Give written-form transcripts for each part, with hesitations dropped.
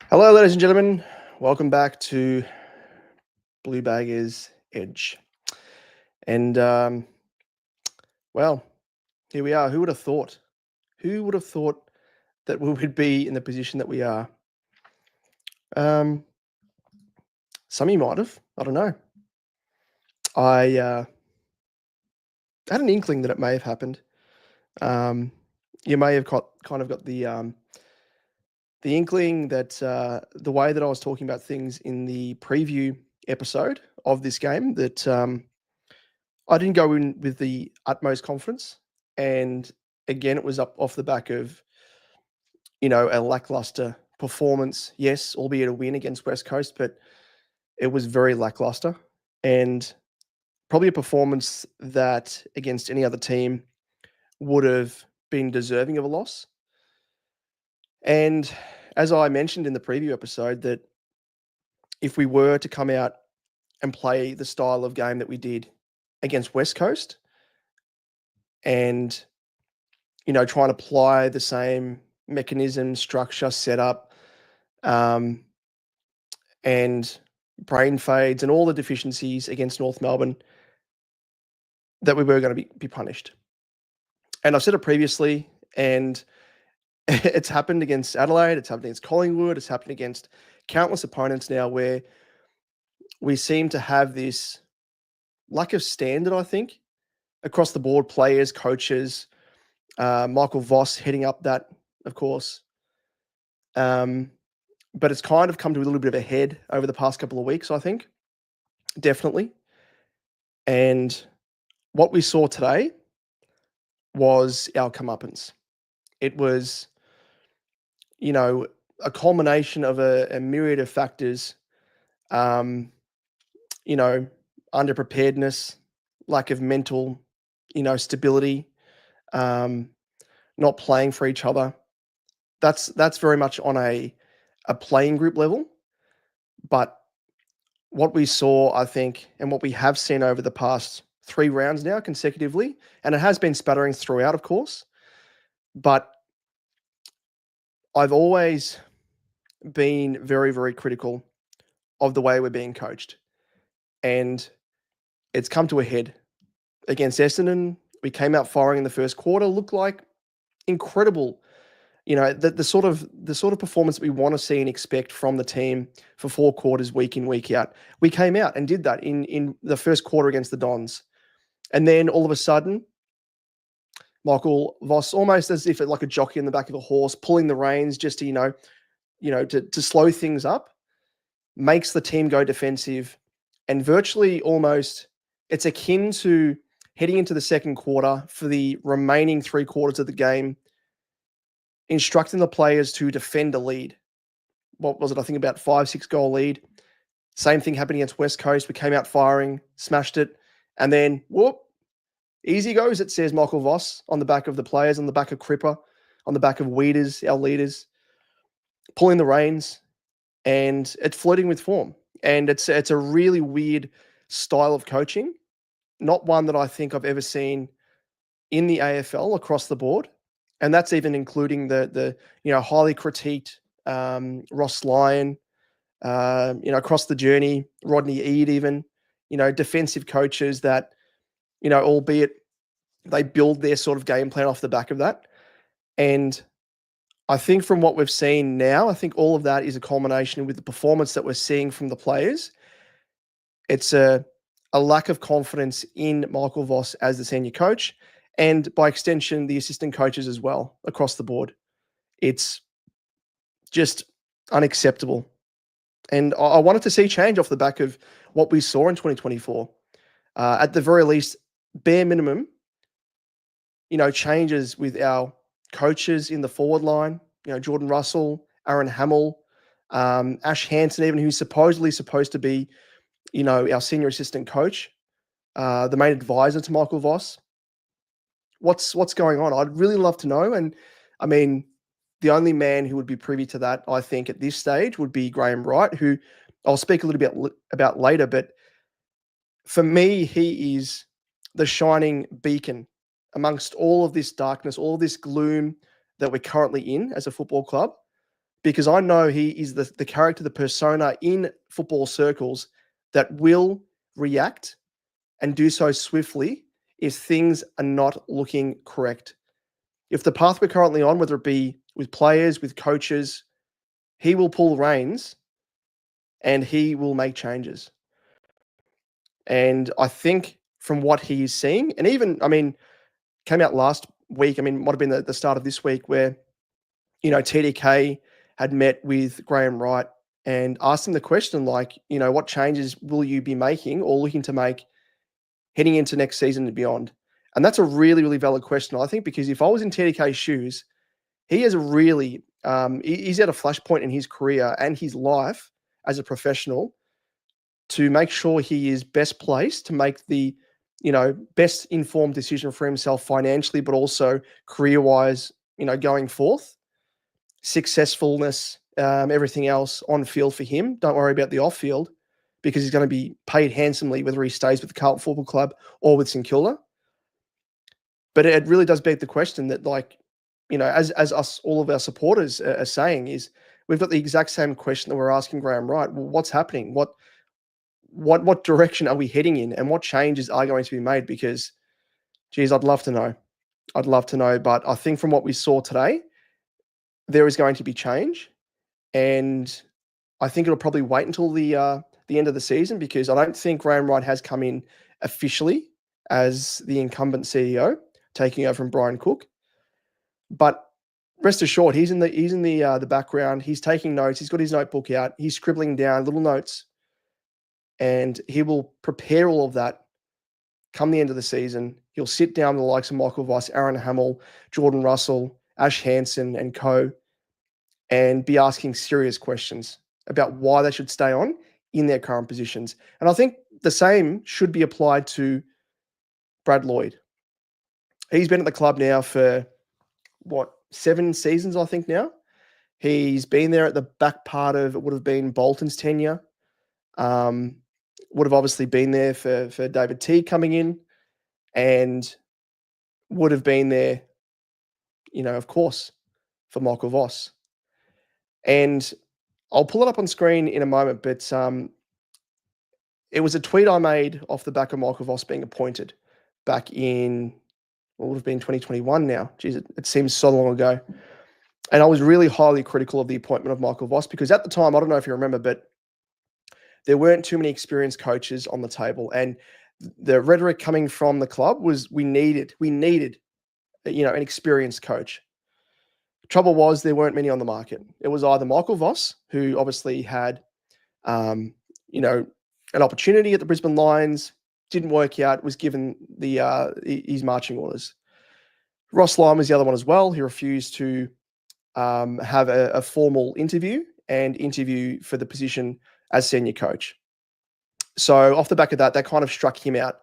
Hello, ladies and gentlemen. Welcome back to Bluebaggers Edge. And, well, here we are. Who would have thought? Who would have thought that we would be in the position that we are? Um, some of you might have. I don't know. I had an inkling that it may have happened. You may have kind of got the inkling that the way that I was talking about things in the preview episode of this game, that I didn't go in with the utmost confidence, and again, it was up off the back of a lackluster performance. Yes, albeit a win against West Coast, but it was very lackluster, and probably a performance that against any other team would have been deserving of a loss. And as I mentioned in the preview episode, that if we were to come out and play the style of game that we did against West Coast, and try and apply the same mechanism, structure, setup, um, and brain fades and all the deficiencies against North Melbourne, that we were going to be punished. And I've said it previously, and it's happened against Adelaide, it's happened against Collingwood, it's happened against countless opponents now, where we seem to have this lack of standard, I think, across the board, players, coaches, Michael Voss heading up that, of course. But it's kind of come to a little bit of a head over the past couple of weeks, I think, definitely. And what we saw today was our comeuppance. It was, a culmination of a myriad of factors, um, underpreparedness, lack of mental, stability, um, not playing for each other. That's very much on a playing group level. But what we saw, I think, and what we have seen over the past 3 rounds now consecutively, and it has been spatterings throughout, of course, but I've always been very, very critical of the way we're being coached. And it's come to a head against Essendon. We came out firing in the first quarter, looked like incredible. The sort of performance that we want to see and expect from the team for 4 quarters, week in, week out. We came out and did that in the first quarter against the Dons. And then all of a sudden, Michael Voss, almost as if like a jockey in the back of a horse, pulling the reins just to, to slow things up, makes the team go defensive, and virtually almost it's akin to heading into the second quarter for the remaining 3 quarters of the game, instructing the players to defend a lead. What was it? I think about 5-6 goal lead. Same thing happened against West Coast. We came out firing, smashed it, and then whoop, easy goes, it says Michael Voss, on the back of the players, on the back of Cripper, on the back of Weeders, our leaders, pulling the reins, and it's flirting with form. And it's a really weird style of coaching, not one that I think I've ever seen in the AFL across the board. And that's even including the highly critiqued Ross Lyon, across the journey, Rodney Eade even, defensive coaches that, albeit they build their sort of game plan off the back of that. And I think from what we've seen now, I think all of that is a culmination with the performance that we're seeing from the players. It's a lack of confidence in Michael Voss as the senior coach, and by extension, the assistant coaches as well across the board. It's just unacceptable. And I wanted to see change off the back of what we saw in 2024. At the very least, bare minimum, changes with our coaches in the forward line, Jordan Russell, Aaron Hamill, Ash Hansen, even, who's supposedly supposed to be, our senior assistant coach, the main advisor to Michael Voss. What's going on? I'd really love to know. And I mean, the only man who would be privy to that, I think, at this stage would be Graham Wright, who I'll speak a little bit about later. But for me, he is the shining beacon amongst all of this darkness, all of this gloom that we're currently in as a football club. because I know he is the character, the persona in football circles that will react and do so swiftly if things are not looking correct. If the path we're currently on, whether it be with players, with coaches, he will pull the reins and he will make changes. And I think from what he is seeing, and even, I mean, came out last week, I mean, might have been the start of this week where, TDK had met with Graham Wright and asked him the question, like, what changes will you be making or looking to make heading into next season and beyond? And that's a really, really valid question, I think, because if I was in TDK's shoes, he has a really, he's at a flashpoint in his career and his life as a professional to make sure he is best placed to make the, best informed decision for himself financially, but also career wise, going forth, successfulness, everything else on field for him. Don't worry about the off field because he's going to be paid handsomely, whether he stays with the Carlton Football Club or with St Kilda. But it really does beg the question that, like, as us, all of our supporters are saying, is we've got the exact same question that we're asking Graham Wright. Well, what's happening? What direction are we heading in, and what changes are going to be made? Because, geez, I'd love to know. I'd love to know, but I think from what we saw today, there is going to be change, and I think it'll probably wait until the end of the season because I don't think Graham Wright has come in officially as the incumbent CEO, taking over from Brian Cook. But rest assured, he's in the background. He's taking notes. He's got his notebook out. He's scribbling down little notes, and he will prepare all of that come the end of the season. He'll sit down with the likes of Michael Voss, Aaron Hamill, Jordan Russell, Ash Hansen, and co, and be asking serious questions about why they should stay on in their current positions. And I think the same should be applied to Brad Lloyd. He's been at the club now for, 7 seasons, I think now. He's been there at the back part of, it would have been Bolton's tenure. Would have obviously been there for David T coming in, and would have been there, of course, for Michael Voss. And I'll pull it up on screen in a moment, but it was a tweet I made off the back of Michael Voss being appointed back in, what would have been 2021 now. Geez, it seems so long ago. And I was really highly critical of the appointment of Michael Voss because at the time, I don't know if you remember, but there weren't too many experienced coaches on the table. And the rhetoric coming from the club was we needed, an experienced coach. Trouble was there weren't many on the market. It was either Michael Voss, who obviously had, an opportunity at the Brisbane Lions, didn't work out, was given his marching orders. Ross Lyon was the other one as well. He refused to have a formal interview for the position as senior coach. So off the back of that kind of struck him out.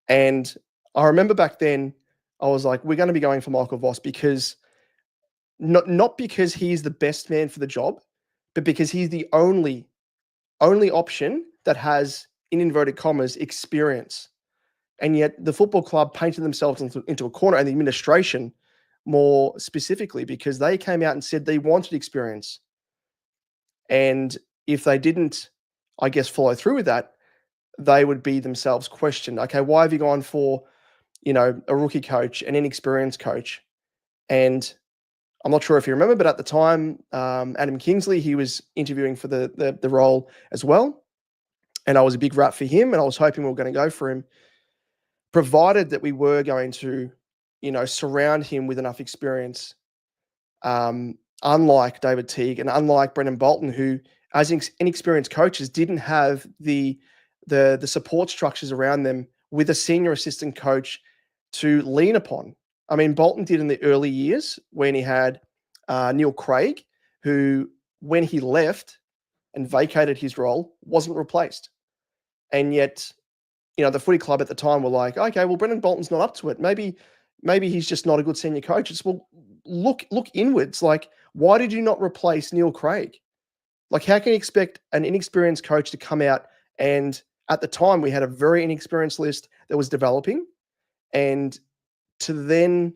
And I remember back then, I was like, we're going to be going for Michael Voss because not because he's the best man for the job, but because he's the only option that has, in inverted commas, experience. And yet the football club painted themselves into a corner, and the administration more specifically, because they came out and said they wanted experience. And if they didn't, I guess, follow through with that, they would be themselves questioned. Okay, why have you gone for, a rookie coach, an inexperienced coach? And I'm not sure if you remember, but at the time, Adam Kingsley, he was interviewing for the role as well. And I was a big rat for him, and I was hoping we were going to go for him, provided that we were going to, surround him with enough experience. Unlike David Teague and unlike Brendan Bolton, who, as inexperienced coaches, didn't have the support structures around them with a senior assistant coach to lean upon. I mean, Bolton did in the early years when he had Neil Craig, who, when he left and vacated his role, wasn't replaced. And yet, the footy club at the time were like, okay, well, Brendan Bolton's not up to it. Maybe he's just not a good senior coach. It's, well, look inwards. Like, why did you not replace Neil Craig? Like, how can you expect an inexperienced coach to come out? And at the time, we had a very inexperienced list that was developing, and to then,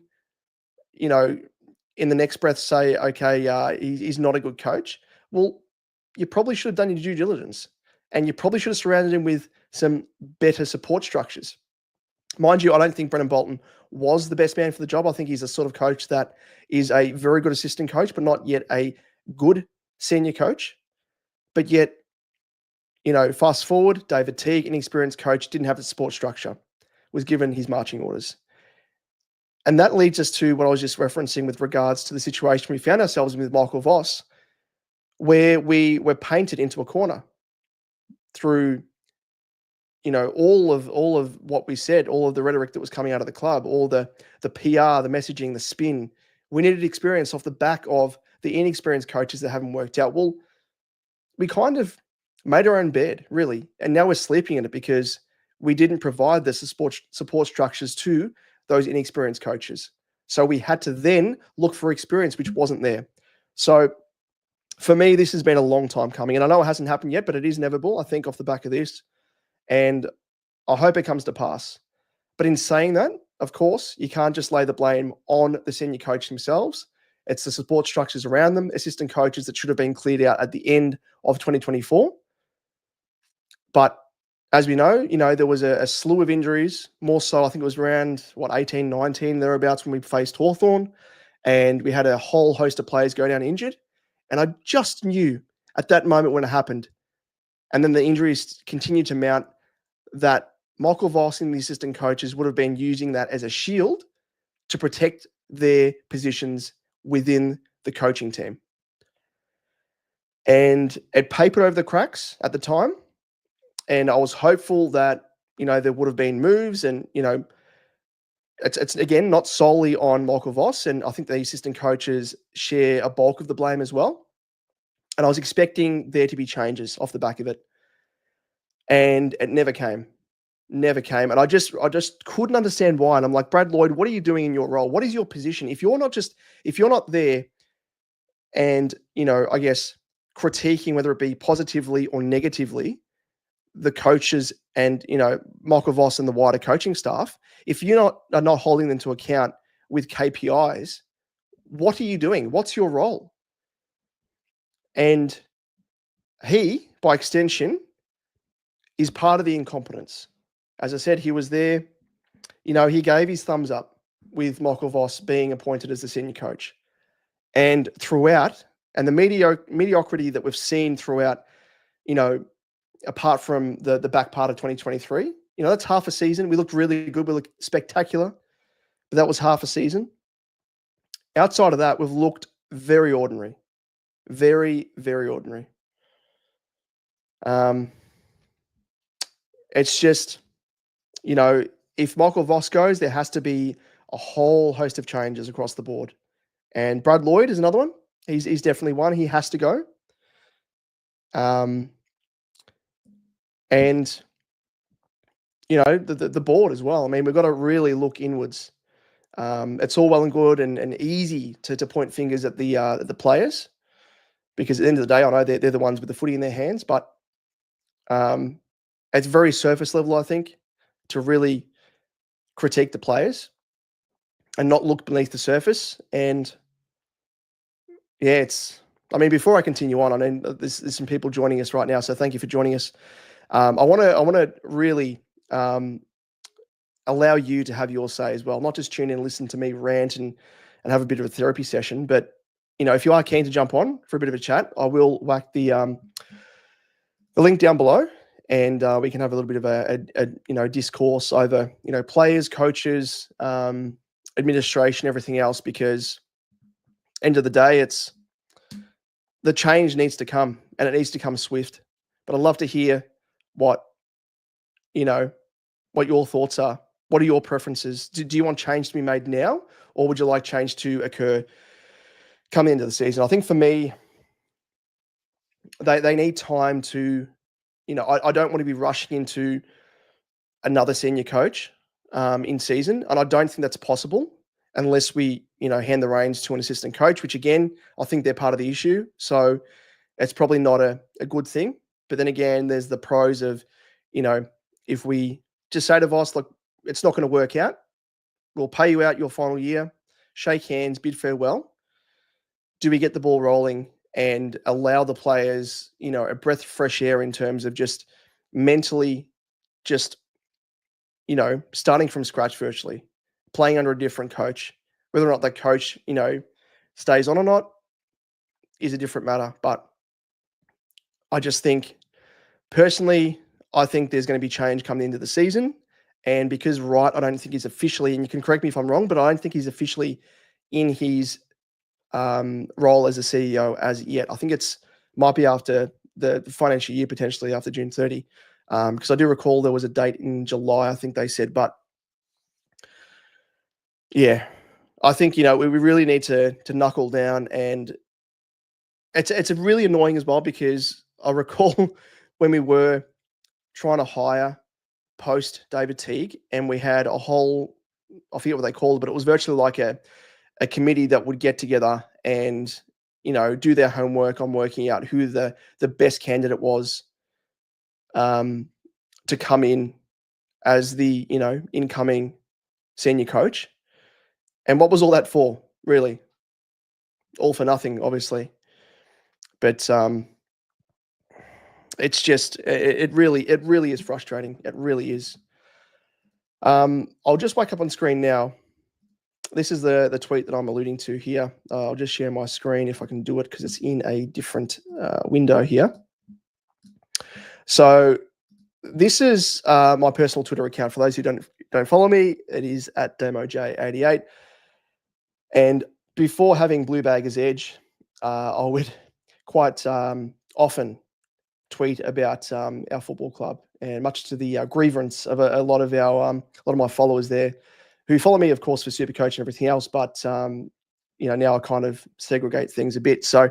in the next breath say, okay, he's not a good coach. Well, you probably should have done your due diligence, and you probably should have surrounded him with some better support structures. Mind you, I don't think Brendan Bolton was the best man for the job. I think he's a sort of coach that is a very good assistant coach, but not yet a good senior coach. But yet, fast forward, David Teague, an experienced coach, didn't have the support structure, was given his marching orders. And that leads us to what I was just referencing with regards to the situation we found ourselves in with Michael Voss, where we were painted into a corner through, all of what we said, all of the rhetoric that was coming out of the club, all the PR, the messaging, the spin. We needed experience off the back of the inexperienced coaches that haven't worked out. Well, we kind of made our own bed, really, and now we're sleeping in it because we didn't provide the support structures to those inexperienced coaches. So we had to then look for experience, which wasn't there. So for me, this has been a long time coming, and I know it hasn't happened yet, but it is inevitable, I think, off the back of this, and I hope it comes to pass. But in saying that, of course, you can't just lay the blame on the senior coach themselves. It's the support structures around them, assistant coaches that should have been cleared out at the end of 2024. But as we know, there was a slew of injuries, more so, I think it was around, 18, 19, thereabouts when we faced Hawthorn, and we had a whole host of players go down injured. And I just knew at that moment when it happened, and then the injuries continued to mount, that Michael Voss and the assistant coaches would have been using that as a shield to protect their positions within the coaching team. And it papered over the cracks at the time. And I was hopeful that, there would have been moves, and, it's again, not solely on Michael Voss. And I think the assistant coaches share a bulk of the blame as well. And I was expecting there to be changes off the back of it. And it never came. Never came. And I just couldn't understand why. And I'm like, Brad Lloyd, what are you doing in your role? What is your position? If you're not there and, I guess critiquing, whether it be positively or negatively, the coaches and, Michael Voss and the wider coaching staff, if are not holding them to account with KPIs, what are you doing? What's your role? And he, by extension, is part of the incompetence. As I said, he was there. He gave his thumbs up with Michael Voss being appointed as the senior coach. And throughout, and the mediocrity that we've seen throughout, apart from the back part of 2023, that's half a season. We looked really good. We looked spectacular. But that was half a season. Outside of that, we've looked very ordinary. Very, very ordinary. It's just, if Michael Voss goes, there has to be a whole host of changes across the board. And Brad Lloyd is another one. He's definitely one. He has to go. And, the board as well. I mean, we've got to really look inwards. It's all well and good and easy to point fingers at the players, because at the end of the day, I know they're the ones with the footy in their hands, but it's very surface level, I think, to really critique the players and not look beneath the surface. And yeah, before I continue on, I mean, there's some people joining us right now, so thank you for joining us. I want to really allow you to have your say as well, not just tune in and listen to me rant and have a bit of a therapy session, but if you are keen to jump on for a bit of a chat, I will whack the link down below, and we can have a little bit of a discourse over players, coaches, administration, everything else, because end of the day, it's the change needs to come, and it needs to come swift. But I'd love to hear what your thoughts are. What are your preferences? Do you want change to be made now, or would you like change to occur come into the season? I think for me, they need time to, I don't want to be rushing into another senior coach in season, and I don't think that's possible unless we, hand the reins to an assistant coach, which again, I think they're part of the issue. So it's probably not a good thing. But then again, there's the pros of, if we just say to Voss, look, it's not going to work out. We'll pay you out your final year, shake hands, bid farewell. do we get the ball rolling and allow the players, a breath of fresh air in terms of just mentally just, starting from scratch virtually, playing under a different coach. Whether or not that coach, stays on or not is a different matter. But I just think, personally, I think there's going to be change coming into the season. And because Wright, I don't think he's officially, and you can correct me if I'm wrong, but I don't think he's officially in his role as a CEO as yet. I think might be after the financial year, potentially after June 30, because I do recall there was a date in July, I think they said. But yeah, I think we really need to knuckle down, and it's really annoying as well, because I recall when we were trying to hire post David Teague, and we had a whole, I forget what they called it, but it was virtually like a committee that would get together and do their homework on working out who the best candidate was to come in as the incoming senior coach. And what was all that for, really? All for nothing, obviously. But it's just it really is frustrating. It really is. I'll just wake up on screen now. This is the tweet that I'm alluding to here. I'll just share my screen if I can do it, because it's in a different window here. So this is my personal Twitter account. For those who don't follow me, it is at DemoJ88. And before having Bluebaggers Edge, I would quite often tweet about our football club, and much to the grievance of a lot of my followers there, who follow me, of course, for Supercoach and everything else. But now I kind of segregate things a bit. So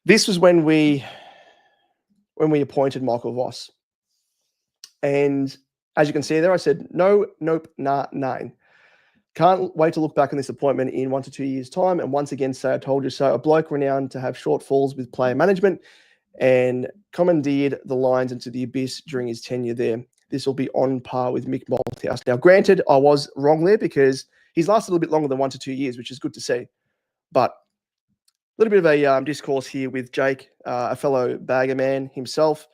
this was when we appointed Michael Voss, and as you can see there, I said no, nope, nah, nine. Can't wait to look back on this appointment in 1 to 2 years' time and once again say I told you so. A bloke renowned to have shortfalls with player management, and commandeered the Lions into the abyss during his tenure there. This will be on par with Mick Malthouse. Now, granted, I was wrong there, because he's lasted a little bit longer than 1 to 2 years, which is good to see. But a little bit of a discourse here with Jake, a fellow bagger man himself.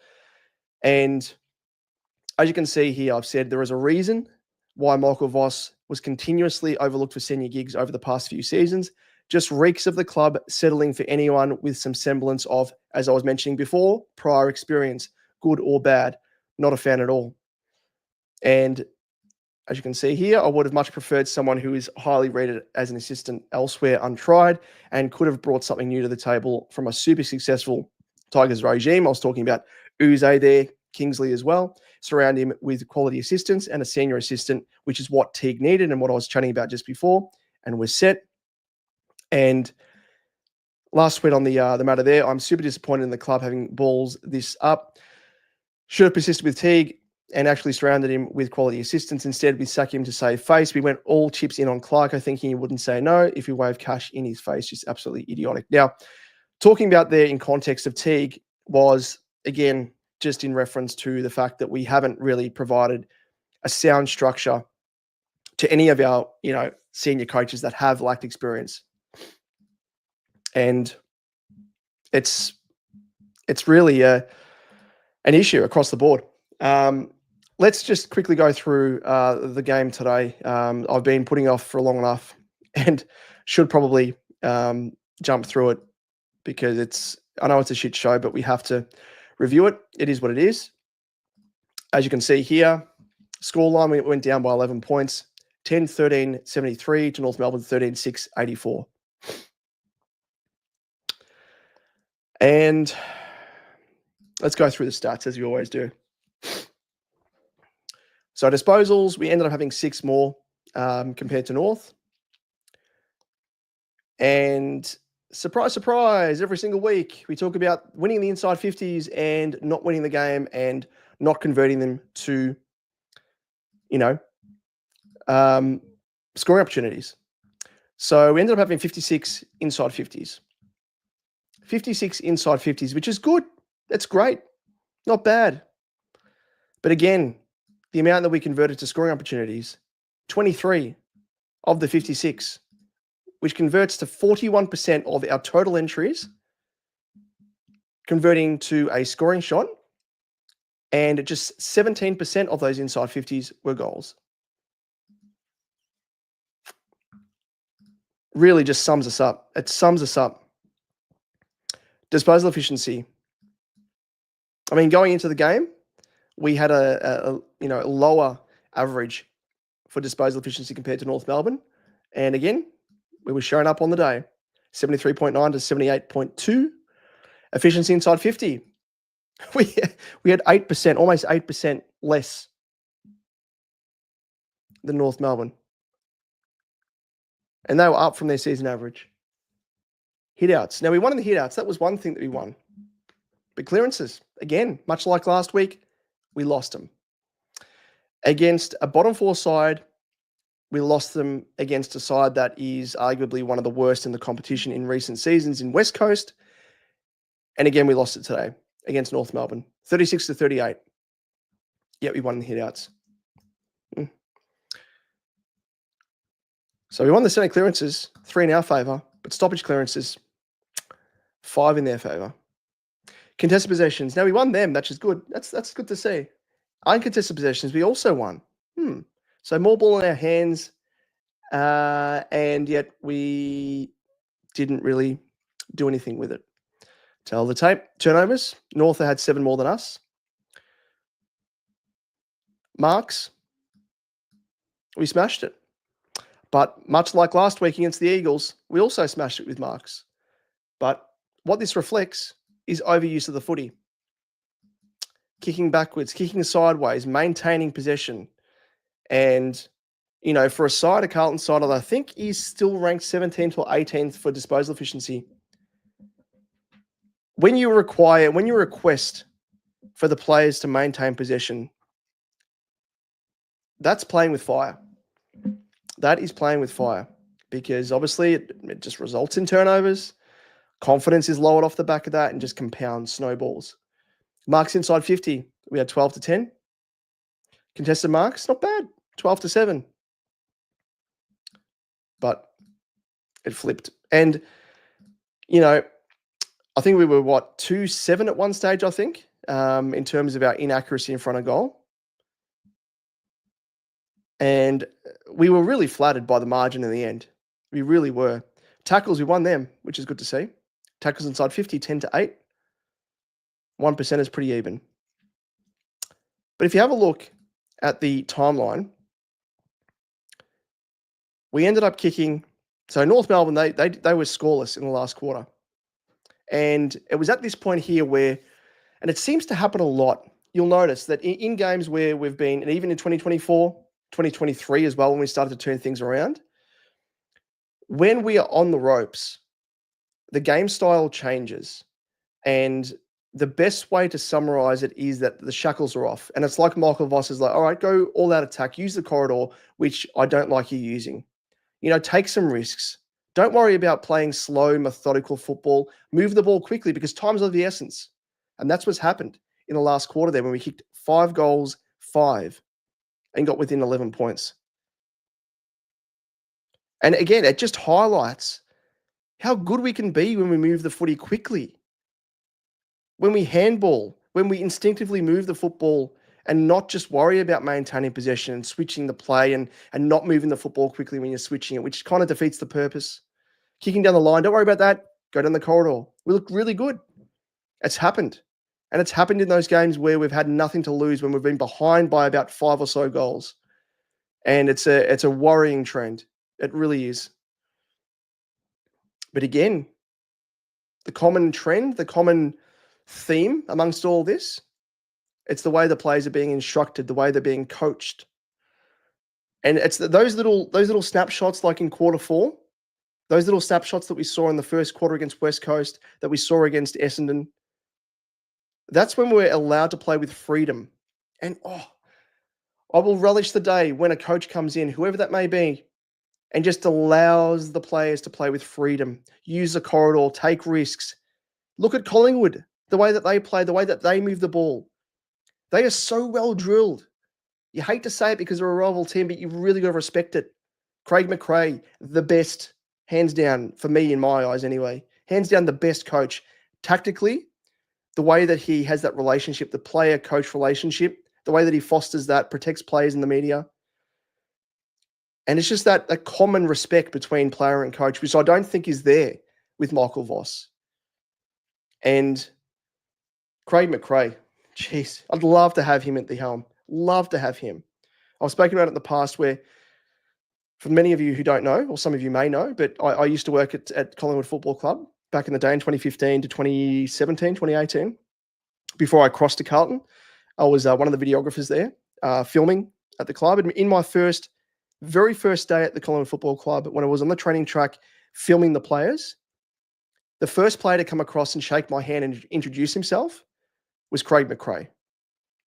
And as you can see here, I've said there is a reason why Michael Voss was continuously overlooked for senior gigs over the past few seasons. Just reeks of the club settling for anyone with some semblance of, as I was mentioning before, prior experience, good or bad. Not a fan at all. And as you can see here, I would have much preferred someone who is highly rated as an assistant elsewhere, untried, and could have brought something new to the table from a super successful Tigers regime. I was talking about Uze there, Kingsley as well. Surround him with quality assistants and a senior assistant, which is what Teague needed and what I was chatting about just before, and we're set. And last tweet on the matter there, I'm super disappointed in the club having balls this up. Should have persisted with Teague and actually surrounded him with quality assistants. Instead, we sacked him to save face. We went all chips in on Clarko, thinking he wouldn't say no if we waved cash in his face. Just absolutely idiotic. Now, talking about there in context of Teague was, again, just in reference to the fact that we haven't really provided a sound structure to any of our, senior coaches that have lacked experience. And it's really an issue across the board. Let's just quickly go through the game today. I've been putting off for long enough, and should probably jump through it, because I know it's a shit show, but we have to review it. It is what it is. As you can see here, scoreline, we went down by 11 points, 10-13-73 to North Melbourne, 13-6-84. And let's go through the stats as we always do. So disposals, we ended up having 6 more compared to North. And surprise, surprise, every single week we talk about winning the inside 50s and not winning the game and not converting them to, scoring opportunities. So we ended up having 56 inside 50s. 56 inside 50s, which is good. That's great. Not bad. But again, the amount that we converted to scoring opportunities, 23 of the 56. which converts to 41% of our total entries, converting to a scoring shot, and just 17% of those inside 50s were goals. Really just sums us up. It sums us up. Disposal efficiency. I mean, going into the game, we had a lower average for disposal efficiency compared to North Melbourne. And again, we were showing up on the day. 73.9 to 78.2. Efficiency inside 50. We had 8%, almost 8% less than North Melbourne. And they were up from their season average. Hit-outs. Now, we won in the hit-outs. That was one thing that we won. But clearances, again, much like last week, we lost them. Against a bottom four side, we lost them against a side that is arguably one of the worst in the competition in recent seasons in West Coast. And again, we lost it today against North Melbourne, 36 to 38. Yet we won the hit-outs. So we won the centre clearances, 3 in our favour, but stoppage clearances, 5 in their favour. Contested possessions. Now we won them, which is good. That's good to see. Uncontested possessions, we also won. So more ball in our hands, and yet we didn't really do anything with it. Tell the tape. Turnovers. North had 7 more than us. Marks. We smashed it. But much like last week against the Eagles, we also smashed it with marks. But what this reflects is overuse of the footy. Kicking backwards, kicking sideways, maintaining possession. And, for a side, a Carlton side, I think is still ranked 17th or 18th for disposal efficiency. When you request for the players to maintain possession, that's playing with fire. That is playing with fire because obviously it just results in turnovers. Confidence is lowered off the back of that and just compounds, snowballs. Marks inside 50, we had 12 to 10. Contested marks, not bad, 12 to 7. But it flipped. And, I think we were, 2-7 at one stage, I think, in terms of our inaccuracy in front of goal. And we were really flattered by the margin in the end. We really were. Tackles, we won them, which is good to see. Tackles inside 50, 10 to 8. 1% is pretty even. But if you have a look at the timeline, we ended up kicking. So North Melbourne, they were scoreless in the last quarter. And it was at this point here where, and it seems to happen a lot, you'll notice that in games where we've been, and even in 2024, 2023 as well, when we started to turn things around, when we are on the ropes, the game style changes. And the best way to summarize it is that the shackles are off. And it's like Michael Voss is like, all right, go all out attack, use the corridor, which I don't like you using. Take some risks. Don't worry about playing slow, methodical football. Move the ball quickly because time's of the essence. And that's what's happened in the last quarter there when we kicked 5 goals, 5, and got within 11 points. And again, it just highlights how good we can be when we move the footy quickly. When we handball, when we instinctively move the football and not just worry about maintaining possession and switching the play and not moving the football quickly when you're switching it, which kind of defeats the purpose. Kicking down the line, don't worry about that. Go down the corridor. We look really good. It's happened. And it's happened in those games where we've had nothing to lose, when we've been behind by about 5 or so goals. And it's a worrying trend. It really is. But again, the common trend, the common theme amongst all this, it's the way the players are being instructed, the way they're being coached. And it's those little snapshots like in quarter 4, those little snapshots that we saw in the first quarter against West Coast, that we saw against Essendon. That's when we're allowed to play with freedom. And I will relish the day when a coach comes in, whoever that may be, and just allows the players to play with freedom, use the corridor, take risks. Look at Collingwood, the way that they play, the way that they move the ball. They are so well drilled. You hate to say it because they're a rival team, but you've really got to respect it. Craig McRae, the best hands down, for me in my eyes anyway, hands down the best coach tactically, the way that he has that relationship, the player-coach relationship, the way that he fosters that, protects players in the media. And it's just that common respect between player and coach, which I don't think is there with Michael Voss. And Craig McRae, jeez, I'd love to have him at the helm. Love to have him. I've spoken about it in the past where, for many of you who don't know, or some of you may know, but I used to work at Collingwood Football Club back in the day in 2015 to 2017, 2018. Before I crossed to Carlton, I was one of the videographers there, filming at the club. And in my very first day at the Collingwood Football Club, when I was on the training track filming the players, the first player to come across and shake my hand and introduce himself was Craig McRae.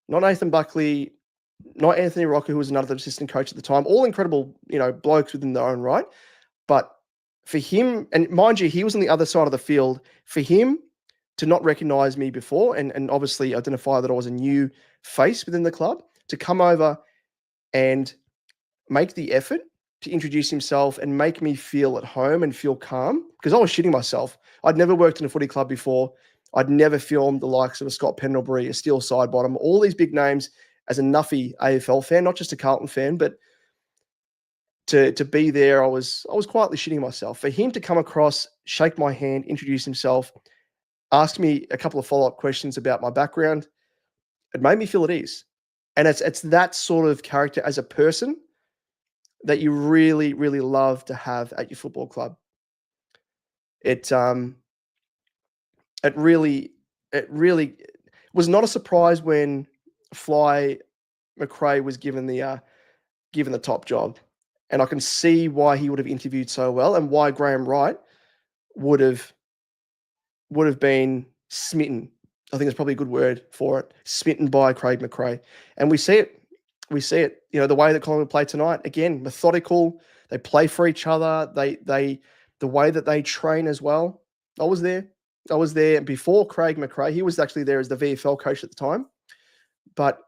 Not Nathan Buckley, not Anthony Rocker, who was another assistant coach at the time. All incredible, blokes within their own right. But for him, and mind you, he was on the other side of the field, for him to not recognize me before and obviously identify that I was a new face within the club, to come over and make the effort to introduce himself and make me feel at home and feel calm, because I was shitting myself. I'd never worked in a footy club before. I'd never filmed the likes of a Scott Pendlebury, a Steele Sidebottom, all these big names as a nuffy AFL fan, not just a Carlton fan, but to be there, I was quietly shitting myself. For him to come across, shake my hand, introduce himself, ask me a couple of follow-up questions about my background, it made me feel at ease. And it's that sort of character as a person that you really, really love to have at your football club. It really was not a surprise when Fly McRae was given the top job, and I can see why he would have interviewed so well and why Graham Wright would have been smitten. I think it's probably a good word for it. Smitten by Craig McRae, and we see it. The way that Collingwood play tonight, again, methodical. They play for each other. The way that they train as well. I was there before Craig McRae. He was actually there as the VFL coach at the time. But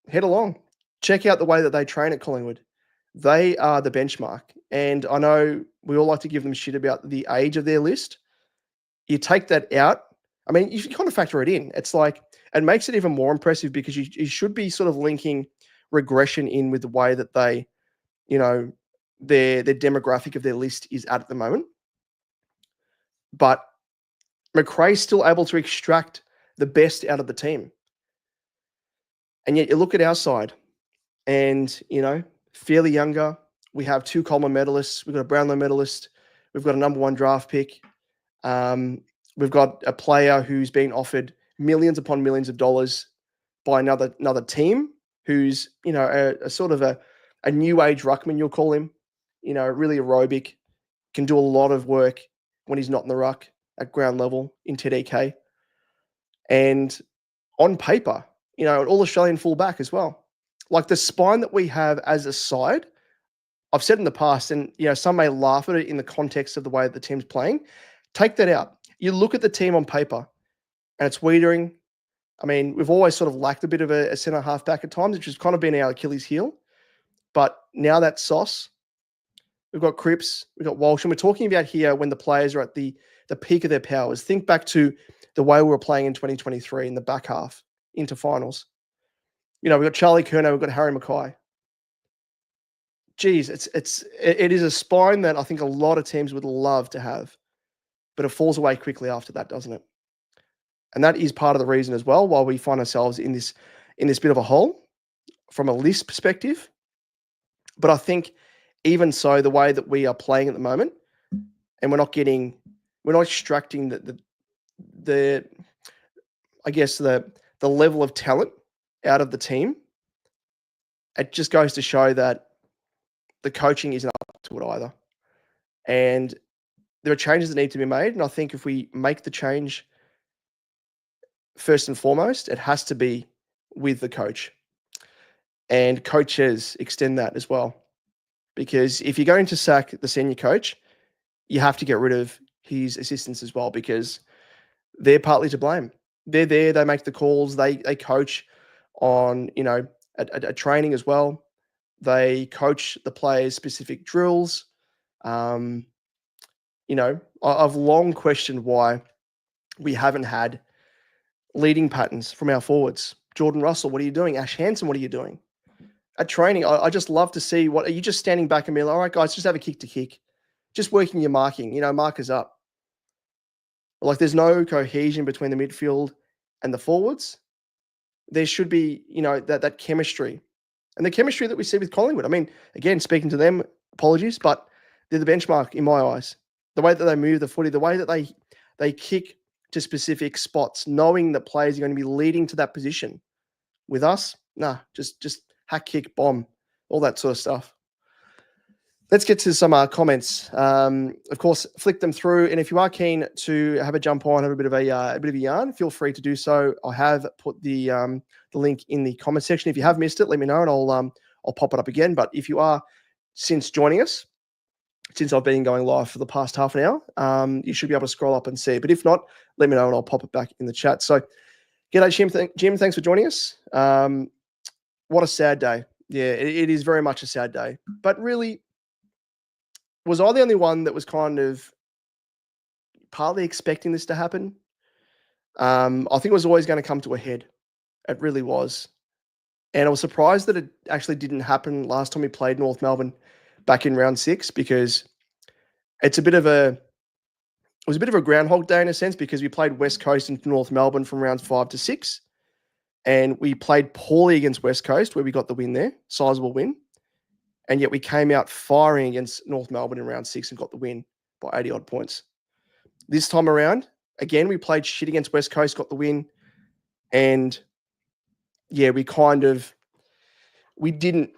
head along. Check out the way that they train at Collingwood. They are the benchmark. And I know we all like to give them shit about the age of their list. You take that out. I mean, you kind of factor it in. It's like, it makes it even more impressive because you should be sort of linking regression in with the way that they, their demographic of their list is at the moment. But McRae's still able to extract the best out of the team. And yet you look at our side and, fairly younger. We have 2 Coleman medalists. We've got a Brownlow medalist. We've got a number 1 draft pick. We've got a player who's been offered millions upon millions of dollars by another team who's, a sort of a new age ruckman, you'll call him, really aerobic, can do a lot of work when he's not in the ruck at ground level in TDK. And on paper, an all-Australian fullback as well. Like the spine that we have as a side, I've said in the past, and some may laugh at it in the context of the way the team's playing. Take that out. You look at the team on paper, and it's Wiedering. I mean, we've always sort of lacked a bit of a centre half back at times, which has kind of been our Achilles heel. But now that's Sauce. We've got Cripps, we've got Walsh, and we're talking about here when the players are at the peak of their powers. Think back to the way we were playing in 2023 in the back half into finals. We've got Charlie Curnow, we've got Harry Mackay. Geez, it is a spine that I think a lot of teams would love to have, but it falls away quickly after that, doesn't it? And that is part of the reason as well why we find ourselves in this bit of a hole from a list perspective. But I think even so, the way that we are playing at the moment, and we're not extracting the I guess the level of talent out of the team, it just goes to show that the coaching isn't up to it either. And there are changes that need to be made. And I think if we make the change, first and foremost, it has to be with the coach. And coaches extend that as well. Because if you're going to sack the senior coach, you have to get rid of his assistants as well, because they're partly to blame. They're there, they make the calls, they coach on, a training as well. They coach the players' specific drills. I've long questioned why we haven't had leading patterns from our forwards. Jordan Russell, what are you doing? Ash Hansen, what are you doing? At training, I just love to see what are you just standing back and being like, all right, guys, just have a kick to kick. Just working your marking, markers up. Like there's no cohesion between the midfield and the forwards. There should be, that chemistry. And the chemistry that we see with Collingwood. I mean, again, speaking to them, apologies, but they're the benchmark in my eyes. The way that they move the footy, the way that they kick to specific spots, knowing that players are going to be leading to that position. With us, nah, just hack, kick, bomb, all that sort of stuff. Let's get to some comments. Of course, flick them through, and if you are keen to have a jump on, have a bit of a yarn, feel free to do so. I have put the link in the comment section. If you have missed it, let me know, and I'll pop it up again. But if you are since joining us, since I've been going live for the past half an hour, you should be able to scroll up and see. But if not, let me know, and I'll pop it back in the chat. So, g'day, Jim. Thanks for joining us. What a sad day. Yeah, it is very much a sad day. But really, was I the only one that was kind of partly expecting this to happen? I think it was always going to come to a head. It really was. And I was surprised that it actually didn't happen last time we played North Melbourne back in round 6, because it was a bit of a groundhog day in a sense, because we played West Coast into North Melbourne from rounds 5 to 6. And we played poorly against West Coast, where we got the win there, sizable win. And yet we came out firing against North Melbourne in round 6 and got the win by 80-odd points. This time around, again, we played shit against West Coast, got the win. And, yeah, we didn't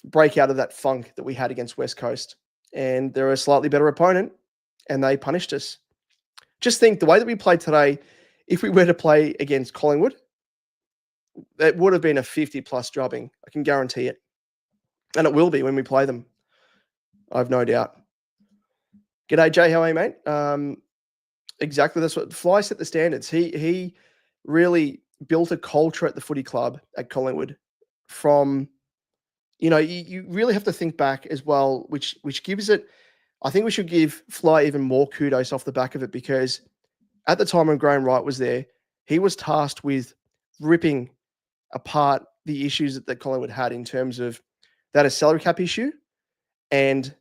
break out of that funk that we had against West Coast. And they're a slightly better opponent, and they punished us. Just think, the way that we played today, if we were to play against Collingwood, it would have been a 50-plus drubbing. I can guarantee it. And it will be when we play them. I have no doubt. G'day, Jay. How are you, mate? Exactly. That's what Fly set the standards. He really built a culture at the footy club at Collingwood from, you really have to think back as well, which gives it, I think we should give Fly even more kudos off the back of it, because at the time when Graham Wright was there, he was tasked with ripping apart the issues that Collingwood had in terms of that a salary cap issue, and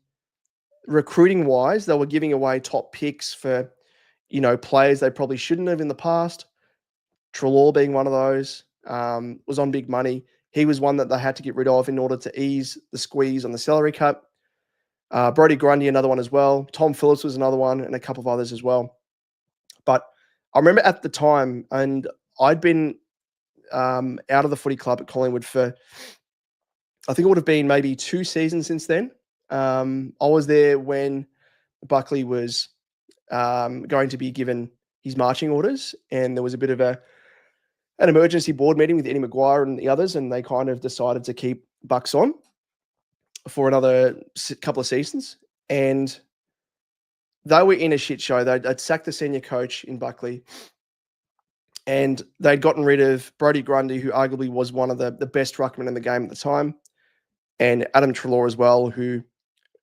recruiting wise, they were giving away top picks for, players they probably shouldn't have in the past. Treloar being one of those, was on big money. He was one that they had to get rid of in order to ease the squeeze on the salary cap. Brodie Grundy, another one as well. Tom Phillips was another one, and a couple of others as well. But I remember at the time, and I'd been out of the footy club at Collingwood for, I think it would have been maybe 2 seasons since then. I was there when Buckley was going to be given his marching orders, and there was a bit of an emergency board meeting with Eddie Maguire and the others, and they kind of decided to keep Bucks on for another couple of seasons. And they were in a shit show. They'd sacked the senior coach in Buckley, and they'd gotten rid of Brodie Grundy, who arguably was one of the best ruckmen in the game at the time, and Adam Treloar as well, who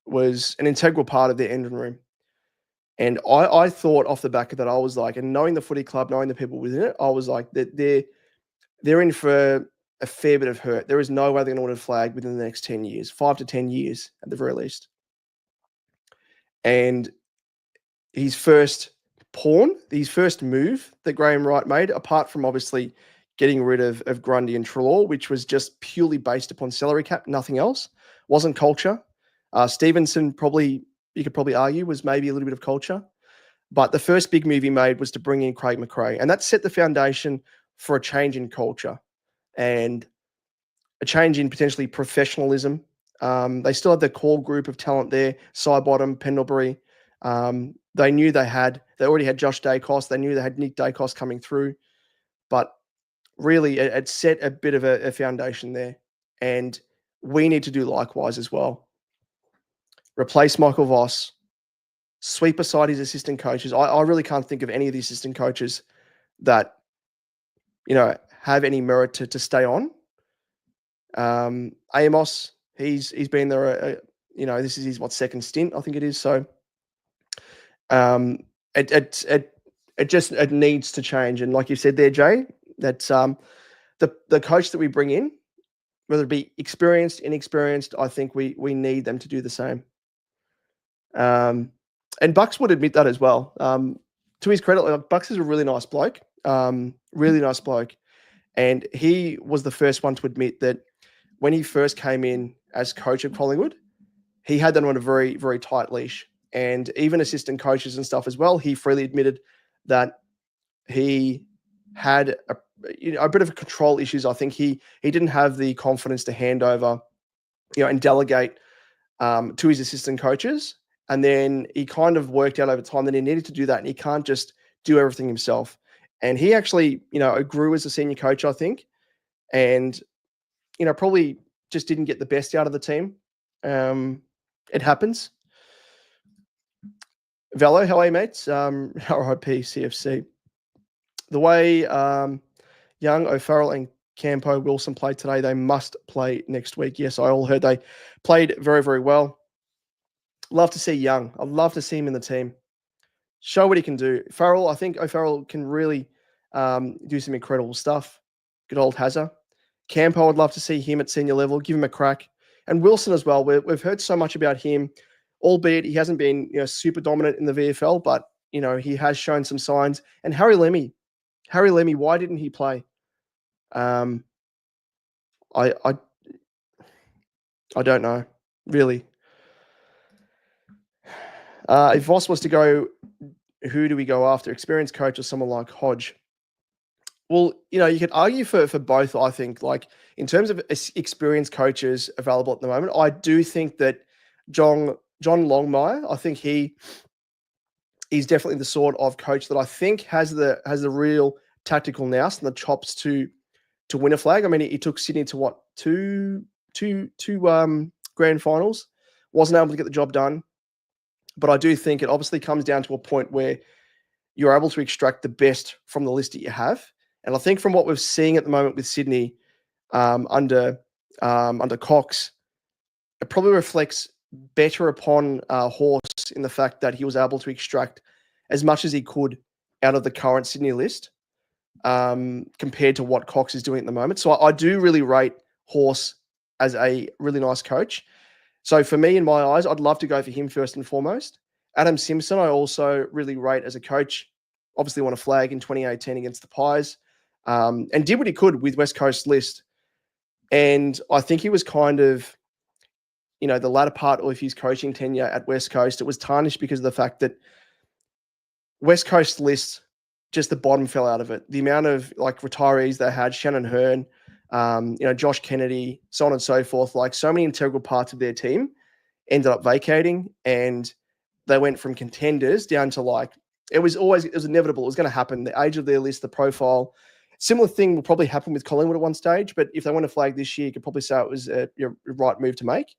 was an integral part of their engine room. And I thought off the back of that, I was like, and knowing the footy club, knowing the people within it, I was like, that they're in for a fair bit of hurt. There is no way they're going to win a flag within the next 10 years, 5 to 10 years at the very least. And his first move that Graham Wright made, apart from obviously getting rid of Grundy and Treloar, which was just purely based upon salary cap, nothing else, wasn't culture. Stevenson you could probably argue, was maybe a little bit of culture. But the first big move he made was to bring in Craig McRae. And that set the foundation for a change in culture and a change in potentially professionalism. They still had the core group of talent there, Sidebottom, Pendlebury. They knew they already had Josh Dacos. They knew they had Nick Dacos coming through. But really, it set a bit of a foundation there. And we need to do likewise as well. Replace Michael Voss, sweep aside his assistant coaches. I really can't think of any of the assistant coaches that, have any merit to stay on. Amos, he's been there, this is his second stint, I think it is. So Um, it it it it needs to change. And like you said there, Jay, that the coach that we bring in, whether it be experienced, inexperienced, I think we need them to do the same. Um, and Bucks would admit that as well. To his credit, like, Bucks is a really nice bloke. Really nice bloke, and he was the first one to admit that when he first came in as coach of Collingwood, he had them on a very, very tight leash. And even assistant coaches and stuff as well, he freely admitted that he had a bit of control issues. I think he didn't have the confidence to hand over, and delegate to his assistant coaches. And then he kind of worked out over time that he needed to do that, and he can't just do everything himself. And he actually, grew as a senior coach, I think, and probably just didn't get the best out of the team. It happens. Velo, how are you, mates? RIP CFC. The way Young, O'Farrell, and Campo Wilson played today, they must play next week. Yes, I all heard they played very, very well. Love to see Young. I'd love to see him in the team. Show what he can do. Farrell, I think O'Farrell can really do some incredible stuff. Good old Hazza. Campo, I'd love to see him at senior level. Give him a crack. And Wilson as well. We've heard so much about him, albeit he hasn't been super dominant in the VFL, but he has shown some signs. And Harry Lemmy, why didn't he play? I don't know, really. If Voss was to go, who do we go after? Experienced coach or someone like Hodge? Well, you could argue for both, I think. Like, in terms of experienced coaches available at the moment, I do think that John Longmire, I think he's definitely the sort of coach that I think has the real tactical nous and the chops to win a flag. I mean, he took Sydney to what, two grand finals. Wasn't able to get the job done. But I do think it obviously comes down to a point where you're able to extract the best from the list that you have. And I think from what we're seeing at the moment with Sydney under Cox, it probably reflects better upon Horse in the fact that he was able to extract as much as he could out of the current Sydney list compared to what Cox is doing at the moment. So I do really rate Horse as a really nice coach. So for me, in my eyes, I'd love to go for him first and foremost. Adam Simpson, I also really rate as a coach. Obviously won a flag in 2018 against the Pies and did what he could with West Coast list. And I think he was kind of, the latter part of his coaching tenure at West Coast, it was tarnished because of the fact that West Coast list, just the bottom fell out of it. The amount of retirees they had, Shannon Hearn, Josh Kennedy, so on and so forth, like so many integral parts of their team ended up vacating, and they went from contenders down to it was inevitable. It was going to happen. The age of their list, the profile. Similar thing will probably happen with Collingwood at one stage, but if they won a flag this year, you could probably say it was your right move to make.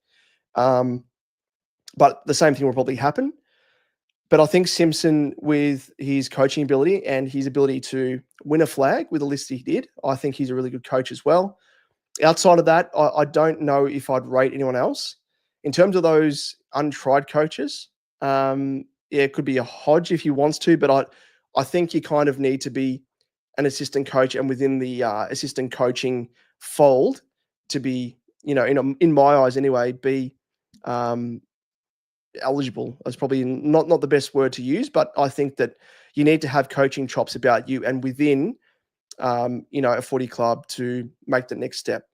But the same thing will probably happen. But I think Simpson, with his coaching ability and his ability to win a flag with the list he did, I think he's a really good coach as well. Outside of that, I don't know if I'd rate anyone else. In terms of those untried coaches, it could be a Hodge if he wants to, but I think you kind of need to be an assistant coach and within the assistant coaching fold to be, in my eyes anyway, be eligible. That's probably not the best word to use, but I think that you need to have coaching chops about you and within, a footy club to make the next step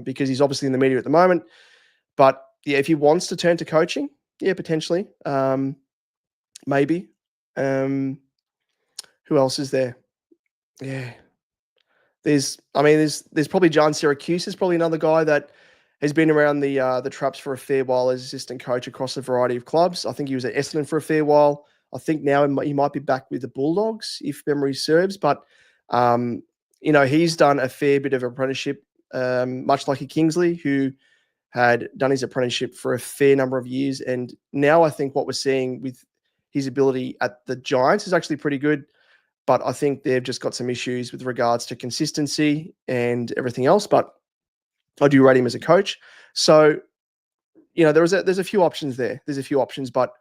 because he's obviously in the media at the moment. But yeah, if he wants to turn to coaching, yeah, potentially, maybe. Who else is there? Yeah, there's probably John Syracuse is probably another guy that has been around the traps for a fair while as assistant coach across a variety of clubs. I think he was at Essendon for a fair while. I think now he might be back with the Bulldogs if memory serves. But he's done a fair bit of apprenticeship, much like a Kingsley who had done his apprenticeship for a fair number of years. And now I think what we're seeing with his ability at the Giants is actually pretty good. But I think they've just got some issues with regards to consistency and everything else. But I do rate him as a coach. So, there's a few options there. There's a few options, but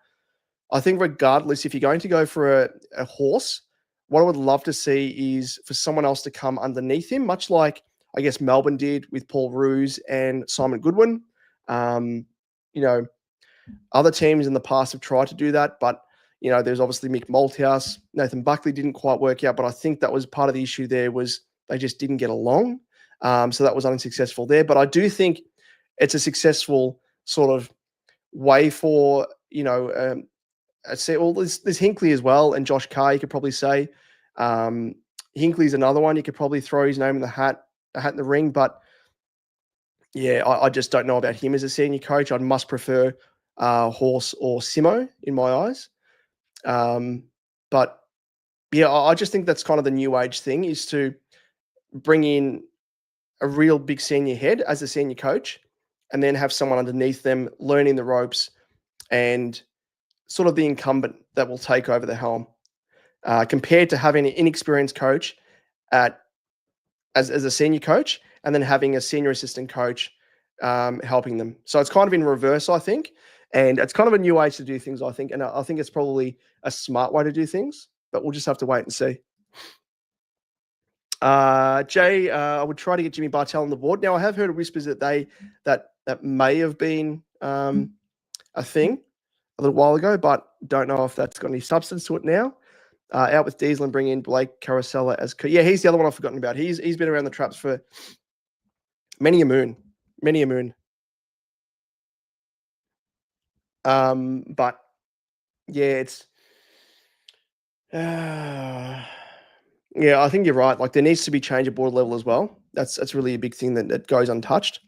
I think regardless, if you're going to go for a horse, what I would love to see is for someone else to come underneath him, much like I guess Melbourne did with Paul Roos and Simon Goodwin. Um, you know, other teams in the past have tried to do that, but there's obviously Mick Malthouse. Nathan Buckley didn't quite work out, but I think that was part of the issue there was they just didn't get along. So that was unsuccessful there. But I do think it's a successful sort of way for, I'd say, well, there's Hinkley as well, and Josh Carr, you could probably say. Hinkley's another one. You could probably throw his name in the hat in the ring, but yeah, I just don't know about him as a senior coach. I'd much prefer Horse or Simo in my eyes. But yeah, I just think that's kind of the new age thing, is to bring in a real big senior head as a senior coach, and then have someone underneath them learning the ropes and sort of the incumbent that will take over the helm, compared to having an inexperienced coach as a senior coach and then having a senior assistant coach helping them. So it's kind of in reverse, I think. And it's kind of a new way to do things, I think. And I think it's probably a smart way to do things, but we'll just have to wait and see. Jay, I would try to get Jimmy Bartell on the board. Now, I have heard whispers that that may have been a thing a little while ago, but don't know if that's got any substance to it now. Out with Diesel and bring in Blake Carosella as yeah, he's the other one I've forgotten about. He's been around the traps for many a moon. But yeah, it's yeah, I think you're right. Like, there needs to be change at board level as well. That's really a big thing that goes untouched.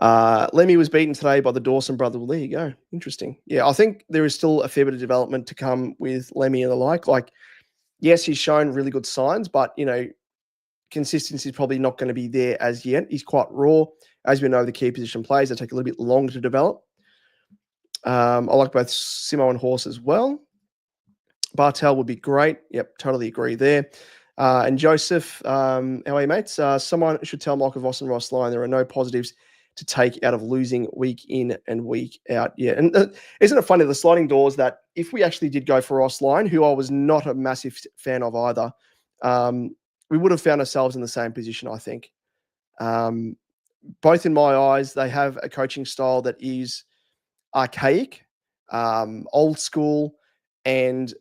Lemmy was beaten today by the Dawson brother. Well, there you go. Interesting. Yeah, I think there is still a fair bit of development to come with Lemmy and the like. Like, yes, he's shown really good signs, but consistency is probably not going to be there as yet. He's quite raw. As we know, the key position players, they take a little bit longer to develop. I like both Simo and Horse as well. Bartel would be great. Yep, totally agree there. And Joseph, how are you, mates? Someone should tell Michael Voss and Ross Lyon there are no positives to take out of losing week in and week out. Yeah, and isn't it funny, the sliding doors, that if we actually did go for Ross Lyon, who I was not a massive fan of either, we would have found ourselves in the same position, I think. Both in my eyes, they have a coaching style that is archaic, old school, and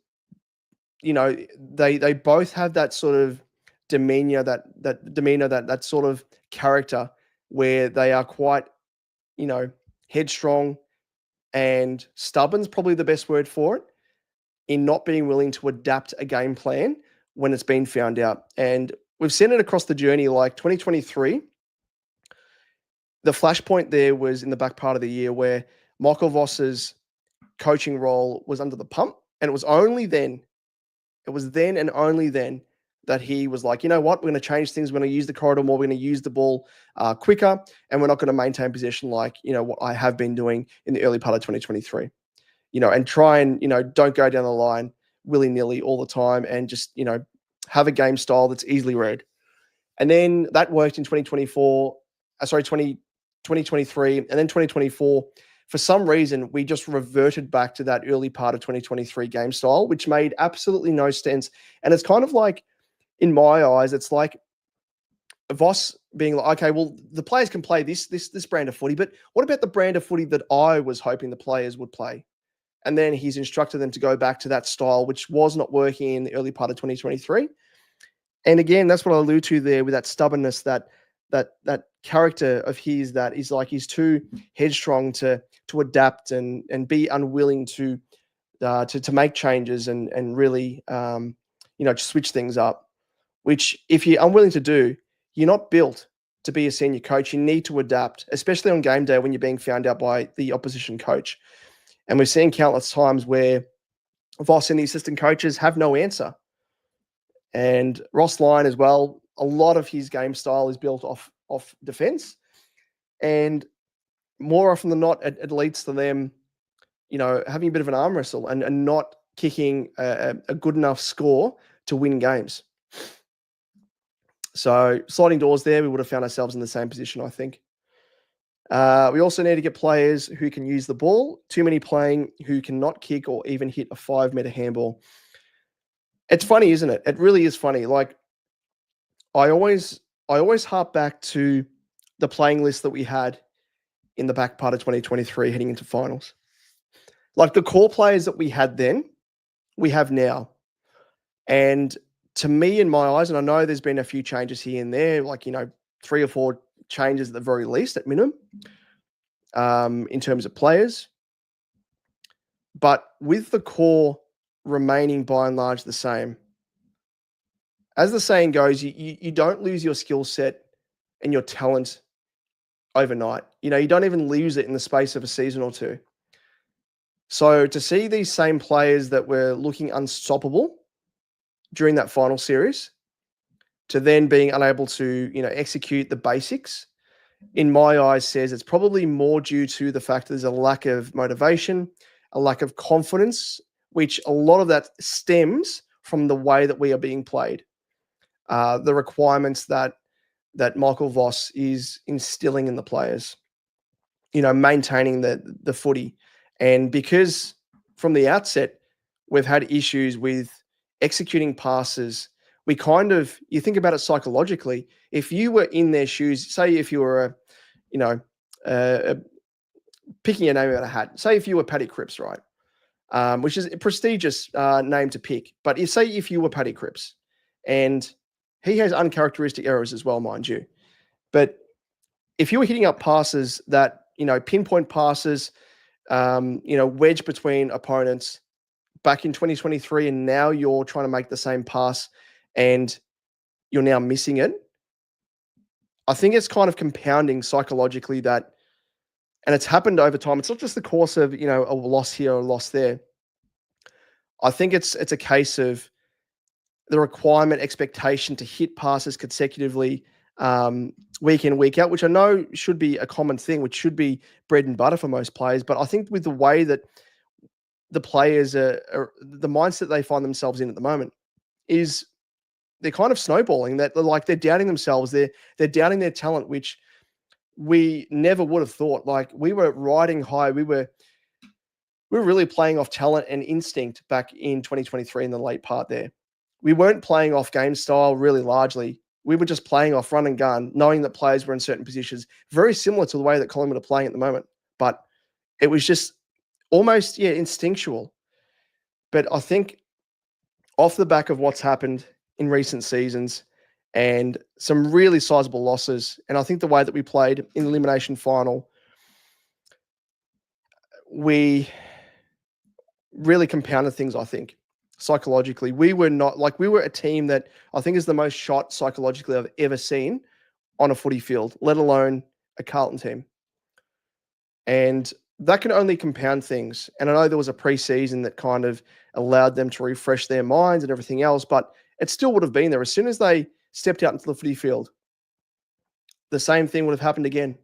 they both have that sort of demeanor, that sort of character where they are quite, headstrong and stubborn's probably the best word for it, in not being willing to adapt a game plan when it's been found out. And we've seen it across the journey, like 2023. The flashpoint there was in the back part of the year where Michael Voss's coaching role was under the pump. And it was then and only then that he was like, you know what, we're going to change things. We're going to use the corridor more. We're going to use the ball quicker. And we're not going to maintain possession like, what I have been doing in the early part of 2023. And try and, don't go down the line willy-nilly all the time, and just, have a game style that's easily read. And then that worked in 2023, and then 2024. For some reason, we just reverted back to that early part of 2023 game style, which made absolutely no sense. And it's kind of like, in my eyes, it's like Voss being like, okay, well, the players can play this brand of footy, but what about the brand of footy that I was hoping the players would play? And then he's instructed them to go back to that style, which was not working in the early part of 2023. And again, that's what I allude to there with that stubbornness, that character of his, that is like, he's too headstrong to adapt and be unwilling to make changes and really to switch things up. Which, if you're unwilling to do, you're not built to be a senior coach. You need to adapt, especially on game day when you're being found out by the opposition coach. And we've seen countless times where Voss and the assistant coaches have no answer. And Ross Lyon as well, a lot of his game style is built off defense. And more often than not, it leads to them, having a bit of an arm wrestle and not kicking a good enough score to win games. So sliding doors there, we would have found ourselves in the same position, I think. We also need to get players who can use the ball. Too many playing who cannot kick or even hit a 5-meter handball. It's funny, isn't it? It really is funny. Like I always, I always harp back to the playing list that we had in the back part of 2023 heading into finals. Like the core players that we had then, we have now. And to me, in my eyes, and I know there's been a few changes here and there, like, 3 or 4 changes at the very least, at minimum, in terms of players. But with the core remaining by and large the same, as the saying goes, you don't lose your skill set and your talent overnight. You don't even lose it in the space of a season or two. So to see these same players that were looking unstoppable during that final series to then being unable to, execute the basics, in my eyes, says it's probably more due to the fact that there's a lack of motivation, a lack of confidence, which a lot of that stems from the way that we are being played. The requirements that Michael Voss is instilling in the players, maintaining the footy. And because from the outset, we've had issues with executing passes, you think about it psychologically. If you were in their shoes, say if you were picking a name out of a hat, say if you were Paddy Cripps, right? Which is a prestigious name to pick. But if you were Paddy Cripps, and he has uncharacteristic errors as well, mind you. But if you were hitting up passes that, pinpoint passes, wedge between opponents back in 2023, and now you're trying to make the same pass and you're now missing it, I think it's kind of compounding psychologically that, and it's happened over time. It's not just the course of, a loss here or a loss there. I think it's a case of the requirement, expectation to hit passes consecutively, week in, week out, which I know should be a common thing, which should be bread and butter for most players. But I think with the way that the players are the mindset they find themselves in at the moment is they're kind of snowballing, that they're doubting themselves. They're doubting their talent, which we never would have thought. Like we were riding high. We were really playing off talent and instinct back in 2023 in the late part there. We weren't playing off game style really largely. We were just playing off run and gun, knowing that players were in certain positions, very similar to the way that Collingwood are playing at the moment. But it was just almost, instinctual. But I think off the back of what's happened in recent seasons and some really sizable losses, and I think the way that we played in the elimination final, we really compounded things, I think. Psychologically, we were a team that I think is the most shot psychologically I've ever seen on a footy field, let alone a Carlton team. And that can only compound things. And I know there was a preseason that kind of allowed them to refresh their minds and everything else, but it still would have been there. As soon as they stepped out into the footy field, the same thing would have happened again.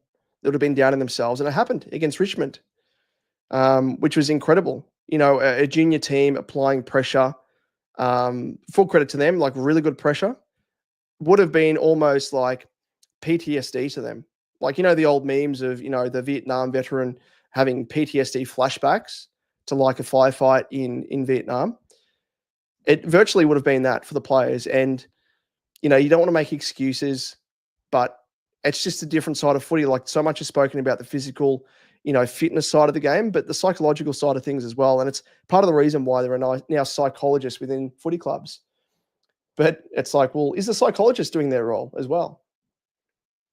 They would have been down in themselves. And it happened against Richmond, which was incredible. A junior team applying pressure, full credit to them, like really good pressure, would have been almost like PTSD to them. Like, the old memes of, the Vietnam veteran having PTSD flashbacks to like a firefight in Vietnam. It virtually would have been that for the players. And, you don't want to make excuses, but it's just a different side of footy. Like so much is spoken about the physical, fitness side of the game, but the psychological side of things as well. And it's part of the reason why there are now psychologists within footy clubs. But it's like, well, is the psychologist doing their role as well?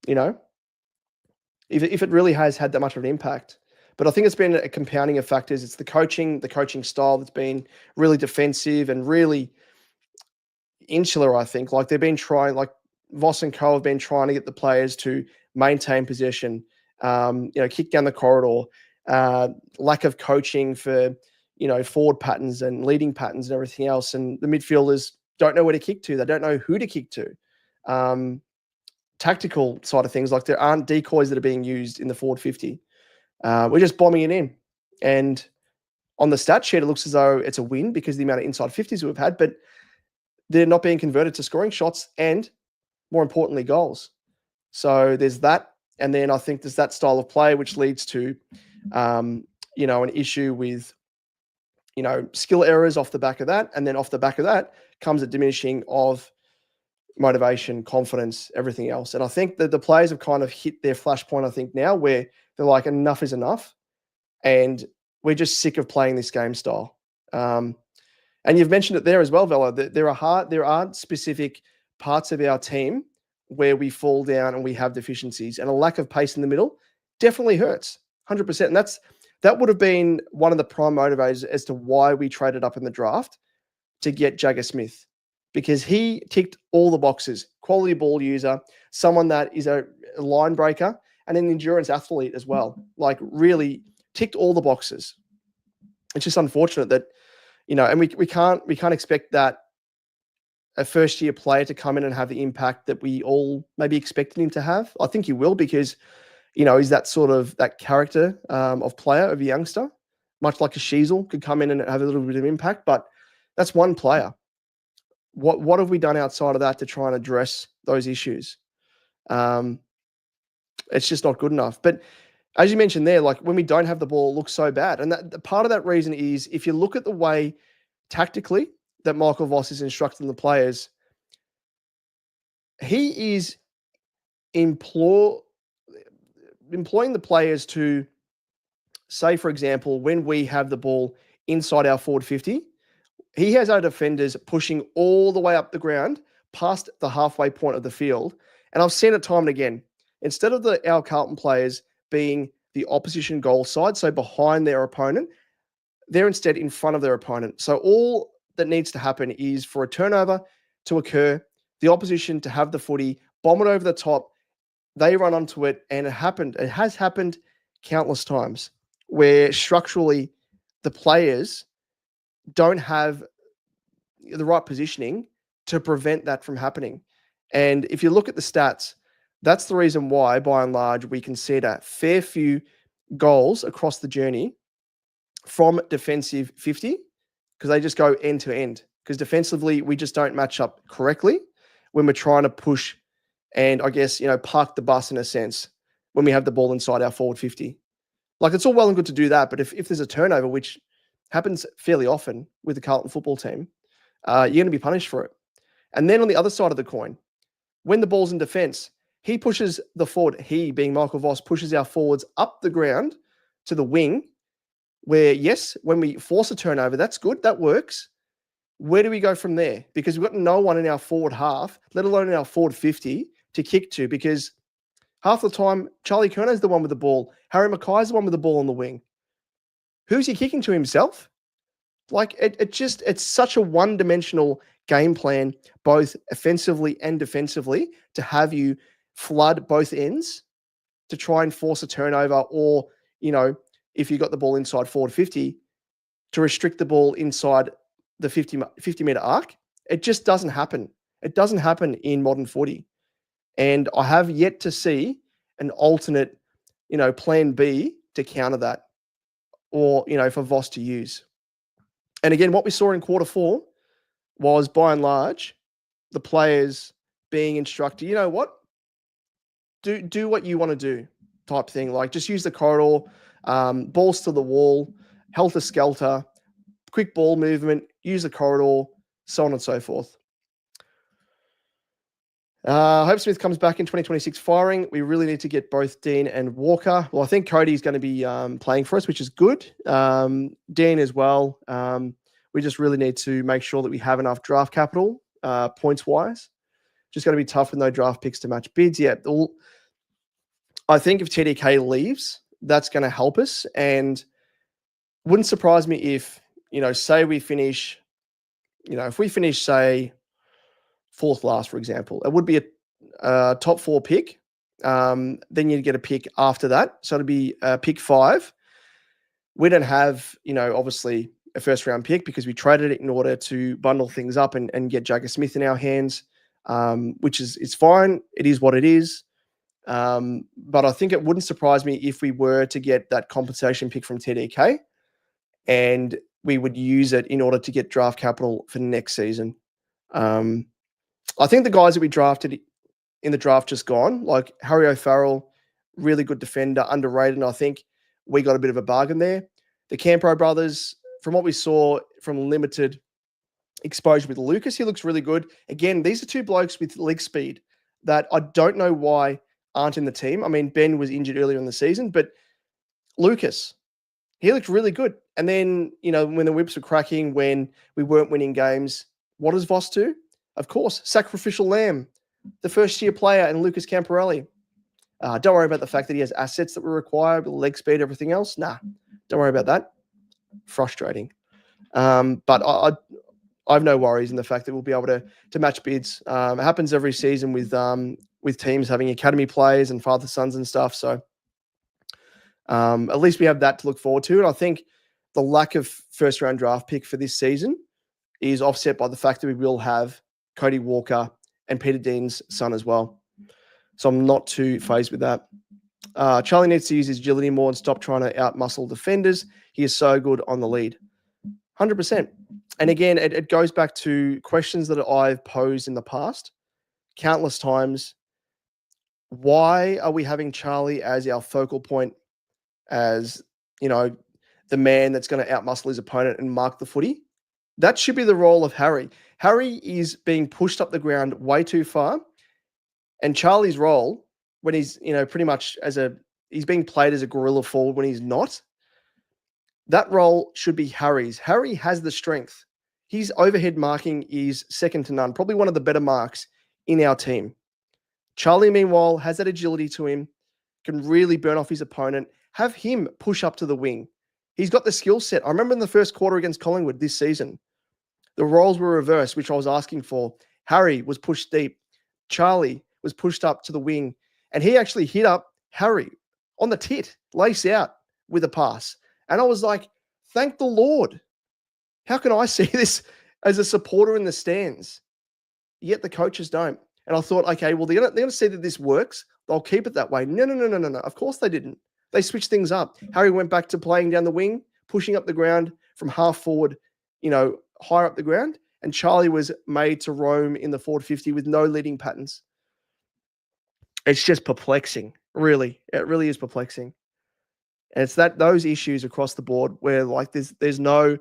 If it really has had that much of an impact. But I think it's been a compounding of factors. It's the coaching style that's been really defensive and really insular, I think. Like they've been trying, like Voss and Co have been trying to get the players to maintain possession, kick down the corridor, lack of coaching for, forward patterns and leading patterns and everything else. And the midfielders don't know where to kick to. They don't know who to kick to. Tactical side of things, like there aren't decoys that are being used in the forward 50. We're just bombing it in. And on the stat sheet, it looks as though it's a win because of the amount of inside 50s we've had, but they're not being converted to scoring shots and, more importantly, goals. So there's that. And then I think there's that style of play which leads to, an issue with, skill errors off the back of that. And then off the back of that comes a diminishing of motivation, confidence, everything else. And I think that the players have kind of hit their flashpoint, I think, now where they're like, enough is enough. And we're just sick of playing this game style. And you've mentioned it there as well, Vela, that there are specific parts of our team where we fall down and we have deficiencies, and a lack of pace in the middle definitely hurts 100%. And that would have been one of the prime motivators as to why we traded up in the draft to get Jagger Smith, because he ticked all the boxes: quality ball user, someone that is a line breaker, and an endurance athlete as well. Like, really ticked all the boxes. It's just unfortunate that, and we can't expect that a first year player to come in and have the impact that we all maybe expected him to have. I think he will, because, he's that sort of that character of player, of a youngster, much like a Sheasel could come in and have a little bit of impact. But that's one player. What have we done outside of that to try and address those issues? It's just not good enough. But as you mentioned there, like when we don't have the ball, it looks so bad. And that part of that reason is, if you look at the way tactically that Michael Voss is instructing the players, he is employing the players to say, for example, when we have the ball inside our forward 50, he has our defenders pushing all the way up the ground past the halfway point of the field. And I've seen it time and again. Instead of our Carlton players being the opposition goal side, so behind their opponent, they're instead in front of their opponent. So all that needs to happen is for a turnover to occur, the opposition to have the footy, bomb it over the top, they run onto it, and it happened. It has happened countless times where structurally the players don't have the right positioning to prevent that from happening. And if you look at the stats, that's the reason why, by and large, we concede a fair few goals across the journey from defensive 50, because they just go end to end. Because defensively, we just don't match up correctly when we're trying to push and, I guess, park the bus in a sense when we have the ball inside our forward 50. Like, it's all well and good to do that, but if there's a turnover, which happens fairly often with the Carlton football team, you're going to be punished for it. And then on the other side of the coin, when the ball's in defense, he pushes the forward, he being Michael Voss, pushes our forwards up the ground to the wing, where, yes, when we force a turnover, that's good, that works. Where do we go from there? Because we've got no one in our forward half, let alone in our forward 50, to kick to, because half the time, Charlie Curnow's the one with the ball. Harry Mackay's the one with the ball on the wing. Who's he kicking to, himself? Like, it's such a one-dimensional game plan, both offensively and defensively, to have you flood both ends to try and force a turnover, or, if you got the ball inside forward 50, to restrict the ball inside the 50-meter arc. It just doesn't happen. It doesn't happen in modern footy. And I have yet to see an alternate, plan B to counter that, or, for Voss to use. And again, what we saw in quarter 4 was, by and large, the players being instructed, you know what? Do what you want to do, type thing. Like, just use the corridor, balls to the wall, helter-skelter, quick ball movement, use the corridor, so on and so forth. Hope Smith comes back in 2026 firing. We really need to get both Dean and Walker. Well, I think Cody's going to be playing for us, which is good. Dean as well. We just really need to make sure that we have enough draft capital, points-wise. Just going to be tough with no draft picks to match bids. Yeah, I think if TDK leaves, that's going to help us. And wouldn't surprise me if, say we finish, if we finish, say, 4th last, for example, it would be a top 4 pick. Then you'd get a pick after that. So it'd be pick 5. We don't have, obviously a first round pick, because we traded it in order to bundle things up and get Jagger Smith in our hands, which is, it's fine. It is what it is. But I think it wouldn't surprise me if we were to get that compensation pick from TDK, and we would use it in order to get draft capital for next season. I think the guys that we drafted in the draft just gone, like Harry O'Farrell, really good defender, underrated, and I think we got a bit of a bargain there. The Campro brothers, from what we saw from limited exposure with Lucas, he looks really good. Again, these are two blokes with leg speed that I don't know why aren't in the team. I mean, Ben was injured earlier in the season, but Lucas, he looked really good. And then, when the whips were cracking, when we weren't winning games, what does Voss do? Of course, sacrificial lamb, the first-year player and Lucas Camporelli. Don't worry about the fact that he has assets that were required, leg speed, everything else. Nah, don't worry about that. Frustrating. But I have no worries in the fact that we'll be able to match bids. It happens every season with teams having academy players and father sons and stuff. So at least we have that to look forward to. And I think the lack of first round draft pick for this season is offset by the fact that we will have Cody Walker and Peter Dean's son as well. So I'm not too phased with that. Charlie needs to use his agility more and stop trying to out-muscle defenders. He is so good on the lead. 100%. And again, it goes back to questions that I've posed in the past countless times. Why are we having Charlie as our focal point, as, the man that's going to out-muscle his opponent and mark the footy? That should be the role of Harry. Harry is being pushed up the ground way too far. And Charlie's role, when he's, pretty much he's being played as a guerrilla forward when he's not, that role should be Harry's. Harry has the strength. His overhead marking is second to none, probably one of the better marks in our team. Charlie, meanwhile, has that agility to him, can really burn off his opponent, have him push up to the wing. He's got the skill set. I remember in the first quarter against Collingwood this season, the roles were reversed, which I was asking for. Harry was pushed deep. Charlie was pushed up to the wing, and he actually hit up Harry on the tit, lace out with a pass. And I was like, thank the Lord. How can I see this as a supporter in the stands? Yet the coaches don't. And I thought, okay, well, they're going to see that this works. They'll keep it that way. No. Of course they didn't. They switched things up. Harry went back to playing down the wing, pushing up the ground from half forward, higher up the ground. And Charlie was made to roam in the forward 50 with no leading patterns. It's just perplexing, really. It really is perplexing. And it's those issues across the board where there's no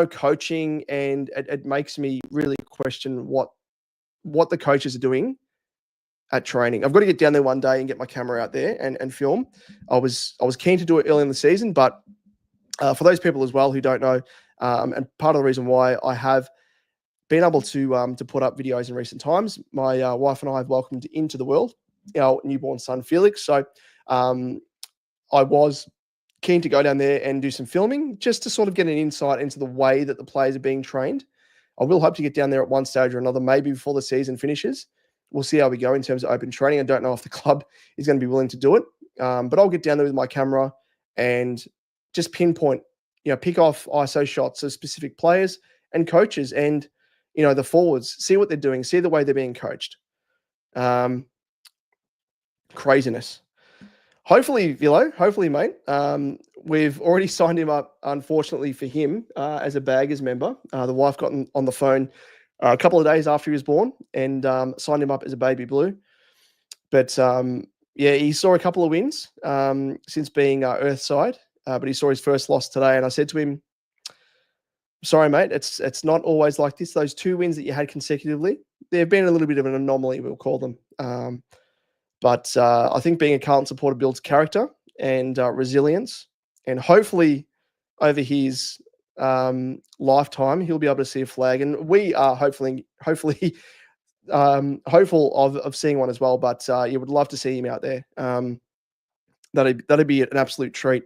coaching, and it makes me really question what the coaches are doing at training. I've got to get down there one day and get my camera out there and film. I was keen to do it early in the season, but for those people as well who don't know, and part of the reason why I have been able to put up videos in recent times, my wife and I have welcomed into the world our newborn son Felix. So I was keen to go down there and do some filming just to sort of get an insight into the way that the players are being trained. I will hope to get down there at one stage or another, maybe before the season finishes. We'll see how we go in terms of open training. I don't know if the club is going to be willing to do it, but I'll get down there with my camera and just pinpoint, pick off ISO shots of specific players and coaches and, the forwards, see what they're doing, see the way they're being coached. Craziness. Hopefully, mate, we've already signed him up, unfortunately for him, as a Baggers member. The wife got on the phone a couple of days after he was born and signed him up as a baby blue. But, he saw a couple of wins since being Earthside, but he saw his first loss today. And I said to him, sorry, mate, it's not always like this. Those 2 wins that you had consecutively, they've been a little bit of an anomaly, we'll call them. But I think being a Carlton supporter builds character and resilience. And hopefully over his lifetime, he'll be able to see a flag. And we are hopefully hopeful of seeing one as well. But you would love to see him out there. That'd be an absolute treat.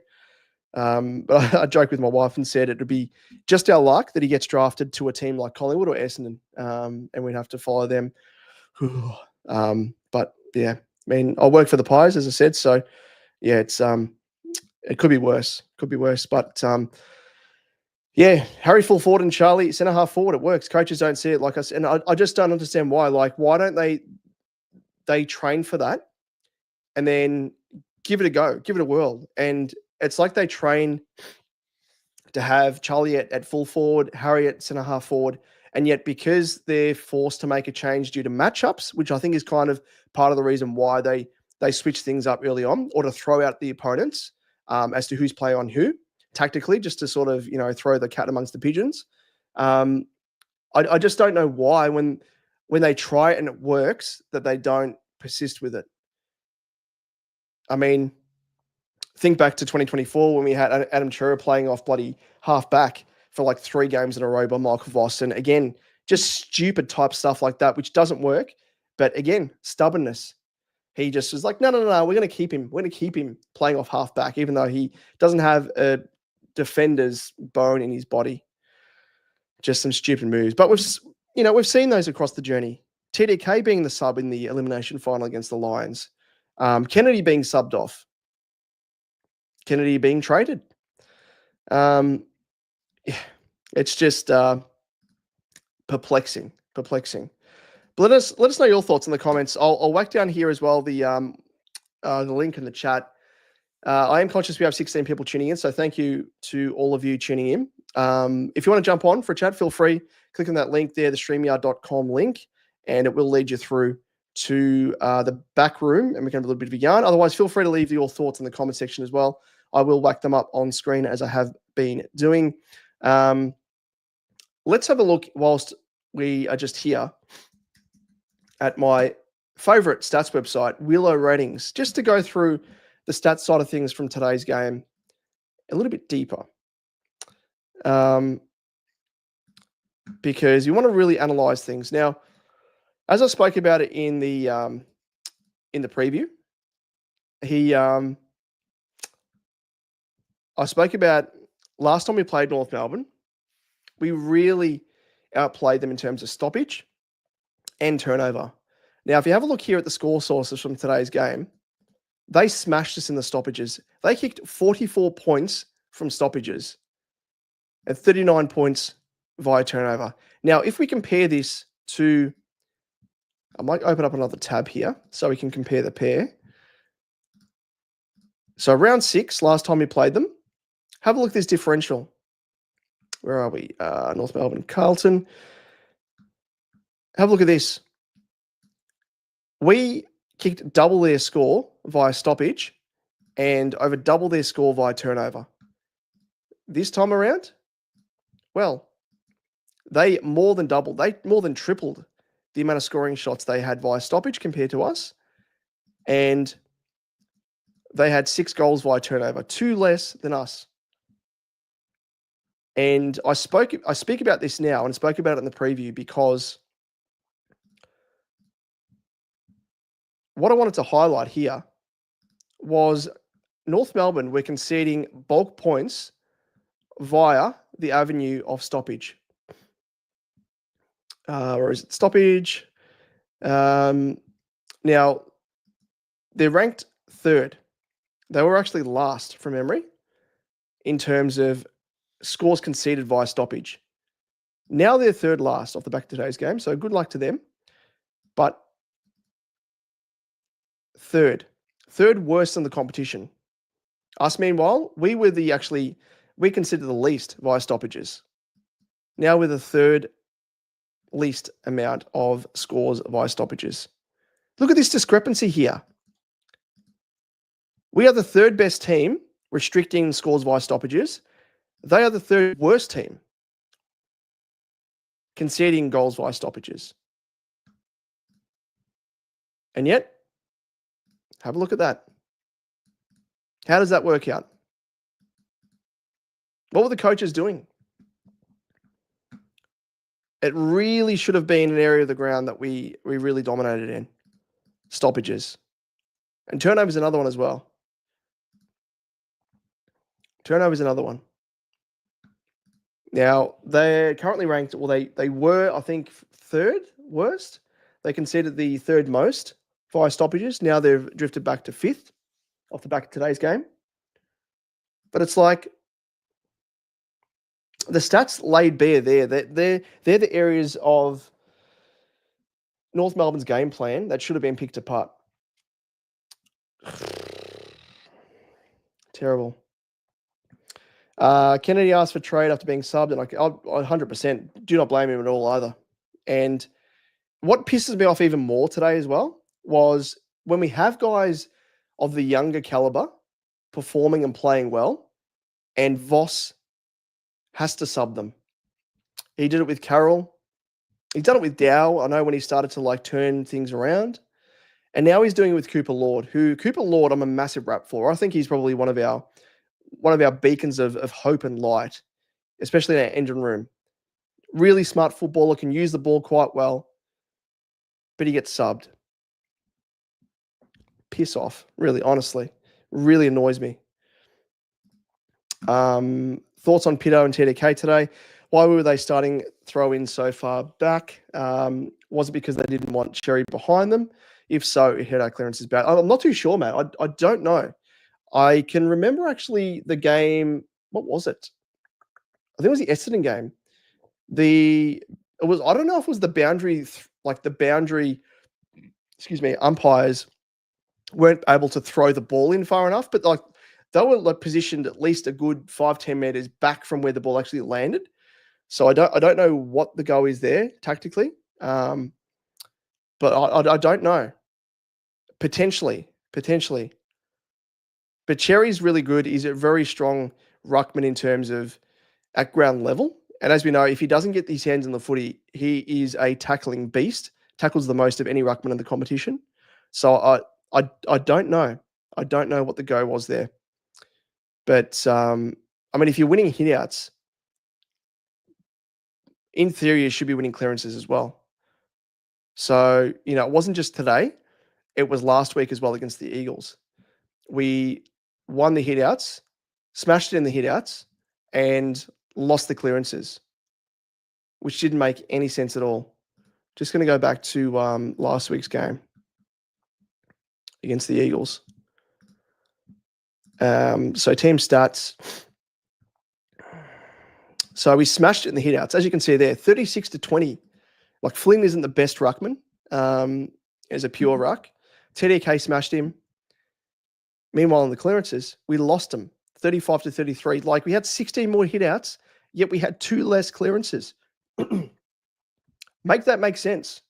But I joked with my wife and said it would be just our luck that he gets drafted to a team like Collingwood or Essendon, and we'd have to follow them. But yeah, I mean, I work for the Pies, as I said, so yeah, it could be worse. But Harry full forward and Charlie centre half forward. It works. Coaches don't see it like us, and I just don't understand why. Like, why don't they train for that and then give it a go, give it a whirl? And it's like they train to have Charlie at full forward, Harry at centre half forward, and yet because they're forced to make a change due to matchups, which I think is kind of part of the reason why they they switch things up early on, or to throw out the opponents as to who's playing on who tactically, just to sort of throw the cat amongst the pigeons. I just don't know why when they try it and it works that they don't persist with it. I mean, think back to 2024 when we had Adam Chura playing off bloody half back for like 3 games in a row by Michael Voss. And again, just stupid type stuff like that, which doesn't work. But again, stubbornness. He just was like, no, we're going to keep him. We're going to keep him playing off half back, even though he doesn't have a defender's bone in his body. Just some stupid moves. But we've seen those across the journey. TDK being the sub in the elimination final against the Lions. Kennedy being subbed off. Kennedy being traded. It's just perplexing. But let us know your thoughts in the comments. I'll whack down here as well the link in the chat. I am conscious we have 16 people tuning in, so thank you to all of you tuning in. If you want to jump on for a chat, feel free. Click on that link there, the StreamYard.com link, and it will lead you through to the back room, and we can have a little bit of a yarn. Otherwise, feel free to leave your thoughts in the comment section as well. I will whack them up on screen as I have been doing. Let's have a look whilst we are just here at my favorite stats website, Willow Ratings, just to go through the stats side of things from today's game a little bit deeper. Because you want to really analyze things. Now, as I spoke about it in the preview, I spoke about last time we played North Melbourne, we really outplayed them in terms of stoppage and turnover. Now, if you have a look here at the score sources from today's game, they smashed us in the stoppages. They kicked 44 points from stoppages and 39 points via turnover. Now, if we compare this to, I might open up another tab here so we can compare the pair. So round 6, last time we played them, have a look at this differential. Where are we? North Melbourne, Carlton. Have a look at this. We kicked double their score via stoppage and over double their score via turnover. This time around, well, they more than doubled. They more than tripled the amount of scoring shots they had via stoppage compared to us. And they had 6 goals via turnover, 2 less than us. And I speak about this now and spoke about it in the preview because what I wanted to highlight here was North Melbourne were conceding bulk points via the avenue of stoppage. Or is it stoppage? Now, they're ranked 3rd. They were actually last from memory in terms of scores conceded via stoppage. Now they're 3rd last off the back of today's game, so good luck to them. But 3rd worst in the competition. Us, meanwhile, we consider the least via stoppages. Now we're the 3rd least amount of scores via stoppages. Look at this discrepancy here. We are the 3rd best team restricting scores via stoppages. They are the 3rd worst team conceding goals via stoppages. And yet, have a look at that. How does that work out? What were the coaches doing? It really should have been an area of the ground that we really dominated in. Stoppages. And turnover is another one as well. Turnover is another one. Now, they're currently ranked, well, they were, I think, 3rd worst. They conceded the 3rd most via stoppages. Now they've drifted back to 5th off the back of today's game. But it's like the stats laid bare there. They're the areas of North Melbourne's game plan that should have been picked apart. Terrible. Kennedy asked for trade after being subbed, and I 100% do not blame him at all either. And what pisses me off even more today as well was when we have guys of the younger caliber performing and playing well, and Voss has to sub them. He did it with Carroll. He's done it with Dow. I know when he started to like turn things around. And now he's doing it with Cooper Lord, Cooper Lord I'm a massive rap for. I think he's probably one of our beacons of hope and light, especially in our engine room. Really smart footballer, can use the ball quite well, but he gets subbed. Piss off, really, honestly. Really annoys me. Thoughts on Pito and TDK today? Why were they starting throw-in so far back? Was it because they didn't want Cherry behind them? If so, head-out clearance is bad. I'm not too sure, mate. I don't know. I can remember actually the game. What was it? I think it was the Essendon game. I don't know if it was the boundary, umpires weren't able to throw the ball in far enough, but like they were like positioned at least a good 5-10 meters back from where the ball actually landed. So I don't know what the go is there tactically, but I don't know. Potentially, but Cherry's really good. He's a very strong ruckman in terms of at ground level. And as we know, if he doesn't get his hands on the footy, he is a tackling beast. Tackles the most of any ruckman in the competition. So I don't know. I don't know what the go was there. But I mean, if you're winning hitouts, in theory, you should be winning clearances as well. So, it wasn't just today. It was last week as well against the Eagles. We won the hitouts, smashed it in the hitouts, and lost the clearances, which didn't make any sense at all. Just going to go back to last week's game against the Eagles. So team stats. So we smashed it in the hitouts. As you can see there, 36-20. Like Flynn isn't the best ruckman as a pure ruck. TDK smashed him. Meanwhile, in the clearances, we lost him 35-33. Like we had 16 more hitouts, yet we had 2 less clearances. Make that make sense.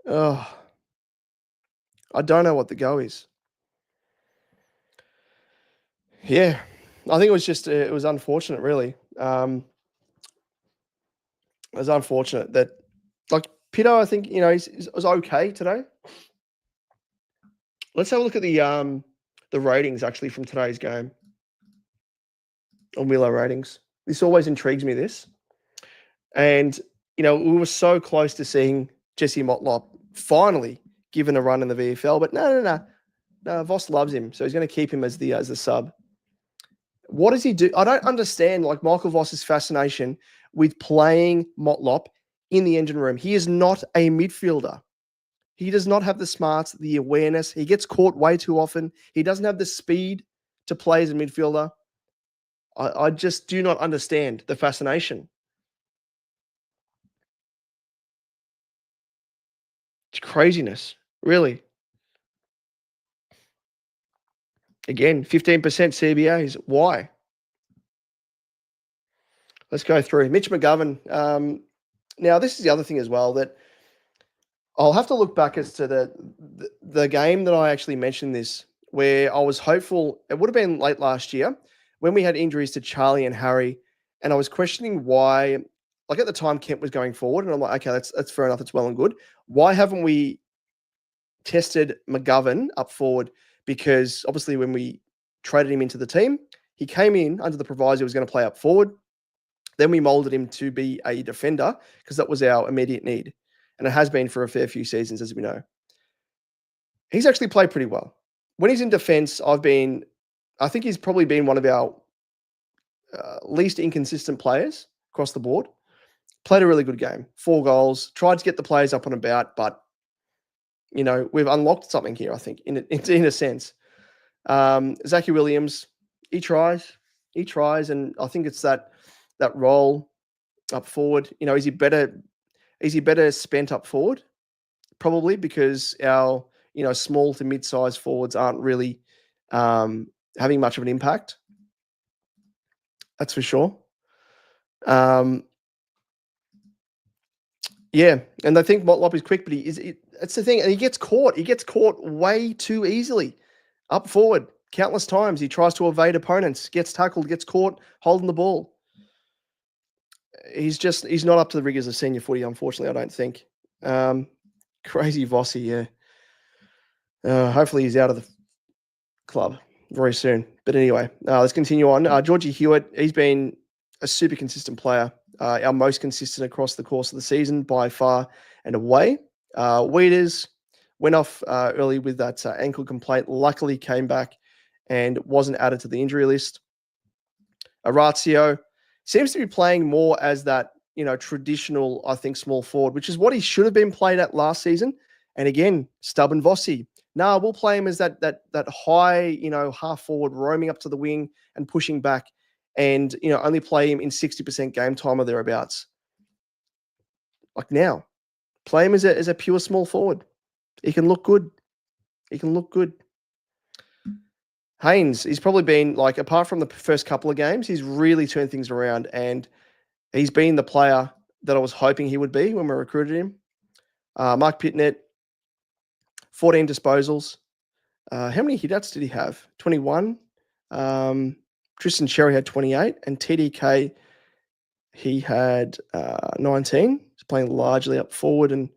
Oh, I don't know what the go is. Yeah, I think it was just it was unfortunate, really. It was unfortunate that, like Pito, I think he was okay today. Let's have a look at the ratings actually from today's game on Willow ratings. This always intrigues me. This, and we were so close to seeing Jesse Motlop finally given a run in the VFL, but no. Voss loves him, so he's going to keep him as the sub. What does he do? I don't understand, like Michael Voss's fascination with playing Motlop in the engine room. He is not a midfielder. He does not have the smarts, the awareness. He gets caught way too often. He doesn't have the speed to play as a midfielder. I just do not understand the fascination. It's craziness, really. Again, 15% CBAs. Why? Let's go through. Mitch McGovern. Now, this is the other thing as well, that I'll have to look back as to the game that I actually mentioned this, where I was hopeful. It would have been late last year when we had injuries to Charlie and Harry, and I was questioning why. Like at the time, Kent was going forward, and I'm like, okay, that's fair enough. That's well and good. Why haven't we tested McGovern up forward? Because obviously, when we traded him into the team, he came in under the proviso he was going to play up forward. Then we molded him to be a defender because that was our immediate need. And it has been for a fair few seasons, as we know. He's actually played pretty well. When he's in defense, I think he's probably been one of our least inconsistent players across the board. Played a really good game. 4 goals. Tried to get the players up and about, but, we've unlocked something here, I think, in a sense. Zachy Williams, he tries, and I think it's that role up forward. Is he better spent up forward? Probably, because our small to mid-sized forwards aren't really having much of an impact. That's for sure. Yeah, and I think Motlop is quick, but That's the thing, and he gets caught. He gets caught way too easily. Up forward, countless times. He tries to evade opponents, gets tackled, gets caught holding the ball. He's not up to the rigors of senior footy, unfortunately, I don't think. Crazy Vossi, yeah. Hopefully he's out of the club very soon. But anyway, let's continue on. Georgie Hewitt, he's been a super consistent player, our most consistent across the course of the season by far and away. Weeders went off early with that ankle complaint, luckily came back and wasn't added to the injury list. Orazio seems to be playing more as that, traditional, I think, small forward, which is what he should have been played at last season. And again, stubborn Vossi. No, we'll play him as that high, half forward, roaming up to the wing and pushing back, and only play him in 60% game time or thereabouts. Like now, play him as a pure small forward. He can look good. He can look good. Haynes, he's probably been like, apart from the first couple of games, he's really turned things around, and he's been the player that I was hoping he would be when we recruited him. Mark Pitnett, 14 disposals. How many hit-outs did he have? 21. Tristan Cherry had 28, and TDK, he had 19. He's playing largely up forward and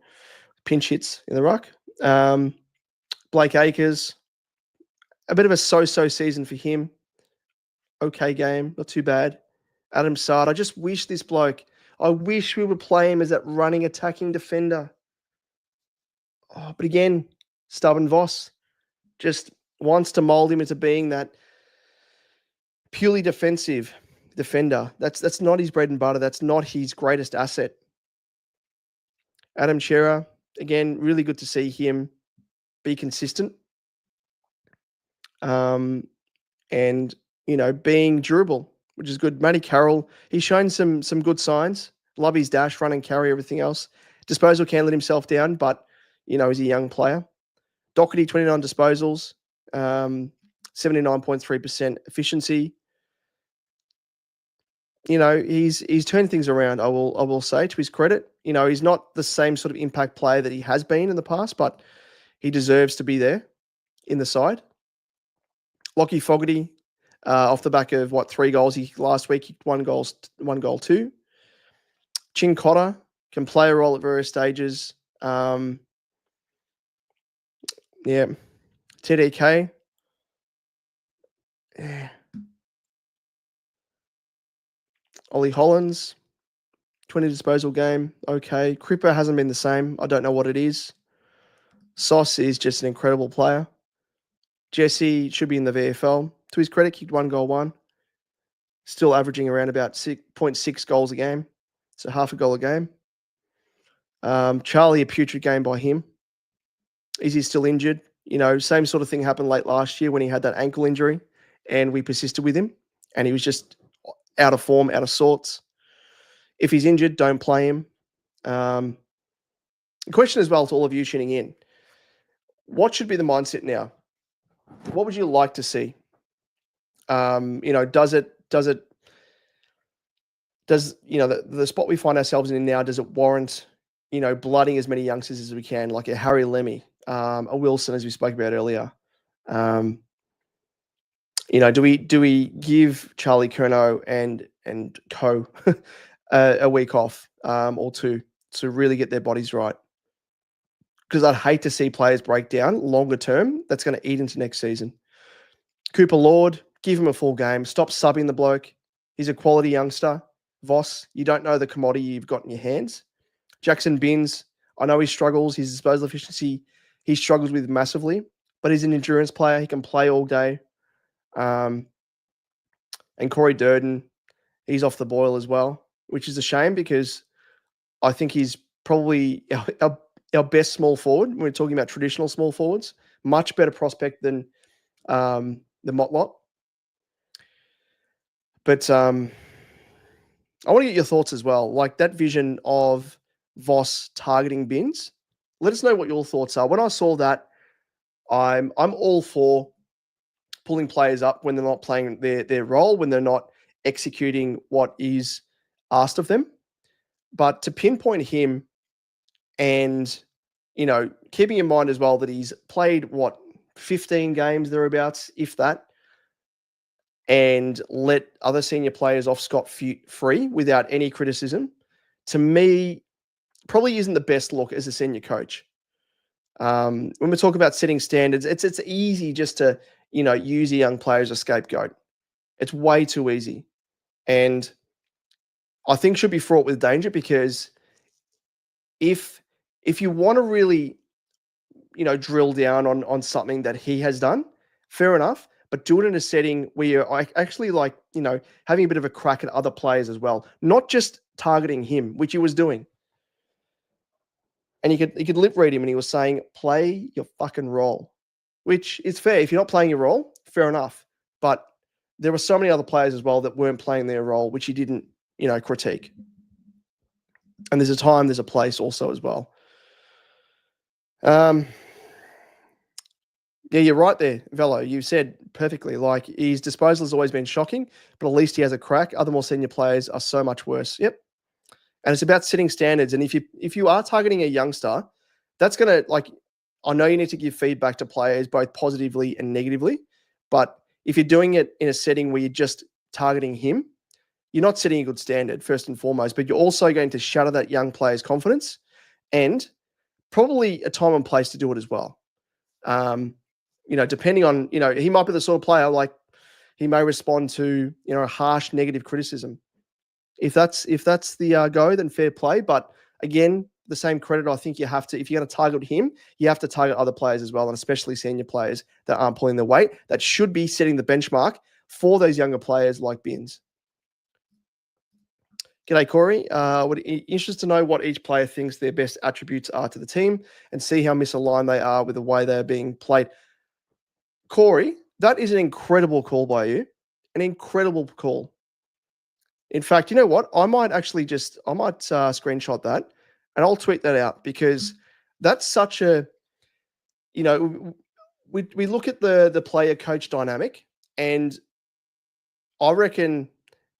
pinch hits in the ruck. Blake Acres, a bit of a so-so season for him. Okay game, not too bad. Adam Sard, I just wish this bloke, I wish we would play him as that running, attacking defender. Oh, but again, stubborn Voss just wants to mold him into being that purely defensive defender. That's not his bread and butter. That's not his greatest asset. Adam Chera, again, really good to see him be consistent. And being durable, which is good. Matty Carroll, he's shown some good signs. Love his dash, run and carry, everything else. Disposal can let himself down, but he's a young player. Doherty, 29 disposals, 79.3% efficiency. He's turned things around. I will say, to his credit. He's not the same sort of impact player that he has been in the past, but he deserves to be there in the side. Lockie Fogarty, off the back of 3 goals last week, he one goal too. Chin Cotter can play a role at various stages. Yeah. TDK. Yeah. Ollie Hollins, 20 disposal game. Okay. Cripper hasn't been the same. I don't know what it is. Sauce is just an incredible player. Jesse should be in the VFL. To his credit, kicked 1 goal, 1. Still averaging around about 6.6 goals a game. So half a goal a game. Charlie, a putrid game by him. Is he still injured? Same sort of thing happened late last year when he had that ankle injury and we persisted with him and he was just out of form, out of sorts. If he's injured, don't play him. The question as well to all of you tuning in, what should be the mindset now? What would you like to see? Does the spot we find ourselves in now, does it warrant, blooding as many youngsters as we can, like a Harry Lemmy, a Wilson, as we spoke about earlier? Do we give Charlie Curnow and co a week off or two to really get their bodies right? Because I'd hate to see players break down longer term. That's going to eat into next season. Cooper Lord, give him a full game. Stop subbing the bloke. He's a quality youngster. Voss, you don't know the commodity you've got in your hands. Jackson Binns, I know he struggles. His disposal efficiency, he struggles with massively, but he's an endurance player. He can play all day. And Corey Durden, he's off the boil as well, which is a shame because I think he's probably our best small forward. When we're talking about traditional small forwards, much better prospect than the Motlop. But I want to get your thoughts as well. Like that vision of Voss targeting Binns. Let us know what your thoughts are. When I saw that, I'm all for pulling players up when they're not playing their role, when they're not executing what is asked of them. But to pinpoint him and keeping in mind as well that he's played, 15 games thereabouts, if that, and let other senior players off scot-free without any criticism, to me, probably isn't the best look as a senior coach. When we talk about setting standards, it's easy just to, use a young player as a scapegoat. It's way too easy. And I think should be fraught with danger, because if you want to really, drill down on something that he has done, fair enough, but do it in a setting where you're actually having a bit of a crack at other players as well, not just targeting him, which he was doing. And you could lip read him, and he was saying, "Play your fucking role," which is fair. If you're not playing your role, fair enough. But there were so many other players as well that weren't playing their role, which he didn't, critique. And there's a time, there's a place also as well. Yeah, you're right there, Velo. You said perfectly. Like, his disposal has always been shocking, but at least he has a crack. Other more senior players are so much worse. Yep. And it's about setting standards. And if you are targeting a youngster, that's gonna, I know you need to give feedback to players both positively and negatively, but if you're doing it in a setting where you're just targeting him, you're not setting a good standard, first and foremost, but you're also going to shatter that young player's confidence, and probably a time and place to do it as well. Depending on, he might be the sort of player, like, he may respond to, harsh negative criticism. If that's the go, then fair play. But again, the same credit, I think you have to, if you're going to target him, you have to target other players as well, and especially senior players that aren't pulling their weight, that should be setting the benchmark for those younger players like Binns. G'day, Corey. Interested to know what each player thinks their best attributes are to the team, and see how misaligned they are with the way they're being played. Corey, that is an incredible call by you. An incredible call. In fact, you know what? I might screenshot that, and I'll tweet that out, because that's such a, we look at the player coach dynamic, and I reckon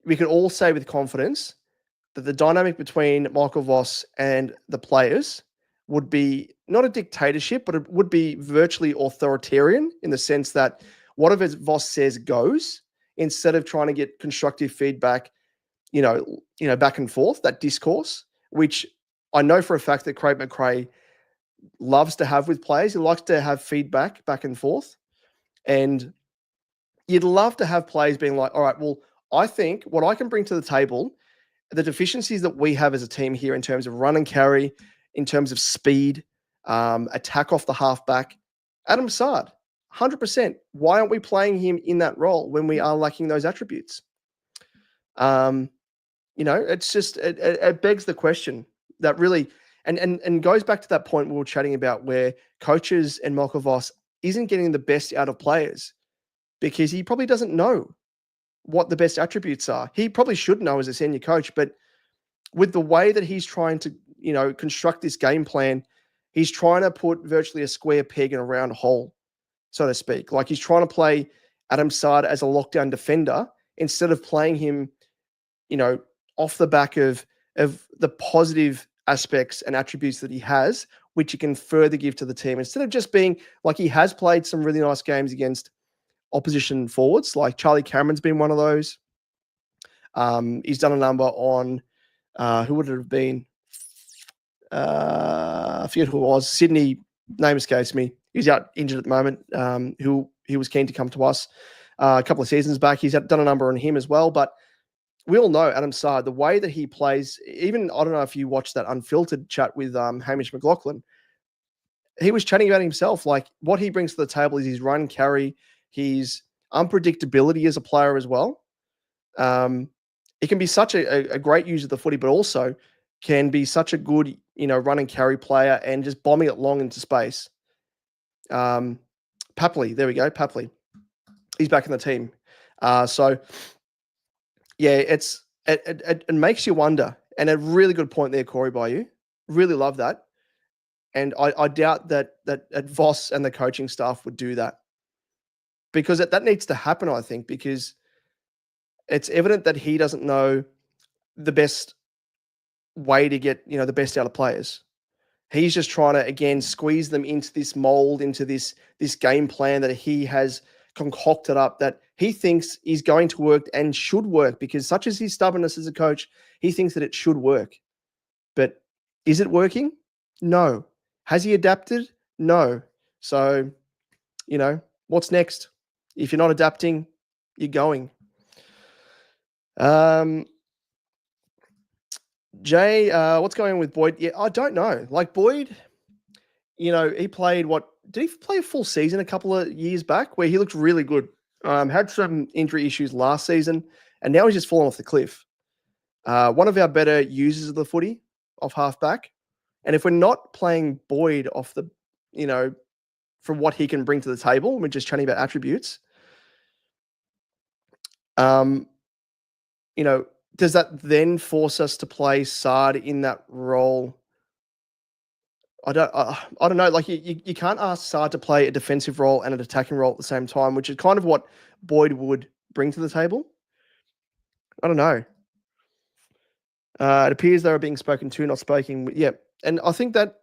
we can all say with confidence that the dynamic between Michael Voss and the players would be not a dictatorship, but it would be virtually authoritarian, in the sense that whatever Voss says goes, instead of trying to get constructive feedback, back and forth, that discourse, which I know for a fact that Craig McRae loves to have with players. He likes to have feedback back and forth. And you'd love to have players being like, all right, well, I think what I can bring to the table, the deficiencies that we have as a team here in terms of run and carry, in terms of speed, attack off the halfback, Adam Saad, 100%. Why aren't we playing him in that role when we are lacking those attributes? It's just, it begs the question that really, and goes back to that point we were chatting about, where coaches and Michael Voss isn't getting the best out of players, because he probably doesn't know what the best attributes are. He probably should know as a senior coach, but with the way that he's trying to, construct this game plan, he's trying to put virtually a square peg in a round hole, so to speak. Like, he's trying to play Adam Saad as a lockdown defender, instead of playing him, off the back of the positive aspects and attributes that he has, which he can further give to the team, instead of just being like, he has played some really nice games against opposition forwards. Like, Charlie Cameron's been one of those. He's done a number on, who would it have been? I forget who it was. Sydney, name escapes me. He's out injured at the moment. Who he was keen to come to us a couple of seasons back. He's done a number on him as well. But we all know Adam Saad, the way that he plays. Even, I don't know if you watched that unfiltered chat with Hamish McLaughlin. He was chatting about himself, like, what he brings to the table is his run carry, his unpredictability as a player as well. He can be such a great user of the footy, but also can be such a good, run and carry player, and just bombing it long into space. Papley, there we go, Papley. He's back in the team. So yeah, it makes you wonder, and a really good point there, Corey, by you. Really love that. And I doubt that Voss and the coaching staff would do that, because that needs to happen, I think, because it's evident that he doesn't know the best way to get, the best out of players. He's just trying to, again, squeeze them into this mold, into this game plan that he has concocted up that he thinks is going to work and should work, because such as his stubbornness as a coach, he thinks that it should work. But is it working? No. Has he adapted? No. So, what's next? If you're not adapting, you're going. Jay, what's going on with Boyd? Yeah, I don't know. Like Boyd, he played did he play a full season a couple of years back where he looked really good? Had some injury issues last season, and now he's just fallen off the cliff. One of our better users of the footy, off halfback. And if we're not playing Boyd off the, from what he can bring to the table, we're just chatting about attributes. Does that then force us to play Sard in that role? I don't know. Like you can't ask Sard to play a defensive role and an attacking role at the same time, which is kind of what Boyd would bring to the table. I don't know. It appears they are being spoken to, not spoken. Yeah, and I think that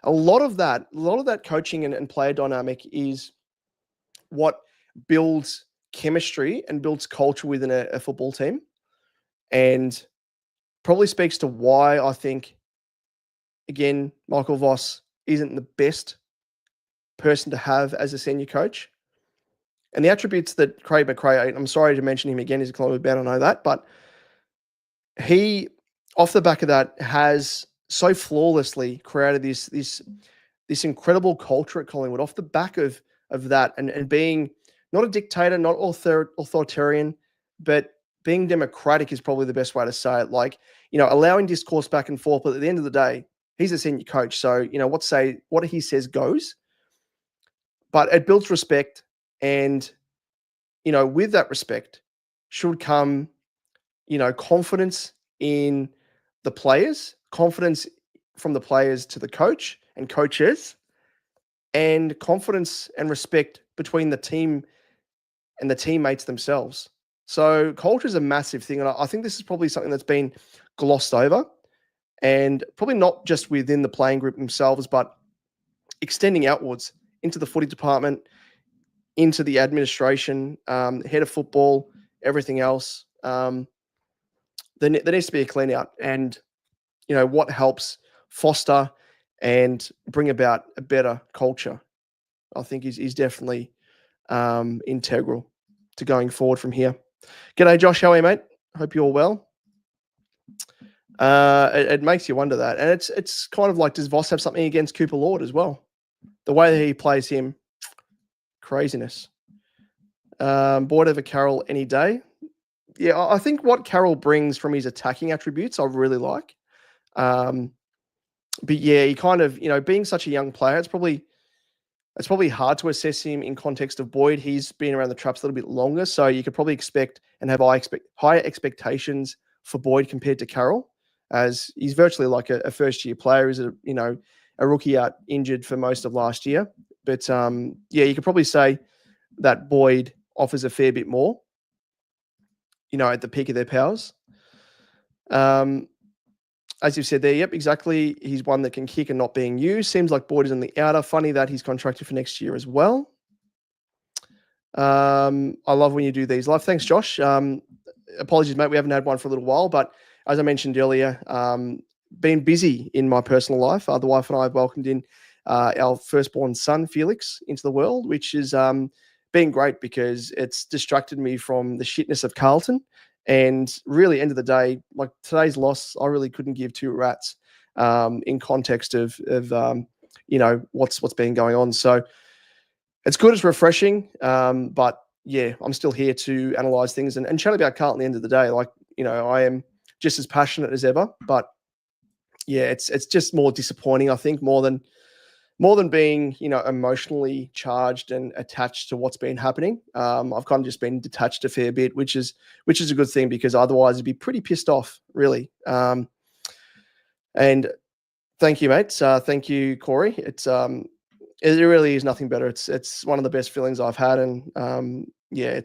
a lot of that coaching and player dynamic is what builds chemistry and builds culture within a football team, and probably speaks to why I think, again, Michael Voss isn't the best person to have as a senior coach. And the attributes that Craig McRae, I'm sorry to mention him again, he's a Collingwood bound, I know that, but he, off the back of that, has so flawlessly created this incredible culture at Collingwood off the back of that, and being not a dictator, not authoritarian, but being democratic is probably the best way to say it. Like, allowing discourse back and forth, but at the end of the day, he's a senior coach, so what he says goes. But it builds respect, and with that respect should come confidence in the players, confidence from the players to the coach and coaches, and confidence and respect between the team and the teammates themselves. So culture is a massive thing, and I think this is probably something that's been glossed over, and probably not just within the playing group themselves, but extending outwards into the footy department, into the administration, head of football, everything else. There needs to be a clean out, and what helps foster and bring about a better culture, I think is definitely integral to going forward from here. G'day, Josh. How are you, mate? Hope you're well. It makes you wonder that, and it's kind of like, does Voss have something against Cooper Lord as well? The way that he plays him, craziness. Boyd over Carroll any day. Yeah, I think what Carroll brings from his attacking attributes, I really like. But yeah, he kind of, being such a young player, it's probably hard to assess him in context of Boyd. He's been around the traps a little bit longer, so you could probably expect and have higher expectations for Boyd compared to Carroll, as he's virtually like a first-year player. He's a rookie out injured for most of last year. But yeah, you could probably say that Boyd offers a fair bit more, at the peak of their powers. As you've said there, yep, exactly. He's one that can kick and not being used. Seems like Boyd is on the outer. Funny that he's contracted for next year as well. I love when you do these live. Thanks, Josh. Apologies, mate. We haven't had one for a little while, but as I mentioned earlier, been busy in my personal life. The wife and I have welcomed in our firstborn son, Felix, into the world, which has been great because it's distracted me from the shitness of Carlton. And really, end of the day, like today's loss, I really couldn't give two rats in context of what's been going on. So it's good, it's refreshing, but yeah, I'm still here to analyze things and chat about Carlton at the end of the day. Like, I am just as passionate as ever, but yeah, it's just more disappointing, I think, more than being, emotionally charged and attached to what's been happening. I've kind of just been detached a fair bit, which is a good thing, because otherwise I'd be pretty pissed off, really. And thank you, mates. Thank you, Corey. It really is nothing better. It's one of the best feelings I've had, and yeah,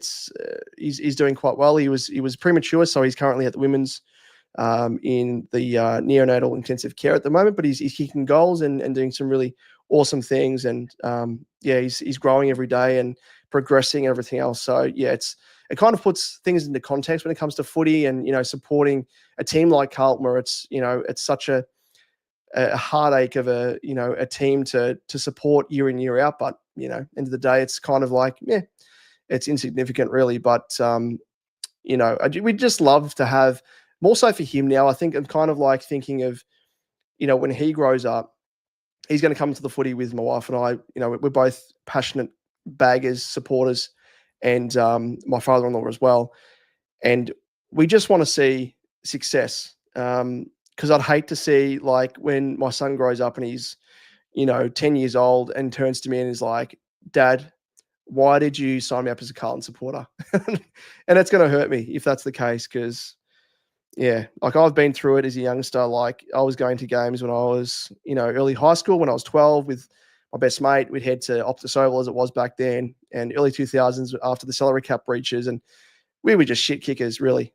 he's doing quite well. He was premature, so he's currently at the women's in the neonatal intensive care at the moment, but he's kicking goals and doing some really awesome things. And yeah, he's growing every day and progressing and everything else. So yeah, it kind of puts things into context when it comes to footy and, supporting a team like Carlton, where it's, it's such a heartache of a team to support year in, year out. But, end of the day, it's kind of like, yeah, it's insignificant really. But, we'd just love to have more so for him now. I think I'm kind of like thinking of, when he grows up, he's going to come to the footy with my wife and I. We're both passionate baggers, supporters, and my father-in-law as well. And we just want to see success. Because I'd hate to see, like, when my son grows up and he's, 10 years old and turns to me and is like, Dad, why did you sign me up as a Carlton supporter? And it's going to hurt me if that's the case, because, yeah, like I've been through it as a youngster. Like I was going to games when I was, early high school when I was 12 with my best mate. We'd head to Optus Oval as it was back then, and early 2000s after the salary cap breaches. And we were just shit kickers, really.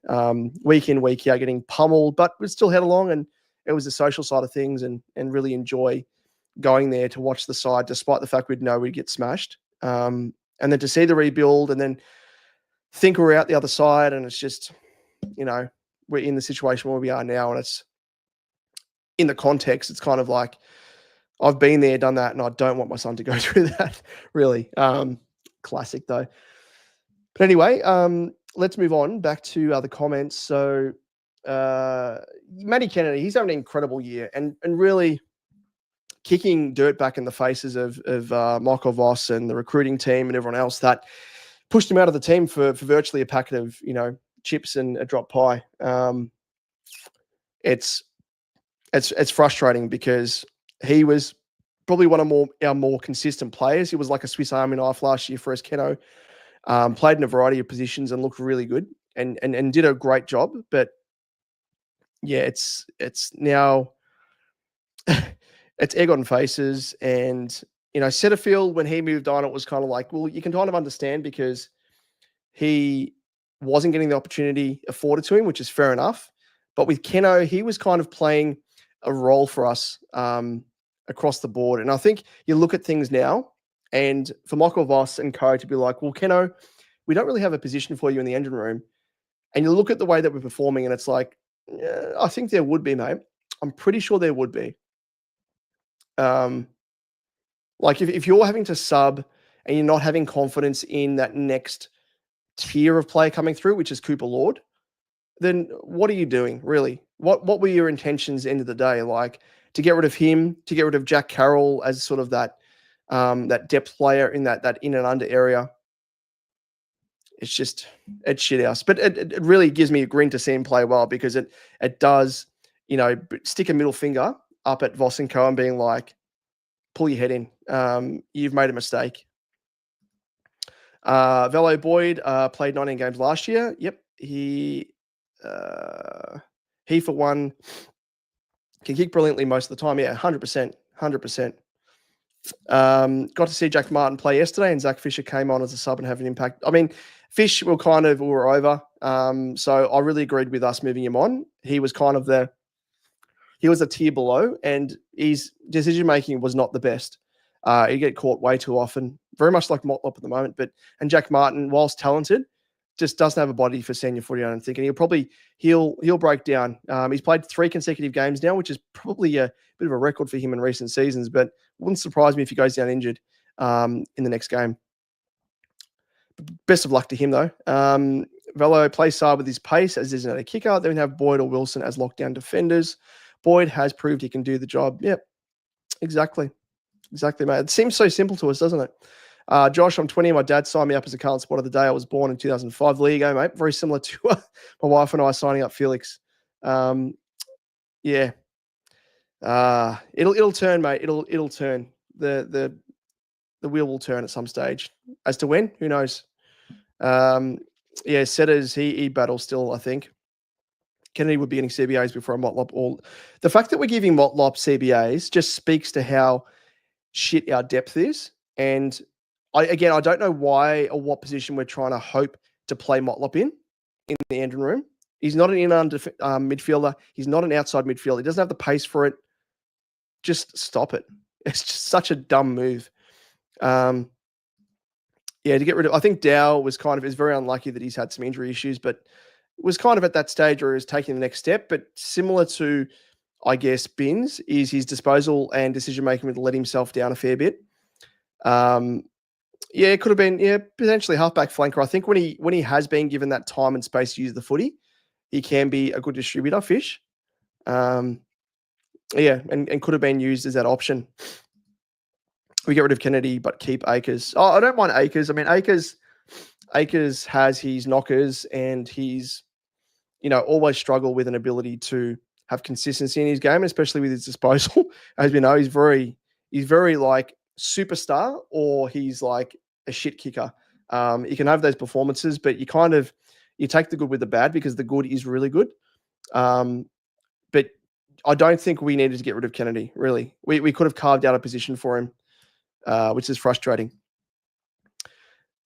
Week in, week out, getting pummeled, but we still head along, and it was the social side of things, and really enjoy going there to watch the side, despite the fact we'd know we'd get smashed. And then to see the rebuild, and then think we're out the other side, and it's just, we're in the situation where we are now, and it's in the context. It's kind of like I've been there, done that, and I don't want my son to go through that. Really, classic though. But anyway, let's move on back to other comments. So, Matty Kennedy, he's having an incredible year, and really kicking dirt back in the faces of Michael Voss and the recruiting team and everyone else that pushed him out of the team for virtually a packet of chips and a drop pie. It's frustrating because he was probably one of our more consistent players. He was like a Swiss Army knife last year for us, Keno. Played in a variety of positions and looked really good and did a great job. But yeah, it's now it's egg on faces. And Setterfield, when he moved on, it was kind of like, well, you can kind of understand because he wasn't getting the opportunity afforded to him, which is fair enough. But with Keno, he was kind of playing a role for us across the board. And I think you look at things now, and for Michael Voss and co to be like, well, Keno, we don't really have a position for you in the engine room. And you look at the way that we're performing, and it's like, yeah, I think there would be, mate. I'm pretty sure there would be. Like if you're having to sub and you're not having confidence in that next tier of play coming through, which is Cooper Lord, then what are you doing, really? What were your intentions end of the day? Like to get rid of him, to get rid of Jack Carroll as sort of that depth player in that in and under area. It's shit house. But it really gives me a grin to see him play well, because it does, stick a middle finger up at Voss and Co and being like, pull your head in. You've made a mistake. Velo Boyd played 19 games last year. Yep. He for one can kick brilliantly most of the time. Yeah, 100%. 100%. Got to see Jack Martin play yesterday, and Zach Fisher came on as a sub and have an impact. I mean, Fish we were over. So I really agreed with us moving him on. He was kind of he was a tier below, and his decision making was not the best. He get caught way too often, very much like Motlop at the moment. And Jack Martin, whilst talented, just doesn't have a body for senior footy, I don't think. And he'll break down. He's played 3 consecutive games now, which is probably a bit of a record for him in recent seasons, but wouldn't surprise me if he goes down injured in the next game. Best of luck to him, though. Velo plays side with his pace, as isn't a kicker. Then we have Boyd or Wilson as lockdown defenders. Boyd has proved he can do the job. Yep, exactly. Exactly, mate. It seems so simple to us, doesn't it? Josh, I'm 20. My dad signed me up as a Carlton supporter the day I was born in 2005. There you go, mate. Very similar to my wife and I signing up Felix. Yeah. It'll turn, mate. It'll turn. The wheel will turn at some stage. As to when, who knows? Yeah, Setters, he battles still, I think. Kennedy would be getting CBAs before a Motlop. The fact that we're giving Motlop CBAs just speaks to how shit our depth is. And I don't know why or what position we're trying to hope to play Motlop in the engine room. He's not an in-arm midfielder. He's not an outside midfielder. He doesn't have the pace for it. Just stop it. It's just such a dumb move. To get rid of. I think Dow is very unlucky that he's had some injury issues, but was kind of at that stage where he was taking the next step. But similar to, I guess, Binns, is his disposal and decision making would let himself down a fair bit. It could have been potentially halfback flanker. I think when he has been given that time and space to use the footy, he can be a good distributor. Fish, and could have been used as that option. We get rid of Kennedy, but keep Akers. Oh, I don't mind Akers. I mean, Akers has his knockers, and he's, always struggle with an ability to have consistency in his game, especially with his disposal. As we know, he's very like superstar, or he's like a shit kicker. You can have those performances, but you take the good with the bad, because the good is really good. But I don't think we needed to get rid of Kennedy, really. We could have carved out a position for him, which is frustrating.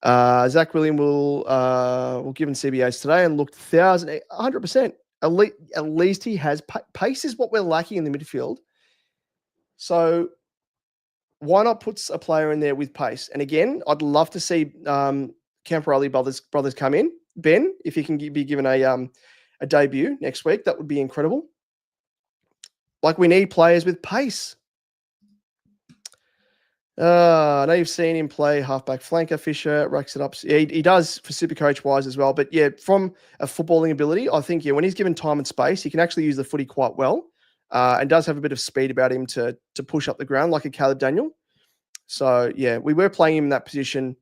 Zach William will give him CBAs today and looked 100%. At least he has pace is what we're lacking in the midfield. So why not put a player in there with pace? And again, I'd love to see Camporelli brothers come in. Ben, if he can be given a debut next week, that would be incredible. Like, we need players with pace. I know you've seen him play halfback flanker. Fisher racks it up. Yeah, he does for Supercoach wise as well. But yeah, from a footballing ability, I think when he's given time and space, he can actually use the footy quite well, and does have a bit of speed about him to push up the ground like a Caleb Daniel. So yeah, we were playing him in that position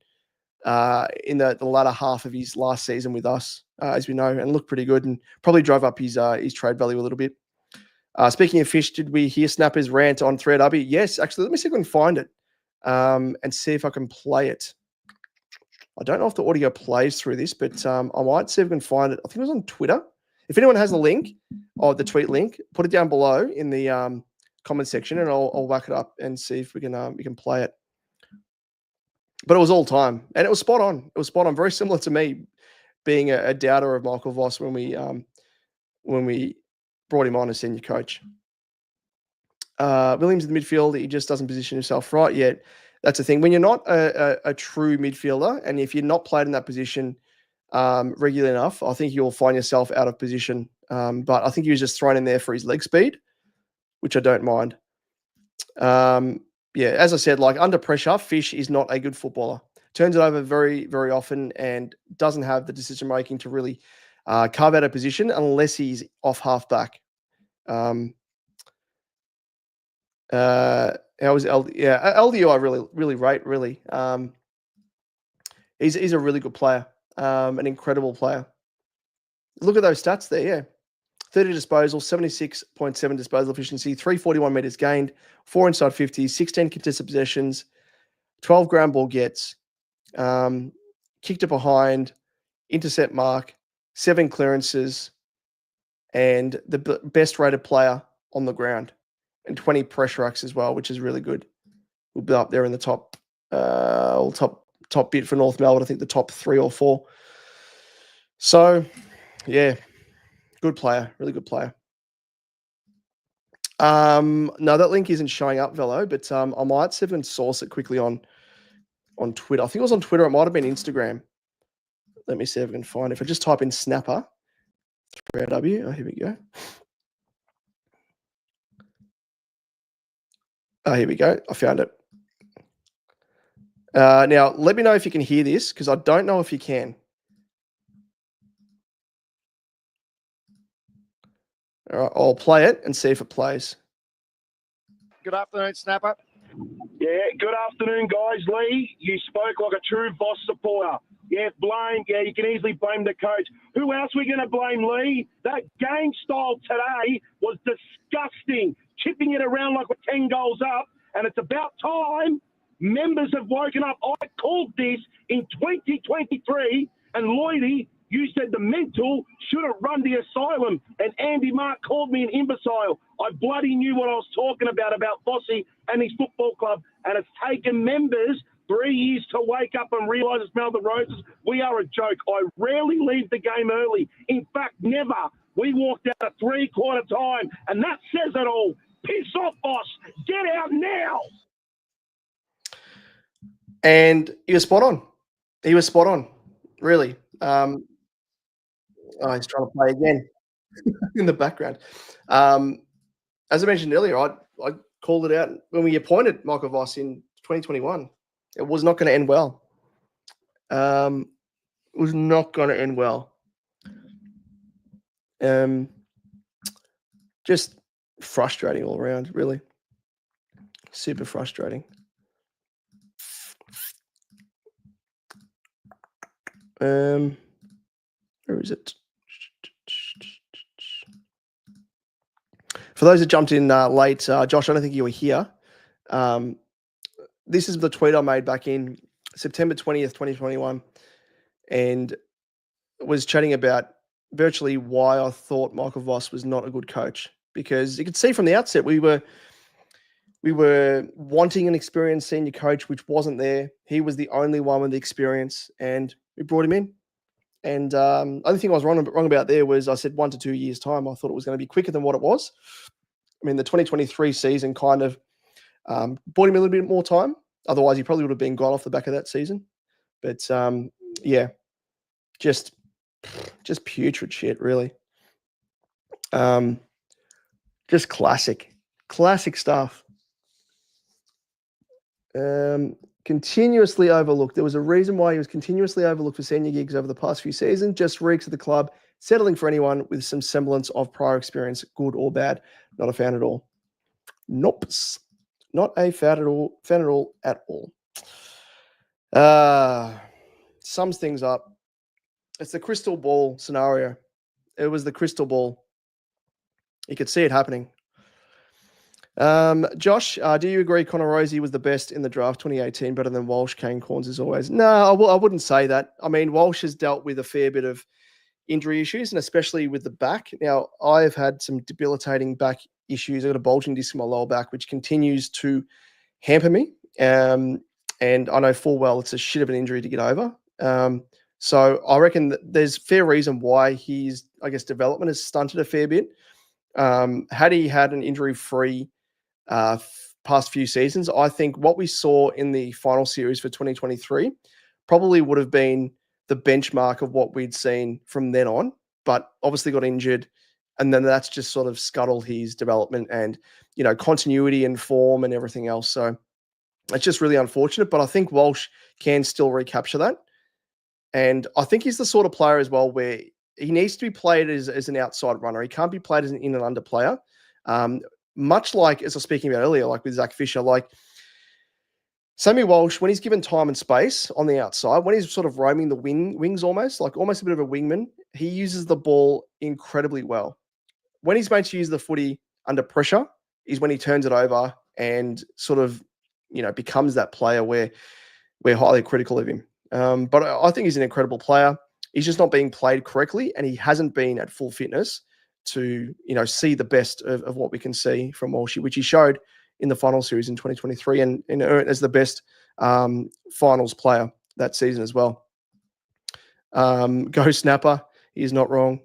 in the latter half of his last season with us, as we know, and looked pretty good, and probably drove up his trade value a little bit. Speaking of Fish, did we hear Snapper's rant on Thread Ubby? Yes, actually. Let me see if I can find it. And see if I can play it. I don't know if the audio plays through this, but I might see if I can find it. I think it was on Twitter. If anyone has the link, or the tweet link, put it down below in the comment section, and I'll whack it up and see if we can play it. But it was all time, and it was spot on. It was spot on. Very similar to me being a doubter of Michael Voss when we brought him on as senior coach. Williams in the midfield, he just doesn't position himself right yet. That's the thing. When you're not a true midfielder, and if you're not played in that position regularly enough, I think you'll find yourself out of position. But I think he was just thrown in there for his leg speed, which I don't mind. As I said, like, under pressure, Fish is not a good footballer. Turns it over very, very often, and doesn't have the decision making to really carve out a position unless he's off halfback. How was LDU? I really rate. Really, he's a really good player, an incredible player. Look at those stats there. Yeah, 30 disposals, 76.7 disposal efficiency, 341 meters gained, 4 inside 50s, 16 contested possessions, 12 ground ball gets, kicked it behind, intercept mark, 7 clearances, and the best rated player on the ground. And 20 pressure acts as well, which is really good. We'll be up there in the top bit for North Melbourne. I think the top 3 or 4. So, yeah, good player, really good player. No, that link isn't showing up, Velo, but I might see if I can source it quickly on Twitter. I think it was on Twitter. It might have been Instagram. Let me see if I can find it. If I just type in Snapper, 3AW. Oh, here we go. Oh, here we go. I found it. Now, let me know if you can hear this, because I don't know if you can. All right, I'll play it and see if it plays. Good afternoon, Snapper. Yeah, good afternoon, guys. Lee, you spoke like a true Voss supporter. Yeah, you can easily blame the coach. Who else are we going to blame, Lee? That game style today was disgusting. Chipping it around like we're 10 goals up, and it's about time members have woken up. I called this in 2023, and Lloydie, you said the mental should have run the asylum, and Andy Mark called me an imbecile. I bloody knew what I was talking about Bossy and his football club, and it's taken members 3 years to wake up and realise it's smell the roses. We are a joke. I rarely leave the game early. In fact, never. We walked out at 3/4 time, and that says it all. Piss off, boss. Get out now. And he was spot on. He was spot on, really. Oh, he's trying to play again in the background. As I mentioned earlier, I called it out when we appointed Michael Voss in 2021. It was not going to end well. It was not going to end well. Just frustrating all around, really. Super frustrating. Where is it? For those that jumped in late, Josh, I don't think you were here. This is the tweet I made back in September 20th, 2021, and was chatting about virtually why I thought Michael Voss was not a good coach. Because you could see from the outset we were wanting an experienced senior coach, which wasn't there. He was the only one with the experience, and we brought him in. And the only thing I was wrong about there was I said 1 to 2 years' time. I thought it was going to be quicker than what it was. I mean, the 2023 season kind of bought him a little bit more time. Otherwise, he probably would have been gone off the back of that season. But yeah, just putrid shit, really. Just classic stuff. Continuously overlooked. There was a reason why he was continuously overlooked for senior gigs over the past few seasons. Just reeks of the club settling for anyone with some semblance of prior experience, good or bad. Not a fan at all. Nope. Not a fan at all. Sums things up. It's the crystal ball scenario. It was the crystal ball. You could see it happening. Josh, do you agree Connor Rosie was the best in the draft 2018, better than Walsh, Kane Corns as always? No, I wouldn't say that. I mean, Walsh has dealt with a fair bit of injury issues, and especially with the back. Now, I've had some debilitating back issues. I've got a bulging disc in my lower back, which continues to hamper me. And I know full well it's a shit of an injury to get over. So I reckon that there's fair reason why his, development has stunted a fair bit. Had he had an injury-free past few seasons, I think what we saw in the final series for 2023 probably would have been the benchmark of what we'd seen from then on, but obviously got injured, and then that's just sort of scuttled his development and, continuity and form and everything else. So it's just really unfortunate, but I think Walsh can still recapture that. And I think he's the sort of player as well where he needs to be played as an outside runner. He can't be played as an in and under player. Much like, as I was speaking about earlier, like with Zach Fisher, like Sammy Walsh, when he's given time and space on the outside, when he's sort of roaming the wings almost a bit of a wingman, he uses the ball incredibly well. When he's made to use the footy under pressure is when he turns it over and sort of, becomes that player where we're highly critical of him. But I think he's an incredible player. He's just not being played correctly, and he hasn't been at full fitness to, see the best of what we can see from Walsh, which he showed in the final series in 2023 and earned as the best finals player that season as well. Go Snapper. He's not wrong.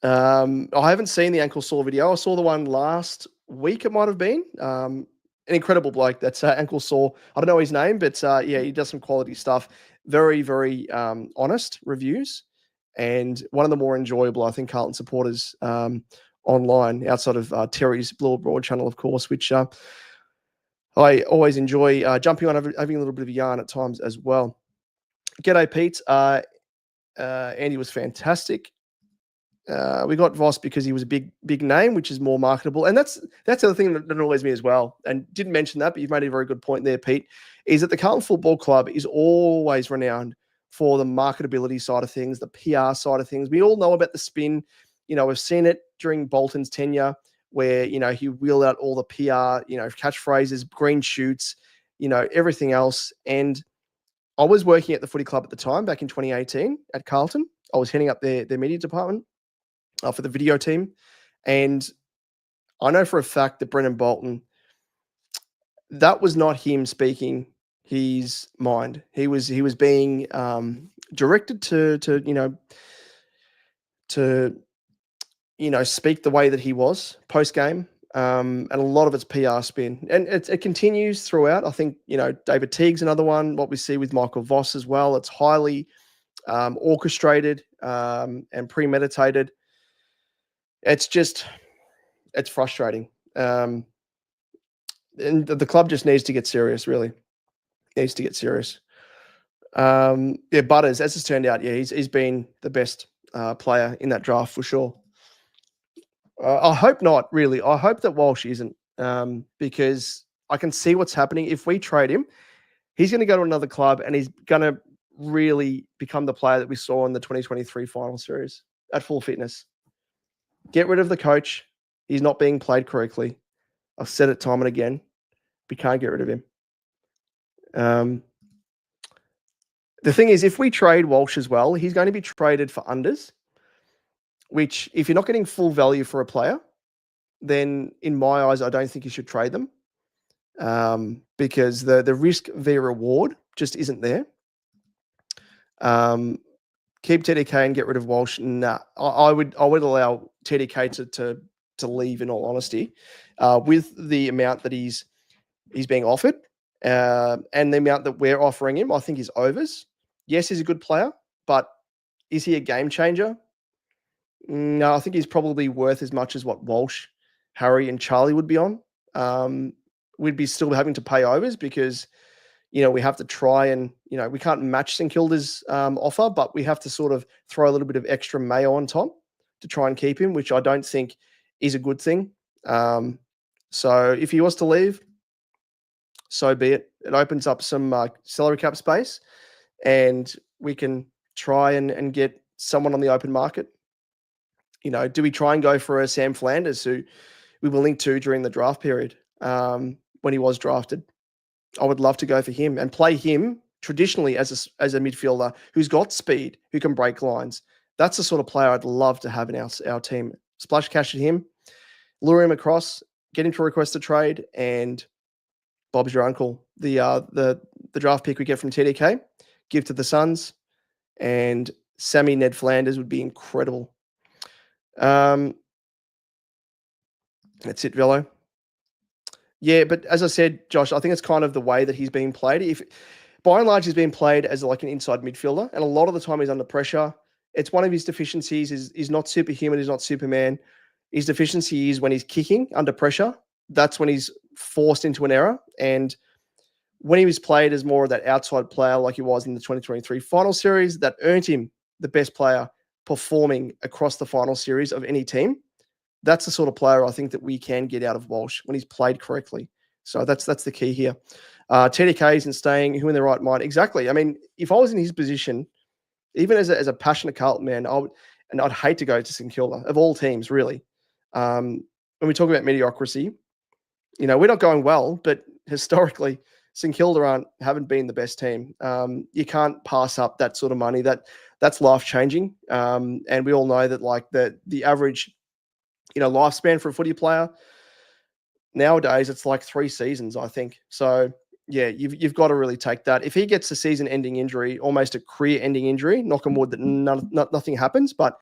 I haven't seen the ankle sore video. I saw the one last week, it might have been. An incredible bloke. That's ankle sore. I don't know his name, but yeah, he does some quality stuff. Very, very honest reviews, and one of the more enjoyable, I think, Carlton supporters online outside of Terry's Blue Abroad channel, of course, which I always enjoy jumping on, having a little bit of a yarn at times as well. G'day, Pete. Andy was fantastic. We got Voss because he was a big name, which is more marketable. And that's the other thing that annoys me as well. And didn't mention that, but you've made a very good point there, Pete, is that the Carlton Football Club is always renowned for the marketability side of things, the PR side of things. We all know about the spin. We've seen it during Bolton's tenure where, he wheeled out all the PR, catchphrases, green shoots, everything else. And I was working at the footy club at the time, back in 2018 at Carlton. I was heading up their media department for the video team. And I know for a fact that Brendan Bolton, that was not him speaking his mind. He was being directed to speak the way that he was post game, and a lot of it's PR spin, and it continues throughout. I think David Teague's another one. What we see with Michael Voss as well. It's highly orchestrated and premeditated. It's frustrating, and the club just needs to get serious. Really needs to get serious. Yeah, Butters, as it's turned out, yeah, he's been the best player in that draft for sure. I hope not, really. I hope that Walsh isn't, because I can see what's happening. If we trade him, he's going to go to another club and he's going to really become the player that we saw in the 2023 final series at full fitness. Get rid of the coach. He's not being played correctly. I've said it time and again. We can't get rid of him. The thing is, if we trade Walsh as well, he's going to be traded for unders, which if you're not getting full value for a player, then in my eyes, I don't think you should trade them, because the risk via reward just isn't there. Keep TDK and get rid of Walsh. Nah, I would allow TDK to leave, in all honesty, with the amount that he's being offered, and the amount that we're offering him. I think he's overs. Yes, he's a good player, but is he a game changer? No, I think he's probably worth as much as what Walsh, Harry, and Charlie would be on. We'd be still having to pay overs because, we have to try and, we can't match St Kilda's offer, but we have to sort of throw a little bit of extra mayo on top to try and keep him, which I don't think is a good thing. So if he was to leave, so be it. It opens up some salary cap space, and we can try and get someone on the open market. Do we try and go for a Sam Flanders, who we were linked to during the draft period when he was drafted? I would love to go for him and play him traditionally as a midfielder who's got speed, who can break lines. That's the sort of player I'd love to have in our team. Splash cash at him, lure him across, get him to request a trade, and Bob's your uncle. The draft pick we get from TDK, give to the Suns, and Sammy Ned Flanders would be incredible. That's it, Velo. Yeah, but as I said, Josh, I think it's kind of the way that he's being played. If by and large he's being played as like an inside midfielder, and a lot of the time he's under pressure. It's one of his deficiencies. Is not superhuman. He's not Superman. His deficiency is when he's kicking under pressure. That's when he's forced into an error. And when he was played as more of that outside player, like he was in the 2023 final series, that earned him the best player performing across the final series of any team. That's the sort of player I think that we can get out of Walsh when he's played correctly. So that's the key here. TDK isn't staying. Who in their right mind? Exactly. I mean, if I was in his position, even as a passionate Carlton man, I'd hate to go to St Kilda, of all teams, really. When we talk about mediocrity, we're not going well, but historically, St Kilda haven't been the best team. You can't pass up that sort of money. That's life changing, and we all know that like the average lifespan for a footy player nowadays, it's like 3 seasons, I think. So yeah, you've got to really take that. If he gets a season-ending injury, almost a career-ending injury, knock on wood that nothing happens, but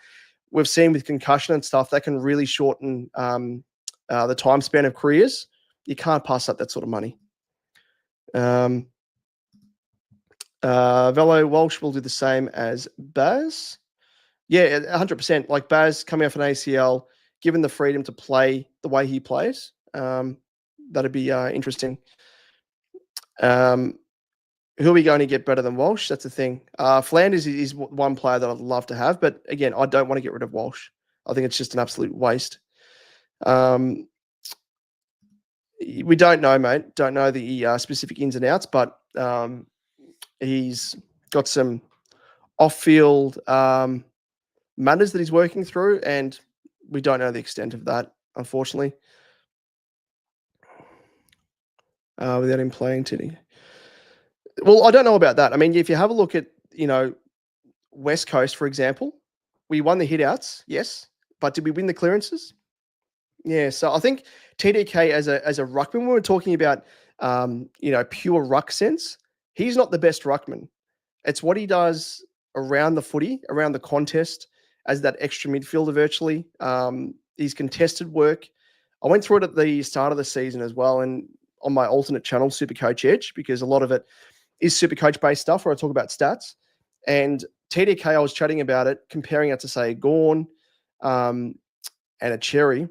we've seen with concussion and stuff that can really shorten the time span of careers. You can't pass up that sort of money. Velo Walsh will do the same as Baz. Yeah, 100%. Like Baz coming off an ACL, given the freedom to play the way he plays, that'd be interesting. Who are we going to get better than Walsh? That's the thing. Flanders is one player that I'd love to have, but again, I don't want to get rid of Walsh. I think it's just an absolute waste. We don't know, mate. Don't know the specific ins and outs, but he's got some off-field matters that he's working through, and we don't know the extent of that, unfortunately. Without him playing today. Well, I don't know about that. I mean, if you have a look at, West Coast, for example, we won the hit-outs, yes, but did we win the clearances? Yeah, so I think TDK as a ruckman, when we're talking about pure ruck sense, he's not the best ruckman. It's what he does around the footy, around the contest, as that extra midfielder virtually. His contested work. I went through it at the start of the season as well, and on my alternate channel, Supercoach Edge, because a lot of it is Supercoach based stuff where I talk about stats. And TDK, I was chatting about it, comparing it to say Gorn and a Cherry.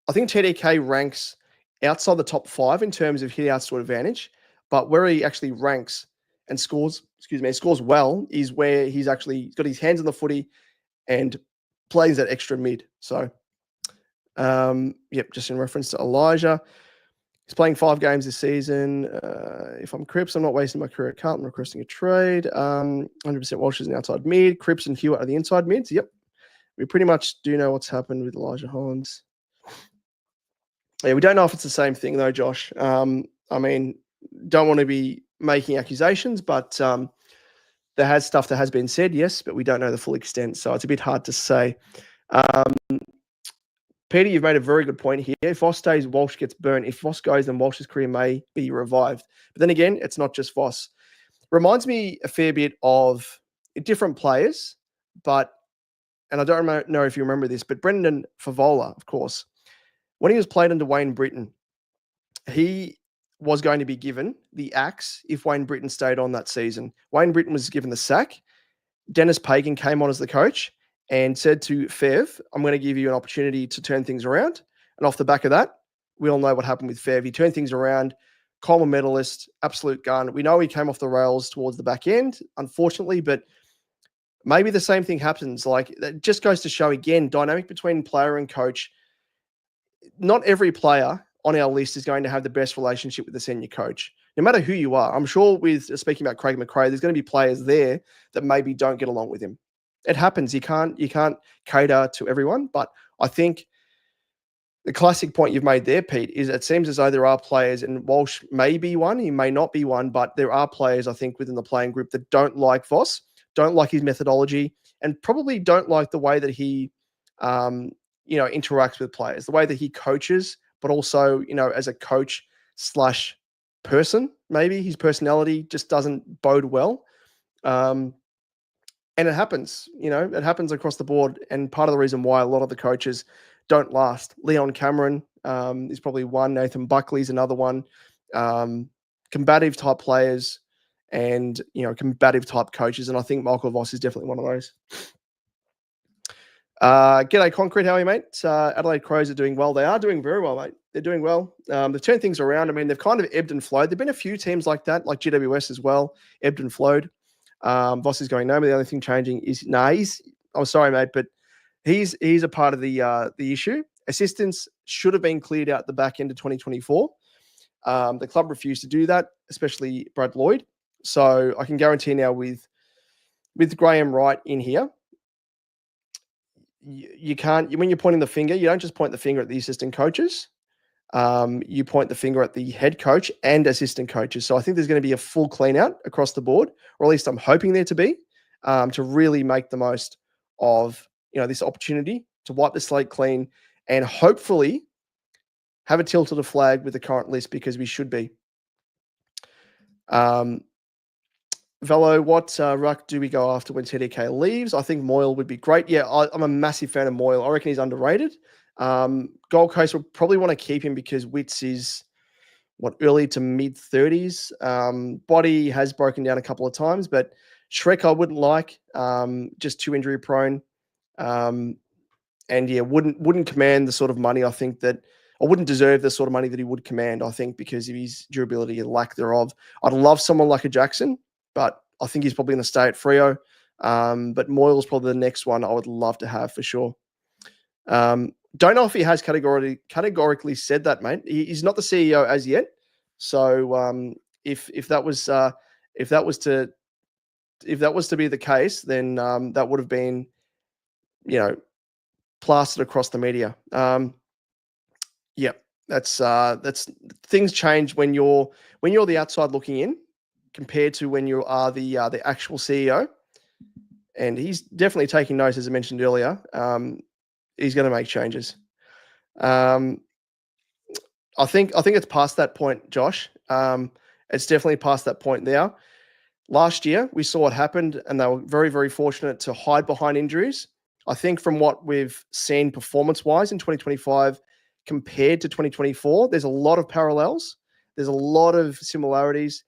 I think TDK ranks outside the top 5 in terms of hit outs to advantage, but where he actually ranks and scores well is where he's actually got his hands on the footy and plays that extra mid. So, just in reference to Elijah, he's playing 5 games this season. If I'm Cripps, I'm not wasting my career at Carlton requesting a trade. 100% Walsh is an outside mid. Cripps and Hewitt are the inside mids. Yep. We pretty much do know what's happened with Elijah Hollins. Yeah, we don't know if it's the same thing though, Josh. I mean, don't want to be making accusations, but there has stuff that has been said, yes, but we don't know the full extent, so it's a bit hard to say. Peter, you've made a very good point here. If Voss stays, Walsh gets burnt. If Voss goes, then Walsh's career may be revived. But then again, it's not just Voss. Reminds me a fair bit of different players, and I don't know if you remember this, but Brendan Favola, of course, when he was played under Wayne Britton, he was going to be given the axe if Wayne Britton stayed on that season. Wayne Britton was given the sack. Dennis Pagan came on as the coach and said to Fev, I'm going to give you an opportunity to turn things around. And off the back of that, we all know what happened with Fev. He turned things around, Coleman medalist, absolute gun. We know he came off the rails towards the back end, unfortunately, but maybe the same thing happens. Like, it just goes to show, again, dynamic between player and coach. Not every player on our list is going to have the best relationship with the senior coach, no matter who you are. I'm sure with speaking about Craig McRae, there's going to be players there that maybe don't get along with him. It happens. You can't cater to everyone, but I think the classic point you've made there, Pete, is it seems as though there are players, and Walsh may be one, he may not be one, but there are players, I think, within the playing group that don't like Voss, don't like his methodology, and probably don't like the way that he interacts with players, the way that he coaches, but also, as a coach / person, maybe his personality just doesn't bode well. And it happens, it happens across the board. And part of the reason why a lot of the coaches don't last, Leon Cameron is probably one, Nathan Buckley's another one, combative type players and, combative type coaches. And I think Michael Voss is definitely one of those. G'day, Concrete. How are you, mate? Adelaide Crows are doing well. They are doing very well, mate. They're doing well. They've turned things around. I mean, they've kind of ebbed and flowed. There've been a few teams like that, like GWS as well, ebbed and flowed. Voss is going no, but the only thing changing is I'm sorry, mate, but he's a part of the issue. Assistants should have been cleared out the back end of 2024. The club refused to do that, especially Brad Lloyd. So I can guarantee now with Graham Wright in here, you can't, when you're pointing the finger, you don't just point the finger at the assistant coaches. You point the finger at the head coach and assistant coaches. So I think there's going to be a full clean out across the board, or at least I'm hoping there to be, to really make the most of, this opportunity to wipe the slate clean and hopefully have a tilted a flag with the current list, because we should be. Velo, what ruck do we go after when TDK leaves? I think Moyle would be great. Yeah, I'm a massive fan of Moyle. I reckon he's underrated. Gold Coast will probably want to keep him because Witts is early to mid 30s. Body has broken down a couple of times, but Shrek I wouldn't like. Just too injury prone. And yeah, wouldn't command the sort of money I think that, or wouldn't deserve the sort of money that he would command, I think, because of his durability and lack thereof. I'd love someone like a Jackson, but I think he's probably going to stay at Freo. But Moyle's probably the next one I would love to have for sure. Don't know if he has categorically said that, mate. He's not the CEO as yet. So if that was to be the case, then that would have been, plastered across the media. Yeah, that's things change when you're the outside looking in compared to when you are the actual CEO. And he's definitely taking notes, as I mentioned earlier. He's going to make changes. Um, I think it's past that point, Josh. It's definitely past that point now. Last year, we saw what happened, and they were very, very fortunate to hide behind injuries. I think from what we've seen performance-wise in 2025 compared to 2024, there's a lot of parallels. There's a lot of similarities,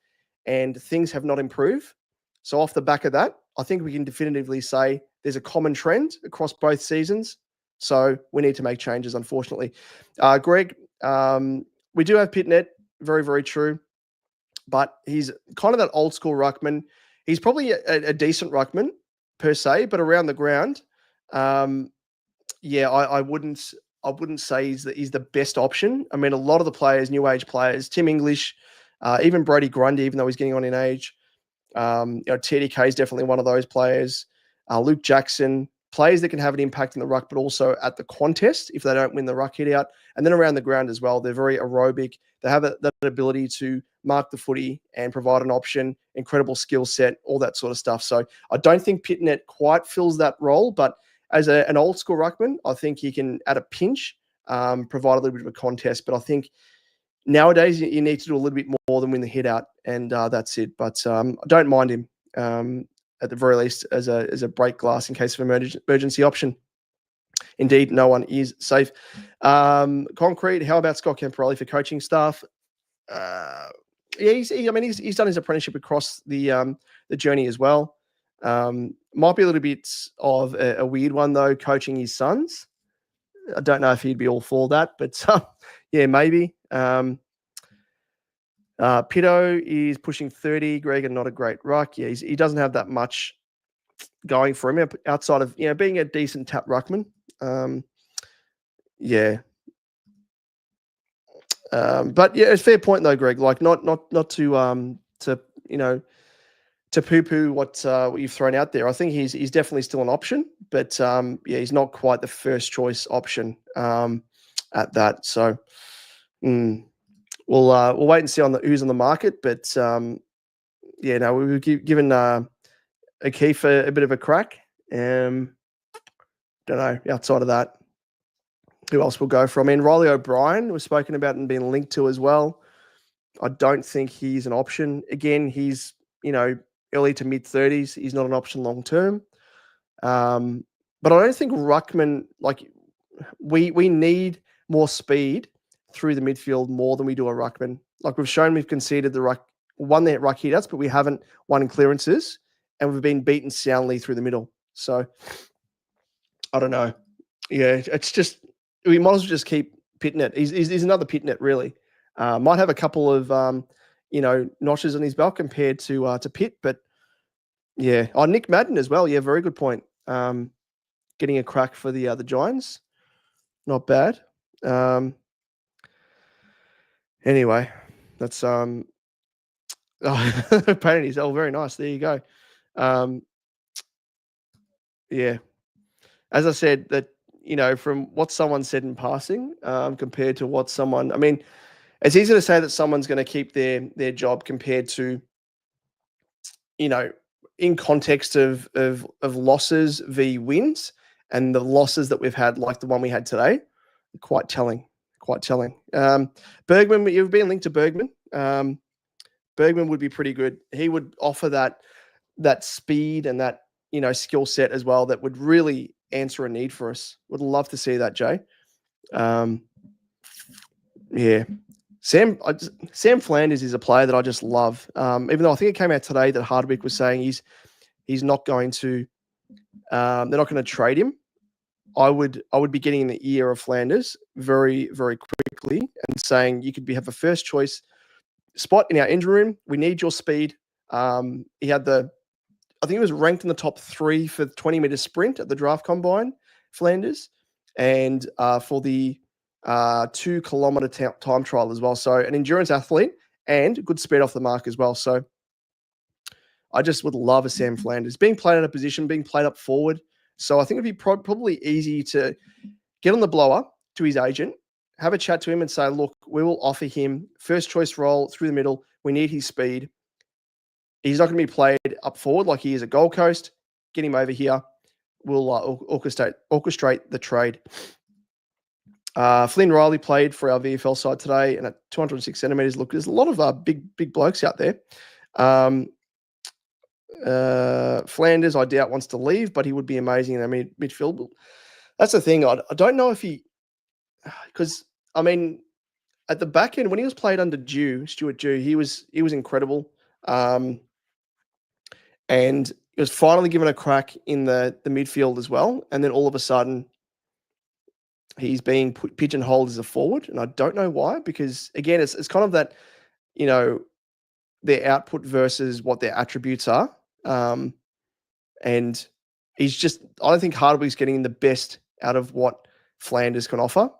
and things have not improved. So off the back of that, I think we can definitively say there's a common trend across both seasons. So we need to make changes, unfortunately. Greg, we do have Pitnet, very, very true. But he's kind of that old school ruckman. He's probably a decent ruckman per se, but around the ground, I wouldn't say he's the best option. I mean, a lot of the players, new age players, Tim English, even Brody Grundy, even though he's getting on in age, TDK is definitely one of those players. Luke Jackson, players that can have an impact in the ruck, but also at the contest if they don't win the ruck hit out. And then around the ground as well, they're very aerobic. They have that ability to mark the footy and provide an option, incredible skill set, all that sort of stuff. So I don't think Pitnet quite fills that role, but as an old school ruckman, I think he can, at a pinch, provide a little bit of a contest. But I think nowadays you need to do a little bit more than win the hit out, and that's it. But I don't mind him at the very least as a break glass in case of emergency option. Indeed, no one is safe. Concrete, how about Scott Camporelli for coaching staff? He's done his apprenticeship across the journey as well. Might be a little bit of a weird one though, coaching his sons. I don't know if he'd be all for that, but yeah, maybe. Pito is pushing 30. Greg, and not a great ruck. Yeah, he doesn't have that much going for him outside of being a decent tap ruckman. But yeah, it's a fair point though, Greg. Like not to poo-poo what you've thrown out there. I think he's definitely still an option, but he's not quite the first choice option at that. So we'll wait and see on who's on the market. But we've given O'Keefe a bit of a crack. Don't know outside of that. Who else will go for? I mean, Riley O'Brien was spoken about and being linked to as well. I don't think he's an option. Again, he's, early to mid 30s. He's not an option long term. But I don't think ruckman, like we need more speed through the midfield more than we do a ruckman. Like we've shown, we've conceded won the ruck hit-outs, but we haven't won in clearances, and we've been beaten soundly through the middle. So I don't know. Yeah, it's just we might as well just keep Pitnet. He's another Pitnet, really. Might have a couple of notches on his belt compared to Pitt, but yeah. Oh, Nick Madden as well. Yeah, very good point. Getting a crack for the Giants, not bad. Anyway, that's Panties. Oh, very nice. There you go. Yeah, as I said, that from what someone said in passing, compared to what someone, I mean, it's easy to say that someone's going to keep their job compared to, in context of losses v wins, and the losses that we've had, like the one we had today, quite telling. Bergman, you've been linked to Bergman. Bergman would be pretty good. He would offer that speed and that skill set as well that would really answer a need for us. Would love to see that, Jay. Yeah. Sam Flanders is a player that I just love. Even though I think it came out today that Hardwick was saying he's not going to they're not going to trade him. I would be getting in the ear of Flanders very, very quickly and saying you could have a first choice spot in our injury room. We need your speed. He had I think he was ranked in the top 3 for the 20-meter sprint at the draft combine, Flanders, and for the 2-kilometer time trial as well. So an endurance athlete and good speed off the mark as well. So I just would love a Sam Flanders being played in a position, being played up forward. So I think it'd be probably easy to get on the blower to his agent, have a chat to him and say, look, we will offer him first choice role through the middle. We need his speed. He's not going to be played up forward like he is at Gold Coast. Get him over here. We'll orchestrate the trade. Flynn Riley played for our VFL side today, and at 206 centimeters, look, there's a lot of big blokes out there. Flanders, I doubt, wants to leave, but he would be amazing in the midfield. That's the thing. I don't know if he, because I mean, at the back end when he was played under Stuart Dew, he was incredible, and he was finally given a crack in the midfield as well. And then all of a sudden, he's being pigeonholed as a forward, and I don't know why. Because again, it's kind of that, their output versus what their attributes are. And he's just, I don't think Hardwick's getting the best out of what Flanders can offer.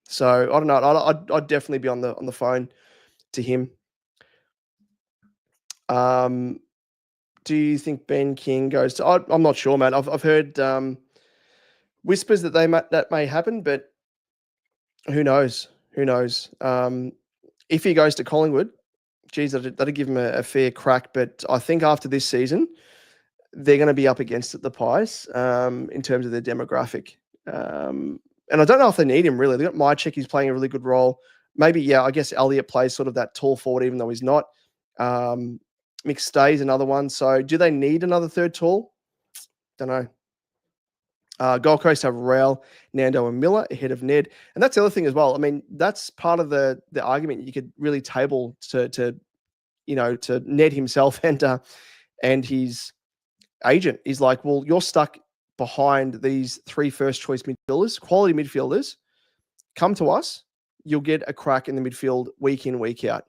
So I don't know. I'd definitely be on the phone to him. Do you think Ben King goes to? I'm not sure, man. I've heard whispers that that may happen, but who knows? Who knows? If he goes to Collingwood, geez, that'd give him a fair crack. But I think after this season, they're going to be up against it, the Pies, in terms of their demographic. And I don't know if they need him, really. They got Mychek, he's playing a really good role. Maybe, I guess Elliott plays sort of that tall forward, even though he's not. McStay's another one. So do they need another third tall? Don't know. Gold Coast have Rail, Nando and Miller ahead of Ned. And that's the other thing as well. I mean, that's part of the argument you could really table to Ned himself and his agent. Is like, well, you're stuck behind these 3 first-choice midfielders, quality midfielders. Come to us. You'll get a crack in the midfield week in, week out.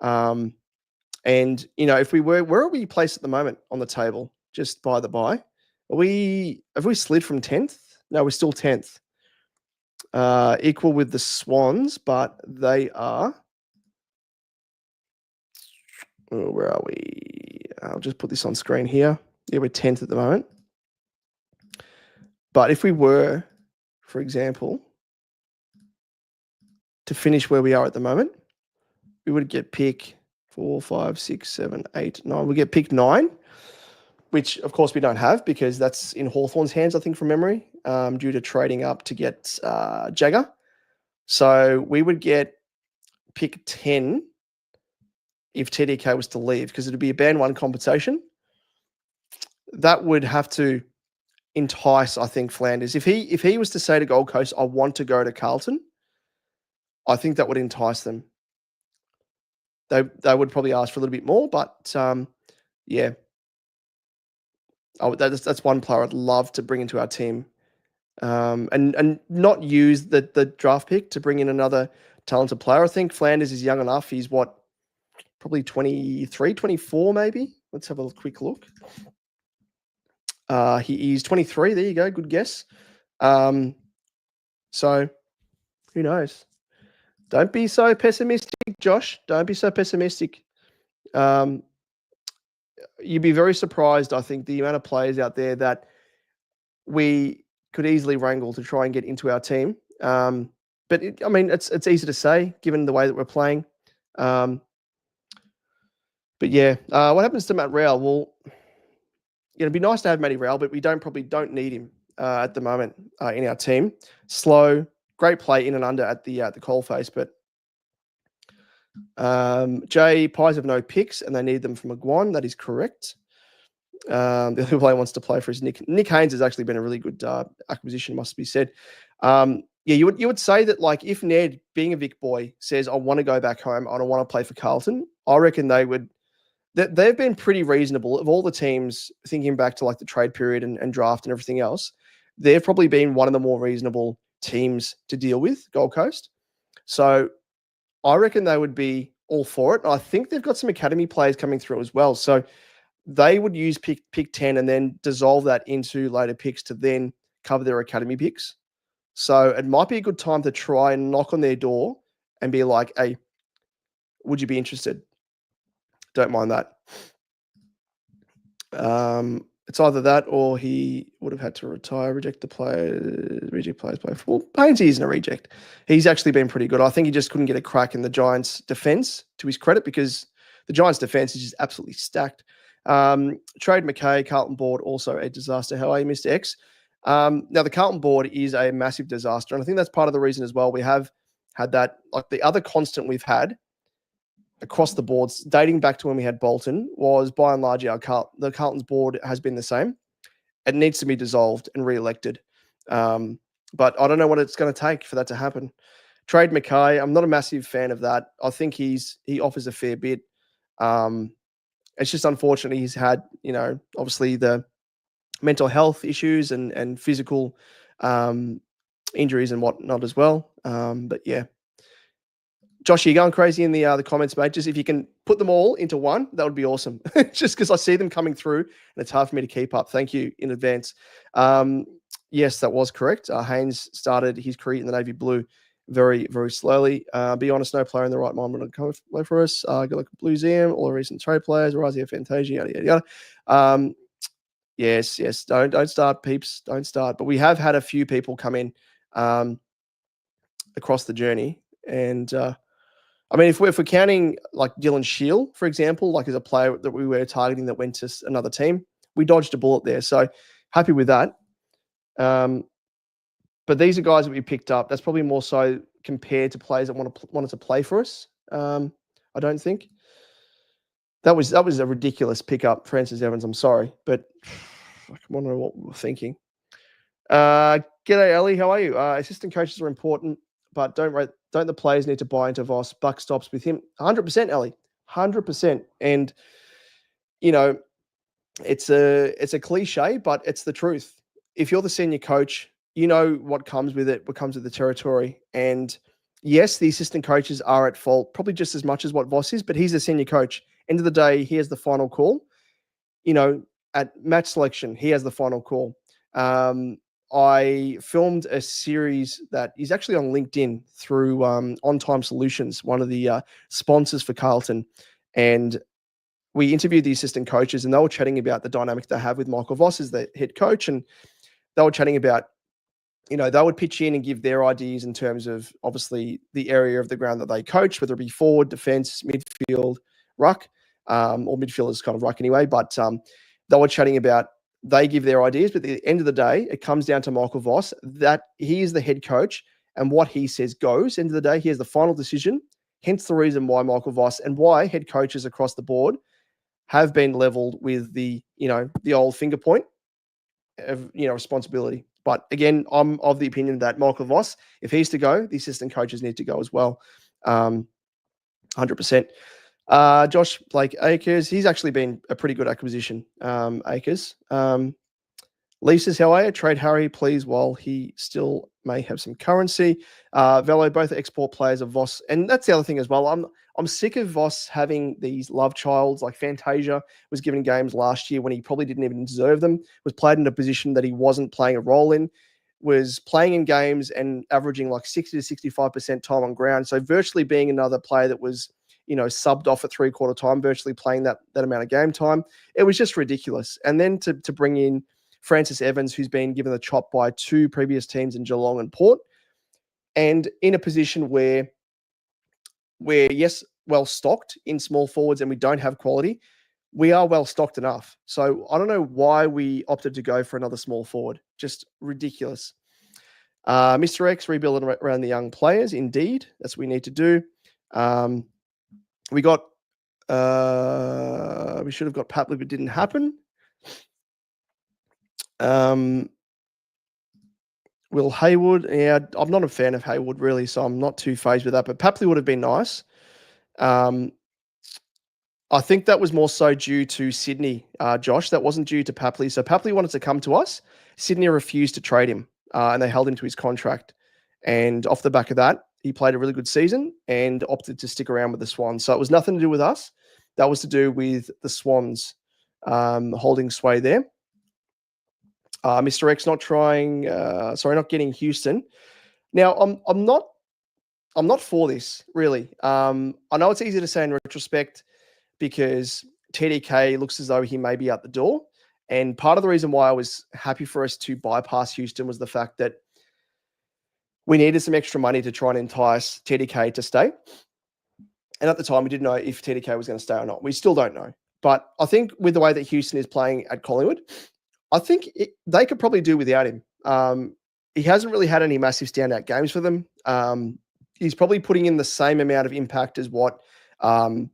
And, if we were, where are we placed at the moment on the table? Just by the by. Have we slid from 10th? No, we're still 10th. Equal with the Swans, but they are. Oh, where are we? I'll just put this on screen here. Yeah, we're 10th at the moment. But if we were, for example, to finish where we are at the moment, we would get pick 4, 5, 6, 7, 8, 9. We get pick 9, which of course we don't have because that's in Hawthorn's hands, I think, from memory, due to trading up to get Jagger. So we would get pick 10 if TDK was to leave, because it would be a band 1 compensation. That would have to entice, I think, Flanders. If he was to say to Gold Coast, I want to go to Carlton, I think that would entice them. They would probably ask for a little bit more, but yeah. That's one player I'd love to bring into our team, and not use the draft pick to bring in another talented player. I think Flanders is young enough. He's probably 23, 24 maybe. Let's have a quick look. He is 23. There you go. Good guess. So who knows? Don't be so pessimistic, Josh. Don't be so pessimistic. You'd be very surprised, I think, the amount of players out there that we could easily wrangle to try and get into our team. But it's easy to say given the way that we're playing. But yeah, what happens to Matt Rowell? Well, it'd be nice to have Matty Rowell, but we probably don't need him at the moment in our team. Slow, great play in and under at the coalface, but Jay, Pies have no picks and they need them from Aguan. That is correct. The other player wants to play for his Nick. Nick Haynes has actually been a really good acquisition, must be said. You would say that, like, if Ned, being a Vic boy, says, I want to go back home, I don't want to play for Carlton, I reckon they would. They've been pretty reasonable. Of all the teams, thinking back to like the trade period and draft and everything else, they've probably been one of the more reasonable teams to deal with, Gold Coast. So I reckon they would be all for it. And I think they've got some academy players coming through as well. So they would use pick 10 and then dissolve that into later picks to then cover their academy picks. So it might be a good time to try and knock on their door and be like, hey, would you be interested? Don't mind that. It's either that or he would have had to retire, reject players play. Well, Painesy isn't a reject. He's actually been pretty good. I think he just couldn't get a crack in the Giants' defense, to his credit, because the Giants' defense is just absolutely stacked. Trade McKay, Carlton board, also a disaster. How are you, Mr. X? Now, the Carlton board is a massive disaster, and I think that's part of the reason as well. We have had that, like the other constant we've had across the boards, dating back to when we had Bolton, was by and large the Carlton's board has been the same. It needs to be dissolved and re-elected. But I don't know what it's going to take for that to happen. Trade Mackay. I'm not a massive fan of that. I think he offers a fair bit. It's just unfortunately he's had, obviously the mental health issues and physical injuries and whatnot as well. But yeah. Josh, you're going crazy in the comments, mate. Just if you can put them all into one, that would be awesome. Just because I see them coming through and it's hard for me to keep up. Thank you in advance. Yes, that was correct. Haynes started his career in the Navy Blue very, very slowly. Be honest, no player in the right mind would come play for us. Got like a Blue Zam, all the recent trade players, Razia Fantasia, yada, yada, yada. Yes. Don't start, peeps. Don't start. But we have had a few people come in across the journey. And I mean, if we're counting like Dylan Shield, for example, like as a player that we were targeting that went to another team, we dodged a bullet there. So happy with that. But these are guys that we picked up. That's probably more so compared to players that wanted to play for us. I don't think that was a ridiculous pickup, Francis Evans. I'm sorry, but I want to know what we're thinking. G'day, Ellie. How are you? Assistant coaches are important, but don't the players need to buy into Voss? Buck stops with him. 100%, Ellie. 100%. And it's a cliche, but it's the truth. If you're the senior coach, you know what comes with it, what comes with the territory. And yes, the assistant coaches are at fault, probably just as much as what Voss is, but he's the senior coach. End of the day, he has the final call. At match selection, he has the final call. I filmed a series that is actually on LinkedIn through On Time Solutions, one of the sponsors for Carlton. And we interviewed the assistant coaches and they were chatting about the dynamic they have with Michael Voss as the head coach. And they were chatting about, they would pitch in and give their ideas in terms of obviously the area of the ground that they coach, whether it be forward, defense, midfield, ruck, or midfield is kind of ruck anyway. But they were chatting about, they give their ideas, but at the end of the day, it comes down to Michael Voss, that he is the head coach and what he says goes. End of the day, he has the final decision. Hence the reason why Michael Voss and why head coaches across the board have been leveled with the old finger point of, responsibility. But again, I'm of the opinion that Michael Voss, if he's to go, the assistant coaches need to go as well. 100%. Josh Blake Akers, he's actually been a pretty good acquisition. Akers. Lisa's, how are you? Trade Harry, please, while he still may have some currency. Velo, both export players of Voss. And that's the other thing as well. I'm sick of Voss having these love childs. Like Fantasia was given games last year when he probably didn't even deserve them, was played in a position that he wasn't playing a role in, was playing in games and averaging like 60 to 65% time on ground. So virtually being another player that was, subbed off at 3/4 time, virtually playing that amount of game time. It was just ridiculous. And then to bring in Francis Evans, who's been given the chop by two previous teams in Geelong and Port, and in a position where we're, yes, well stocked in small forwards and we don't have quality, we are well stocked enough. So I don't know why we opted to go for another small forward. Just ridiculous. Mr. X, rebuild around the young players. Indeed, that's what we need to do. We should have got Papley, but it didn't happen. Will Haywood, yeah, I'm not a fan of Haywood really, so I'm not too phased with that, but Papley would have been nice. I think that was more so due to Sydney, Josh. That wasn't due to Papley. So Papley wanted to come to us. Sydney refused to trade him, and they held him to his contract. And off the back of that, he played a really good season and opted to stick around with the Swans. So it was nothing to do with us. That was to do with the Swans holding sway there. Mr. X not getting Houston. Now, I'm not for this really. I know it's easy to say in retrospect because TDK looks as though he may be out the door. And part of the reason why I was happy for us to bypass Houston was the fact that we needed some extra money to try and entice TDK to stay. And at the time, we didn't know if TDK was going to stay or not. We still don't know. But I think with the way that Houston is playing at Collingwood, I think they could probably do without him. He hasn't really had any massive standout games for them. He's probably putting in the same amount of impact as what John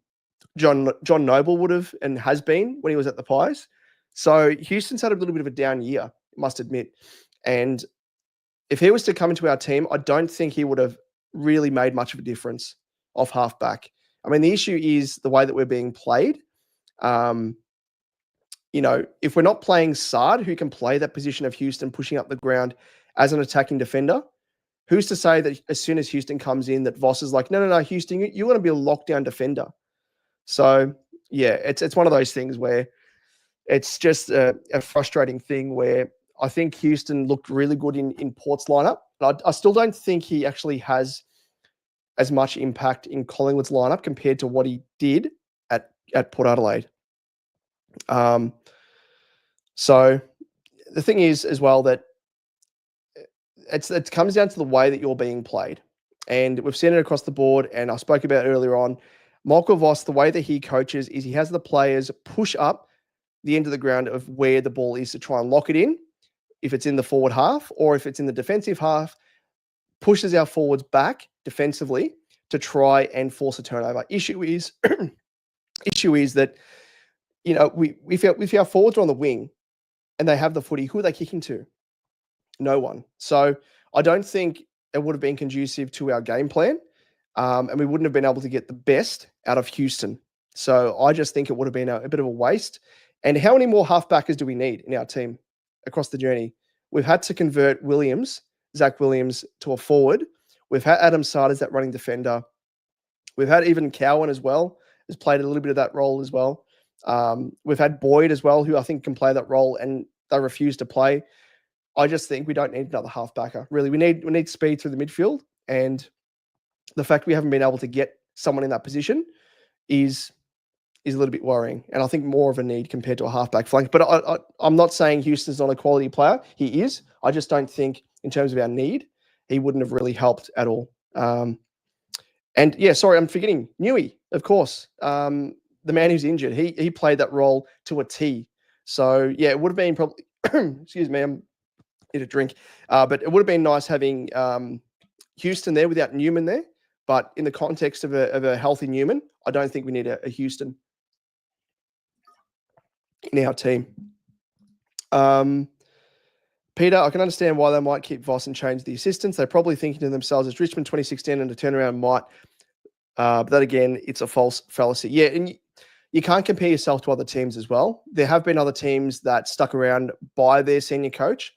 Noble would have and has been when he was at the Pies. So Houston's had a little bit of a down year, I must admit. And if he was to come into our team, I don't think he would have really made much of a difference off halfback. I mean, the issue is the way that we're being played. If we're not playing Saad, who can play that position of Houston pushing up the ground as an attacking defender, who's to say that as soon as Houston comes in, that Voss is like, no, Houston, you want to be a lockdown defender. So, yeah, it's one of those things where it's just a frustrating thing where I think Houston looked really good in Port's lineup. I still don't think he actually has as much impact in Collingwood's lineup compared to what he did at Port Adelaide. So the thing is as well that it comes down to the way that you're being played. And we've seen it across the board. And I spoke about earlier on, Michael Voss, the way that he coaches is he has the players push up the end of the ground of where the ball is to try and lock it in. If it's in the forward half or if it's in the defensive half, pushes our forwards back defensively to try and force a turnover. Issue is that, if our forwards are on the wing and they have the footy, who are they kicking to? No one. So I don't think it would have been conducive to our game plan, and we wouldn't have been able to get the best out of Houston. So I just think it would have been a bit of a waste. And how many more halfbackers do we need in our team across the journey? We've had to convert Zach Williams, to a forward. We've had Adam Saad as that running defender. We've had even Cowan as well, has played a little bit of that role as well. We've had Boyd as well, who I think can play that role, and they refuse to play. I just think we don't need another halfbacker. Really, we need speed through the midfield, and the fact we haven't been able to get someone in that position is a little bit worrying, and I think more of a need compared to a halfback flank. But I'm not saying Houston's not a quality player. He is. I just don't think, in terms of our need, he wouldn't have really helped at all. And yeah, sorry, I'm forgetting Newey, of course. The man who's injured, he played that role to a T. So yeah, it would have been probably. Excuse me, I'm need a drink. But it would have been nice having Houston there without Newman there. But in the context of a healthy Newman, I don't think we need a Houston in our team. Peter, I can understand why they might keep Voss and change the assistants. They're probably thinking to themselves, it's Richmond 2016 and a turnaround might. But that again, it's a false fallacy. Yeah, and you can't compare yourself to other teams as well. There have been other teams that stuck around by their senior coach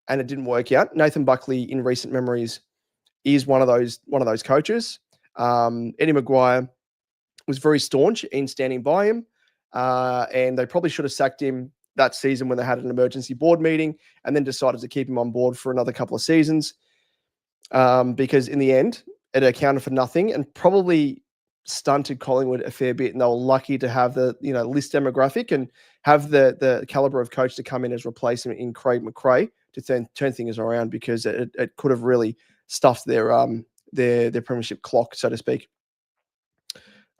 and it didn't work out. Nathan Buckley, in recent memories, is one of those coaches. Eddie Maguire was very staunch in standing by him, and they probably should have sacked him that season when they had an emergency board meeting, and then decided to keep him on board for another couple of seasons, because in the end, it accounted for nothing and probably stunted Collingwood a fair bit. And they were lucky to have the list demographic and have the caliber of coach to come in as replacement in Craig McRae to turn things around, because it could have really stuffed their premiership clock, so to speak.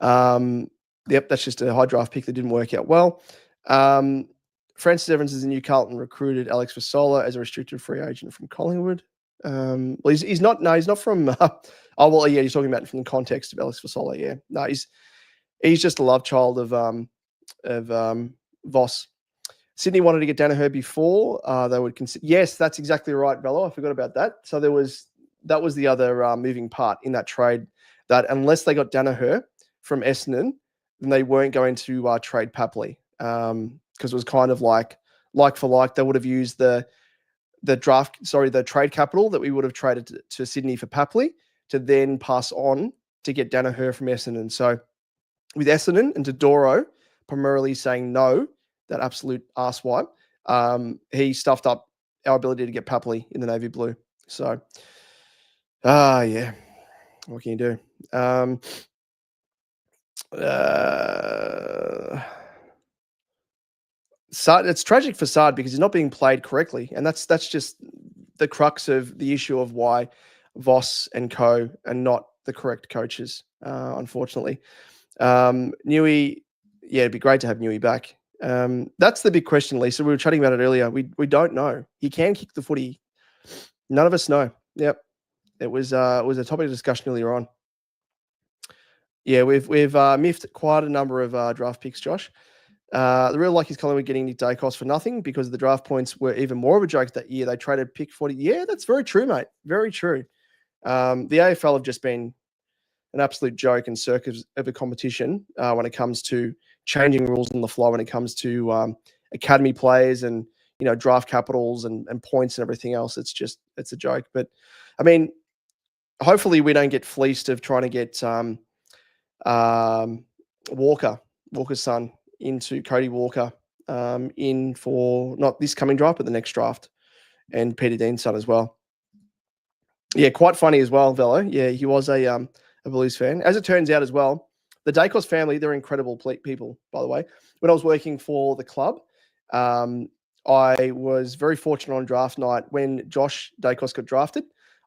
Yep, that's just a high draft pick that didn't work out well. Francis Evans is a New Carlton recruited Alex Fasola as a restricted free agent from Collingwood. Well, he's not. No, he's not from. Oh well, yeah, he's talking about it from the context of Alex Fasola. Yeah, no, he's just a love child of Voss. Sydney wanted to get Danaher before they would consider. Yes, that's exactly right, Bello. I forgot about that. So that was the other moving part in that trade. That unless they got Danaher from Essendon, then they weren't going to trade Papley, because it was kind of like for like. They would have used the trade capital that we would have traded to Sydney for Papley to then pass on to get Danaher from Essendon. So with Essendon and Todoro primarily saying no, that absolute arse wipe, he stuffed up our ability to get Papley in the navy blue. So, yeah, what can you do? Saad, it's tragic for Saad because he's not being played correctly, and that's just the crux of the issue of why Voss and co are not the correct coaches, unfortunately. Newey, yeah, it'd be great to have Newey back. That's the big question, Lisa. We were chatting about it earlier. We don't know. He can kick the footy. None of us know. Yep. It was a topic of discussion earlier on. Yeah, we've miffed quite a number of draft picks, Josh. The real luck is Collingwood getting Nick Dacos for nothing because the draft points were even more of a joke that year. They traded pick 40. Yeah, that's very true, mate. Very true. The AFL have just been an absolute joke and circus of a competition when it comes to changing rules on the fly, when it comes to academy players and draft capitals and points and everything else. It's a joke. But I mean, hopefully we don't get fleeced of trying to get Walker's son into Cody Walker in for not this coming draft, but the next draft, and Peter Dean's son as well. Yeah, quite funny as well, Velo. Yeah, he was a Blues fan. As it turns out as well, the Dacos family, they're incredible people, by the way. When I was working for the club, I was very fortunate on draft night when Josh Dacos got drafted.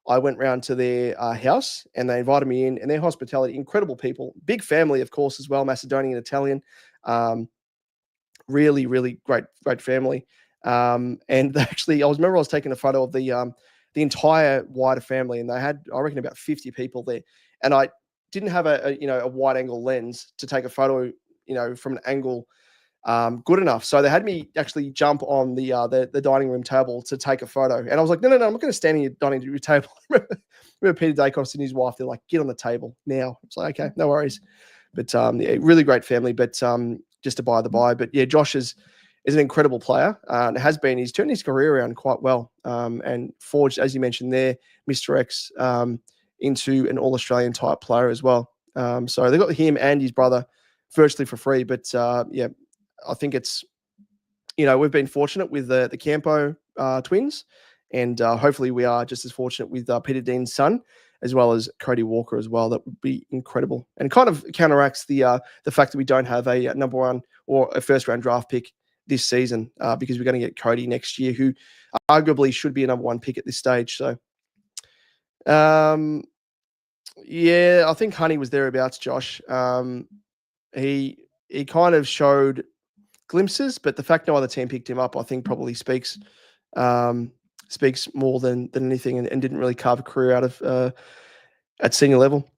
I went round to their house and they invited me in, and their hospitality, incredible people, big family, of course, as well, Macedonian, Italian, really, really great family. And actually, I was taking a photo of the entire wider family, and they had, I reckon, about 50 people there. And I didn't have a wide angle lens to take a photo, from an angle good enough. So they had me actually jump on the dining room table to take a photo. And I was like, no, I'm not going to stand in your dining room table. Remember Peter Dacos and his wife, they're like, get on the table now. It's like, okay, no worries. But yeah, really great family, but just to by the by. But yeah, Josh is an incredible player and has been. He's turned his career around quite well and forged, as you mentioned there, Mr. X into an All-Australian type player as well. So they got him and his brother virtually for free. But yeah, I think it's, we've been fortunate with the Campo twins, and hopefully we are just as fortunate with Peter Dean's son, as well as Cody Walker as well. That would be incredible, and kind of counteracts the fact that we don't have a number one or a first round draft pick this season because we're going to get Cody next year, who arguably should be a number one pick at this stage. So, yeah, I think Honey was thereabouts, Josh. He kind of showed glimpses, but the fact no other team picked him up, I think, probably speaks more than anything, and didn't really carve a career out of at senior level.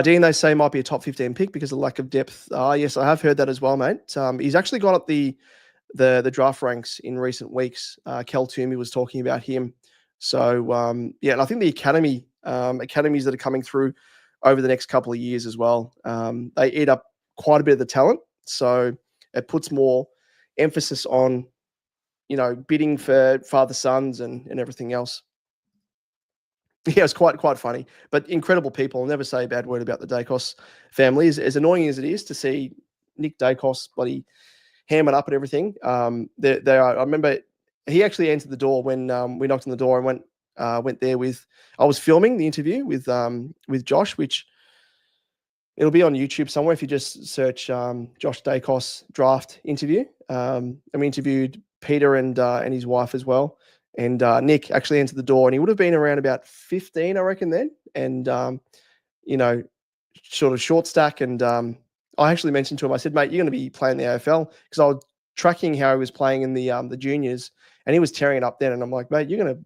Dean, they say, might be a top 15 pick because of lack of depth. Yes, I have heard that as well, mate. He's actually got up the draft ranks in recent weeks. Kel Toomey was talking about him. So yeah, and I think the academies that are coming through over the next couple of years as well, they eat up quite a bit of the talent. So it puts more emphasis on, bidding for father sons and everything else. Yeah, it's quite funny, but incredible people. I'll never say a bad word about the Dacos family. As annoying as it is to see Nick Dacos bloody hammered up and everything, they are. I remember he actually entered the door when we knocked on the door and went there with. I was filming the interview with Josh, which it'll be on YouTube somewhere if you just search Josh Dacos draft interview. And we interviewed Peter and his wife as well. And Nick actually entered the door, and he would have been around about 15, I reckon, then. And, sort of short stack. And I actually mentioned to him, I said, mate, you're going to be playing the AFL, because I was tracking how he was playing in the juniors, and he was tearing it up then. And I'm like, mate, you're gonna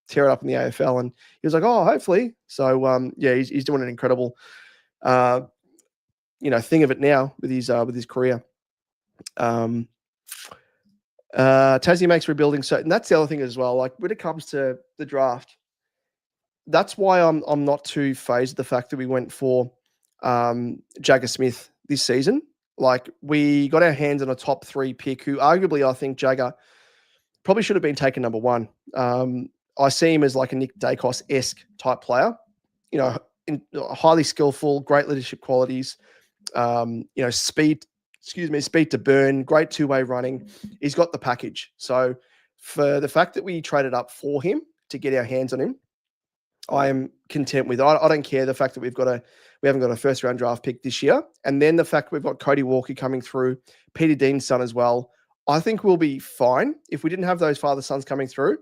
tear it up in the AFL. And he was like, oh, hopefully. So yeah, he's doing an incredible thing of it now with his career. Tassie makes rebuilding so, and that's the other thing as well. Like when it comes to the draft, that's why I'm not too phased with the fact that we went for Jagger Smith this season. Like we got our hands on a top 3 pick, who arguably I think Jagger probably should have been taken number 1. I see him as like a Nick Dacos-esque type player, highly skillful, great leadership qualities, speed to burn, great two-way running. He's got the package. So for the fact that we traded up for him to get our hands on him, I am content with. I don't care the fact that we haven't got a first round draft pick this year. And then the fact we've got Cody Walker coming through, Peter Dean's son as well. I think we'll be fine. If we didn't have those father sons coming through,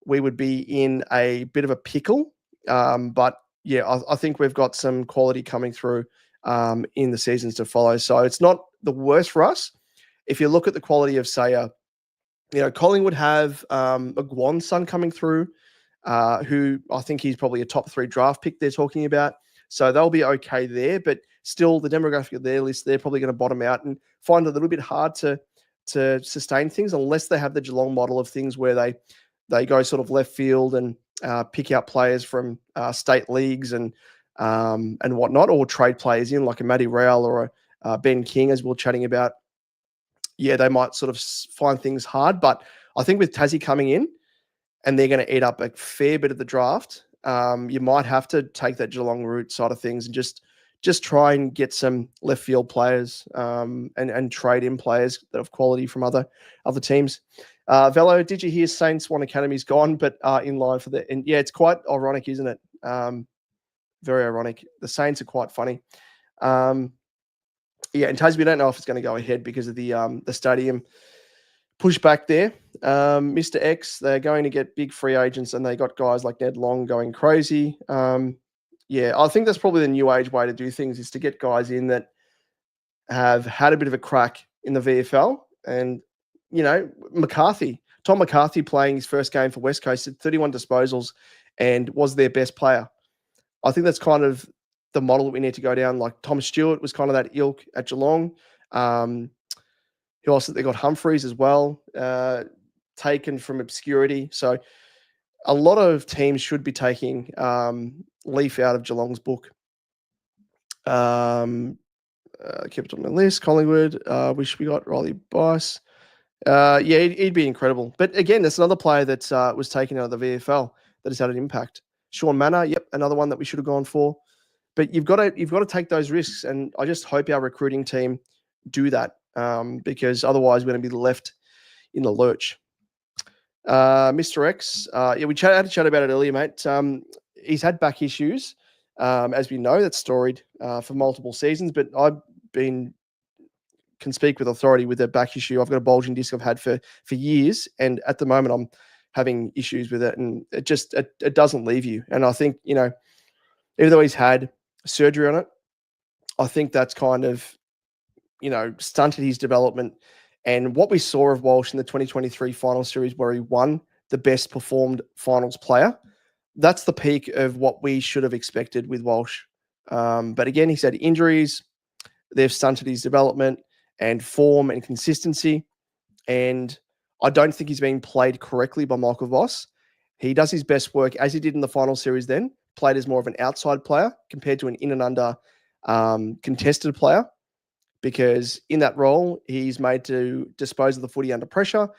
we would be in a bit of a pickle. But yeah, I think we've got some quality coming through in the seasons to follow. So it's not the worst for us. If you look at the quality of, say, Collingwood have McGuan's son coming through, who I think he's probably a top 3 draft pick they're talking about. So they'll be okay there, but still the demographic of their list, they're probably going to bottom out and find it a little bit hard to sustain things unless they have the Geelong model of things where they go sort of left field and pick out players from state leagues and whatnot, or trade players in like a Matty Rowell or a Ben King, as we were chatting about. Yeah, they might sort of find things hard, but I think with Tassie coming in and they're going to eat up a fair bit of the draft, you might have to take that Geelong route side of things and just try and get some left field players and trade in players that have quality from other teams. Velo, did you hear Saints One Academy's gone, but in line for the? And yeah, it's quite ironic, isn't it? Very ironic. The Saints are quite funny. Yeah, and Tassie, we don't know if it's going to go ahead because of the stadium pushback there. Mr. X, they're going to get big free agents, and they got guys like Ned Long going crazy. Yeah, I think that's probably the new age way to do things, is to get guys in that have had a bit of a crack in the VFL. And, Tom McCarthy playing his first game for West Coast at 31 disposals and was their best player. I think that's kind of the model that we need to go down. Like Tom Stewart was kind of that ilk at Geelong. Who else? They got Humphreys as well, taken from obscurity. So a lot of teams should be taking leaf out of Geelong's book. Kept it on the list. Collingwood. Wish we got Riley Bice. Yeah, he'd be incredible. But again, there's another player that was taken out of the VFL that has had an impact. Sean Manor. Yep, another one that we should have gone for. But you've got to take those risks, and I just hope our recruiting team do that, because otherwise we're going to be left in the lurch. Mr. X, yeah, we had a chat about it earlier, mate. He's had back issues, as we know, that's storied for multiple seasons. But can speak with authority with a back issue. I've got a bulging disc I've had for years, and at the moment I'm having issues with it, and it doesn't leave you. And I think even though he's had surgery on it, I think that's kind of stunted his development. And what we saw of Walsh in the 2023 final series, where he won the best performed finals player, that's the peak of what we should have expected with Walsh. But again, he's had injuries. They've stunted his development and form and consistency. And I don't think he's being played correctly by Michael Voss. He does his best work, as he did in the final series then, played as more of an outside player compared to an in and under contested player, because in that role, he's made to dispose of the footy under pressure.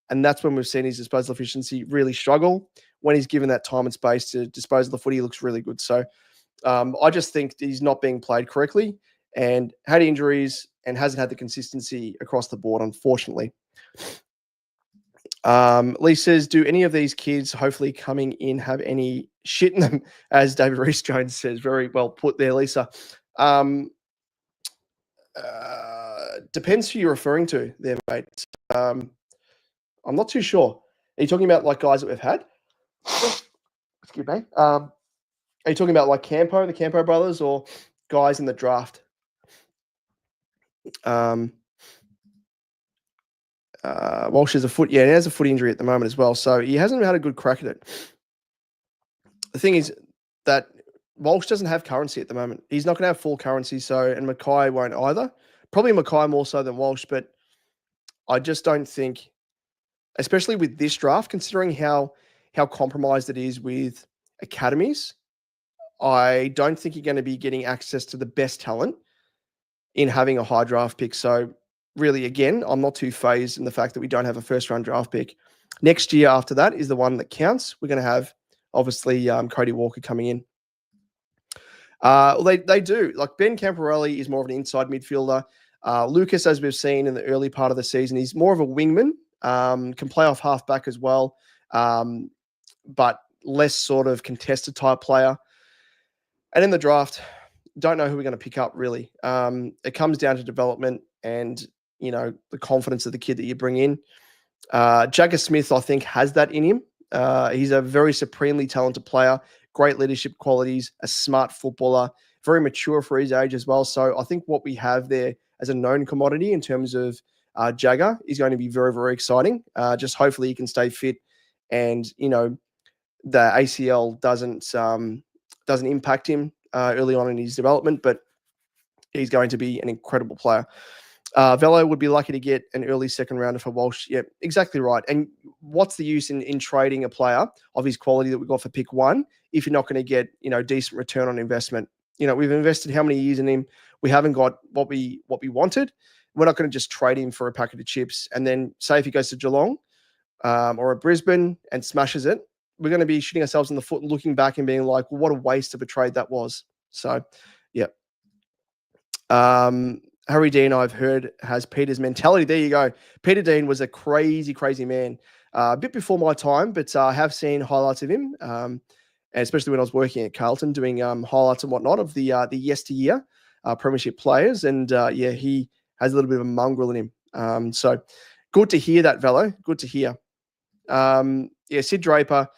And that's when we've seen his disposal efficiency really struggle. When he's given that time and space to dispose of the footy, he looks really good. So I just think he's not being played correctly and had injuries and hasn't had the consistency across the board, unfortunately. Lee says, do any of these kids hopefully coming in have any shit in them? As David Rees-Jones says, very well put there, Lisa. Depends who you're referring to there, mate. I'm not too sure. Are you talking about like guys that we've had? Excuse me. Are you talking about like the Campo brothers, or guys in the draft? Walsh has he has a foot injury at the moment as well, so he hasn't had a good crack at it. The thing is that Walsh doesn't have currency at the moment. He's not going to have full currency, and Mackay won't either. Probably Mackay more so than Walsh, but I just don't think, especially with this draft, considering how compromised it is with academies, I don't think you're going to be getting access to the best talent in having a high draft pick. So really, again, I'm not too phased in the fact that we don't have a first-round draft pick. Next year after that is the one that counts. We're going to have, obviously, Cody Walker coming in. They do. Like Ben Camporelli is more of an inside midfielder. Lucas, as we've seen in the early part of the season, he's more of a wingman, can play off half-back as well, but less sort of contested type player. And in the draft, don't know who we're going to pick up, really. It comes down to development and, the confidence of the kid that you bring in. Jagger Smith, I think, has that in him. He's a very supremely talented player, great leadership qualities, a smart footballer, very mature for his age as well. So I think what we have there as a known commodity in terms of Jagger is going to be very, very exciting. Just hopefully he can stay fit, and the ACL doesn't impact him early on in his development, but he's going to be an incredible player. Velo would be lucky to get an early second rounder for Walsh. Yeah, exactly right. And what's the use in trading a player of his quality that we got for pick 1 if you're not going to get decent return on investment? We've invested how many years in him? We haven't got what we wanted. We're not going to just trade him for a packet of chips and then say if he goes to Geelong or a Brisbane and smashes it, we're going to be shooting ourselves in the foot, looking back and being like, well, what a waste of a trade that was. So, yeah. Harry Dean, I've heard, has Peter's mentality. There you go. Peter Dean was a crazy, crazy man. A bit before my time, but I have seen highlights of him, and especially when I was working at Carlton doing highlights and whatnot of the yesteryear premiership players. And he has a little bit of a mongrel in him. So good to hear that, Velo. Good to hear. Sid Draper,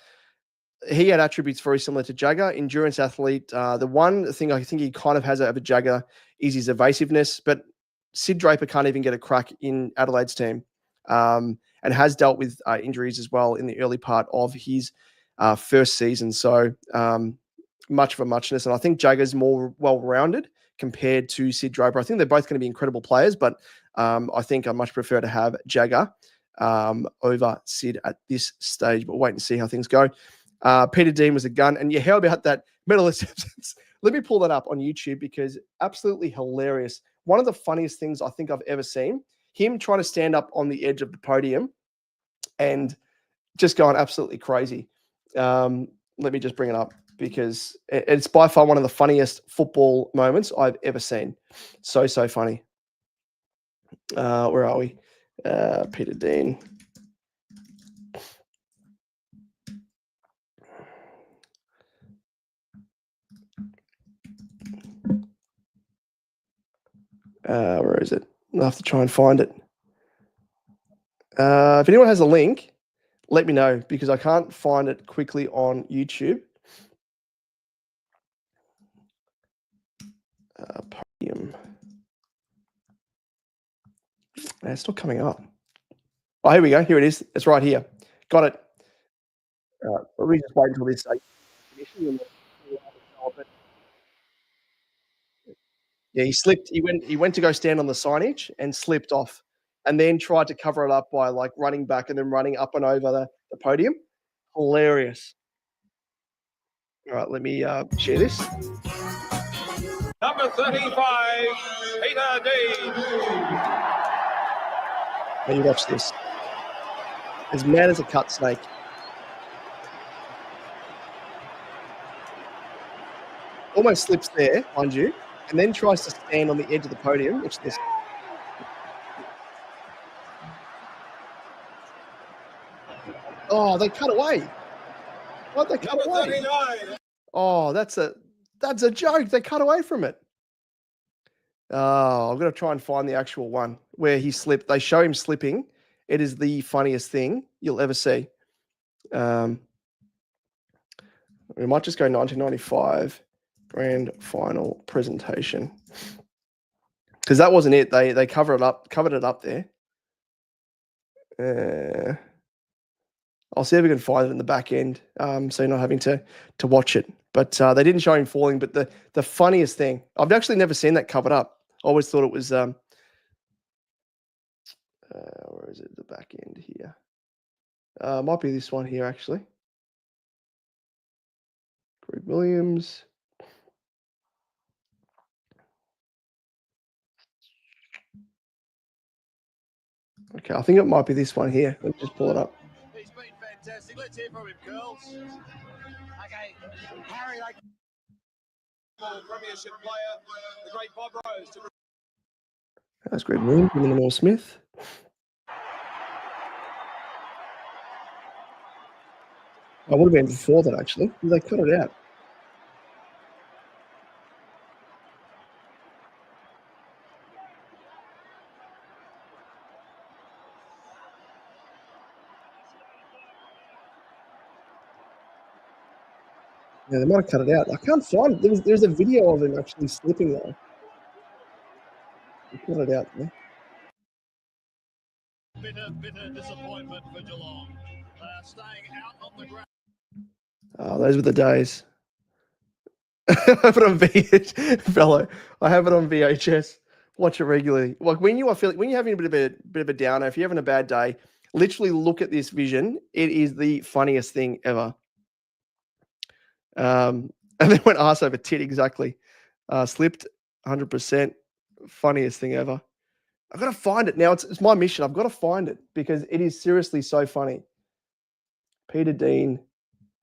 he had attributes very similar to Jagger, endurance athlete. The one thing I think he kind of has of a Jagger is his evasiveness, but Sid Draper can't even get a crack in Adelaide's team, and has dealt with injuries as well in the early part of his first season. So much of a muchness, and I think Jagger's more well-rounded compared to Sid Draper. I think they're both going to be incredible players, but I think I much prefer to have Jagger over Sid at this stage, but wait and see how things go. Peter Dean was a gun. And how about that medal acceptance? Let me pull that up on YouTube because absolutely hilarious. One of the funniest things I think I've ever seen, him trying to stand up on the edge of the podium and just going absolutely crazy. Let me just bring it up because it's by far one of the funniest football moments I've ever seen. So funny. Where are we? Peter Dean. Where is it? I'll have to try and find it. If anyone has a link, let me know because I can't find it quickly on YouTube. Podium. It's not coming up. Oh, here we go. Here it is. It's right here. Got it. Let me just wait until this. Yeah, he slipped. He went to go stand on the signage and slipped off, and then tried to cover it up by like running back and then running up and over the podium. Hilarious. All right, let me share this. Number 35, Peter Dean. Now you watch this. As mad as a cut snake. Almost slips there, mind you, and then tries to stand on the edge of the podium. Watch this. Oh, they cut away. Why'd they cut away? 39. Oh, that's a joke. They cut away from it. Oh, I'm going to try and find the actual one where he slipped. They show him slipping. It is the funniest thing you'll ever see. We might just go 1995 grand final presentation because that wasn't it. They covered it up there. I'll see if we can find it in the back end, so you're not having to watch it. But they didn't show him falling. But the funniest thing, I've actually never seen that covered up. I always thought it was where is it? The back end here. Might be this one here actually. Greg Williams. Okay, I think it might be this one here. Let me just pull it up. He's been fantastic. Let's hear from him, girls. Okay, Harry, Premiership player, the great Bob Rose. That's Greg Williams, Minimal Smith. I would have been before that actually. They cut it out. Yeah, they might have cut it out. I can't find it. There's a video of him actually slipping there. They cut it out there. Bitter disappointment for Geelong. Staying out on the ground. Oh, those were the days. I have it on fellow. I have it on VHS. Watch it regularly. Like when you're having a bit of a downer, if you're having a bad day, literally look at this vision. It is the funniest thing ever. And then went arse over tit exactly. Slipped 100%. Funniest thing ever. I've got to find it now. It's my mission. I've got to find it because it is seriously so funny. Peter Dean.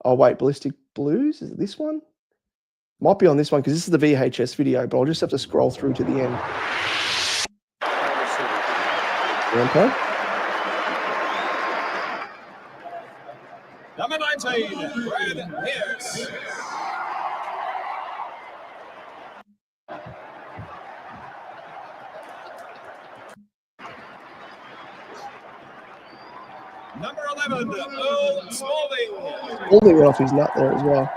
Oh wait, Ballistic Blues. Is it this one? Might be on this one because this is the VHS video, but I'll just have to scroll through to the end. Okay. Number 19, Brad Pierce. Number 11, Earl Spalding. Spalding went off his nut there as well.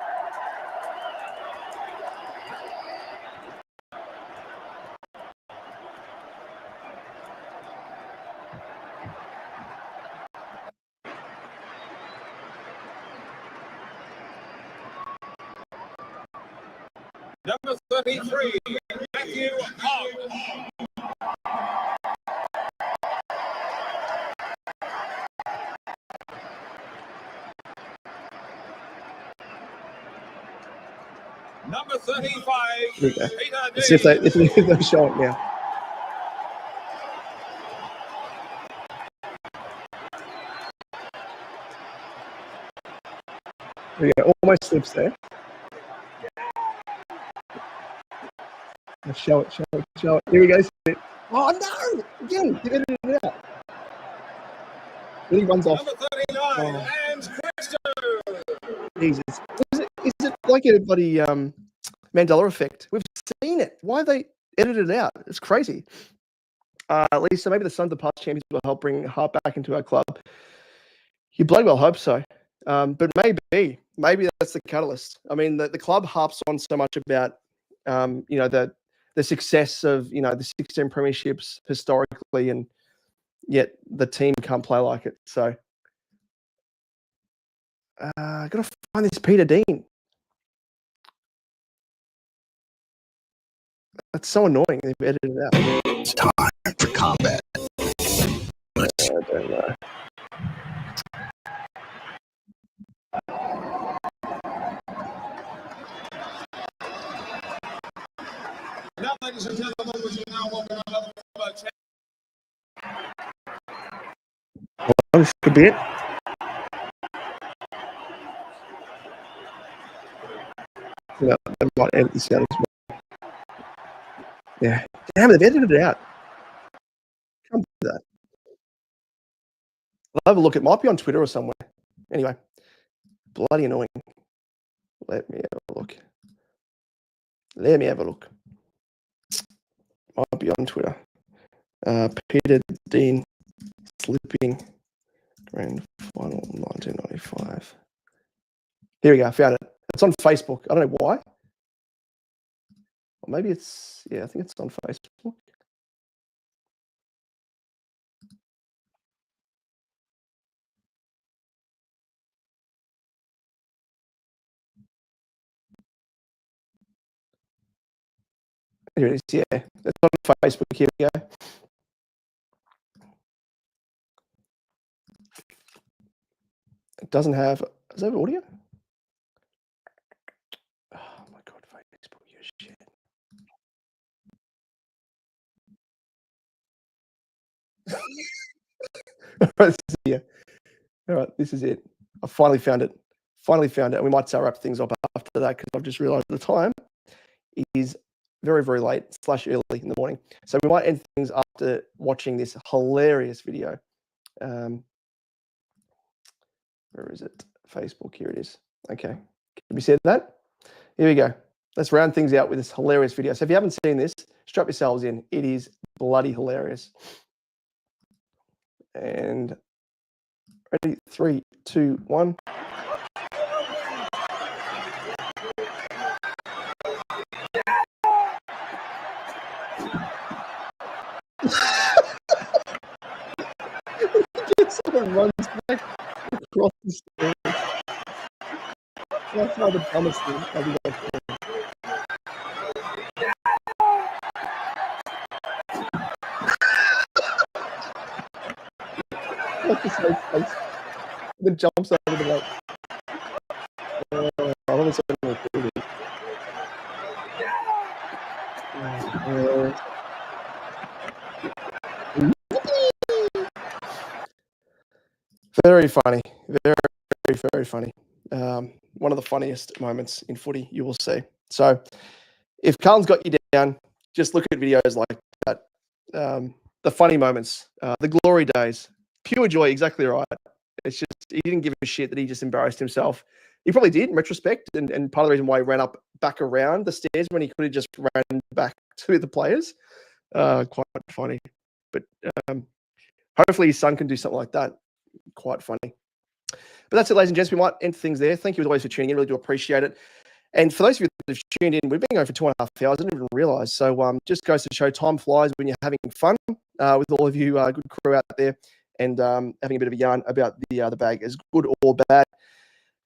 Number 33, Matthew Hogg. Number 35, Here we go. Peter Let's see if they show it now. There we go. Almost slips there. Let's show it. Here we go. Oh no! Again, they've edited it out. Then he runs off. Number 39, and Christo. Jesus. Is it like a bloody Mandela effect? We've seen it. Why have they edited it out? It's crazy. At least, so maybe the Sons of the Past champions will help bring Hart back into our club. You bloody well hope so. But maybe that's the catalyst. I mean, the club harps on so much about, the success of, the 16 premierships historically, and yet the team can't play like it. So, I got to find this Peter Dean. That's so annoying. They've edited it out. It's time for combat. I don't know. Now, ladies and gentlemen, would you now welcome another This could be it. No, they might edit this out as well. Yeah. Damn, they've edited it out. Can't do that. I'll have a look. It might be on Twitter or somewhere. Anyway, bloody annoying. Let me have a look. Might be on Twitter. Peter Dean slipping grand final 1995. Here we go. I found it. It's on Facebook. I don't know why. Or maybe it's, I think it's on Facebook. Here it is. Yeah, it's on Facebook. Here we go. It doesn't have. Does it have audio? Oh my God, Facebook, you shit. All right, this is it. I finally found it. And we might start wrap things up after that because I've just realised the time is very, very late / early in the morning. So we might end things after watching this hilarious video. Where is it? Facebook. Here it is. Okay. Can we see that? Here we go. Let's round things out with this hilarious video. So if you haven't seen this, strap yourselves in. It is bloody hilarious. And ready? 3, 2, 1. Everyone runs back across the stairs. That's not the dumbest thing I've ever done. What the safe place? Then jumps over the boat. I haven't seen him recorded. Very funny. Very, very funny. One of the funniest moments in footy you will see. So if Carl's got you down, just look at videos like that. The funny moments, the glory days, pure joy, exactly right. It's just, he didn't give a shit that he just embarrassed himself. He probably did in retrospect, and part of the reason why he ran back around the stairs when he could have just ran back to the players. Quite funny. But hopefully his son can do something like that. Quite funny. But that's it, ladies and gents. We might end things there. Thank you as always for tuning in. Really do appreciate it. And for those of you that have tuned in, we've been going for 2.5 hours. I didn't even realise. So just goes to show time flies when you're having fun with all of you good crew out there and having a bit of a yarn about the bag, as good or bad.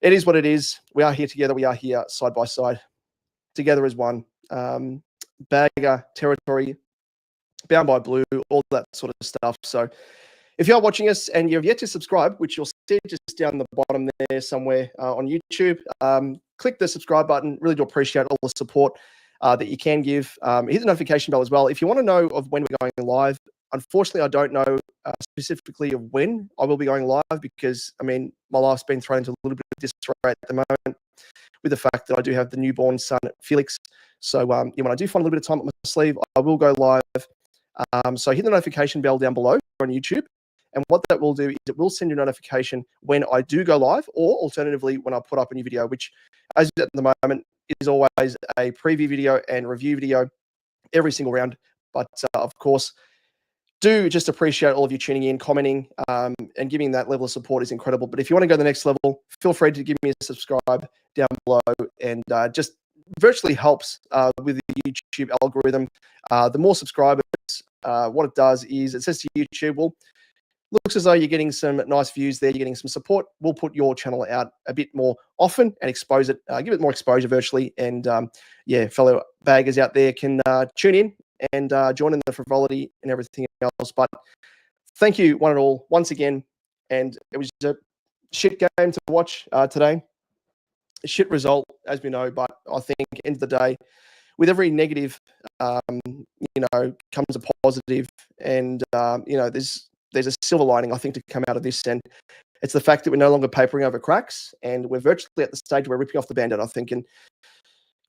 It is what it is. We are here together. We are here side by side, together as one. Bagger territory, bound by blue, all that sort of stuff. So if you are watching us and you've yet to subscribe, which you'll see just down the bottom there somewhere on YouTube, click the subscribe button. Really do appreciate all the support that you can give. Hit the notification bell as well. If you want to know of when we're going live, unfortunately, I don't know specifically of when I will be going live because, I mean, my life's been thrown into a little bit of disarray at the moment with the fact that I do have the newborn son, Felix. So when I do find a little bit of time up my sleeve, I will go live. So hit the notification bell down below on YouTube. And what that will do is it will send you a notification when I do go live, or alternatively, when I put up a new video, which, as at the moment, is always a preview video and review video every single round. But of course, do just appreciate all of you tuning in, commenting, and giving that level of support is incredible. But if you want to go to the next level, feel free to give me a subscribe down below, and just virtually helps with the YouTube algorithm. The more subscribers, what it does is it says to YouTube, well, looks as though you're getting some nice views there, you're getting some support. We'll put your channel out a bit more often and expose it, give it more exposure virtually. And fellow baggers out there can tune in and join in the frivolity and everything else. But thank you one and all once again. And it was a shit game to watch today. A shit result, as we know, but I think end of the day, with every negative, comes a positive, and there's a silver lining, I think, to come out of this, and it's the fact that we're no longer papering over cracks, and we're virtually at the stage where we're ripping off the Band-Aid, I think. And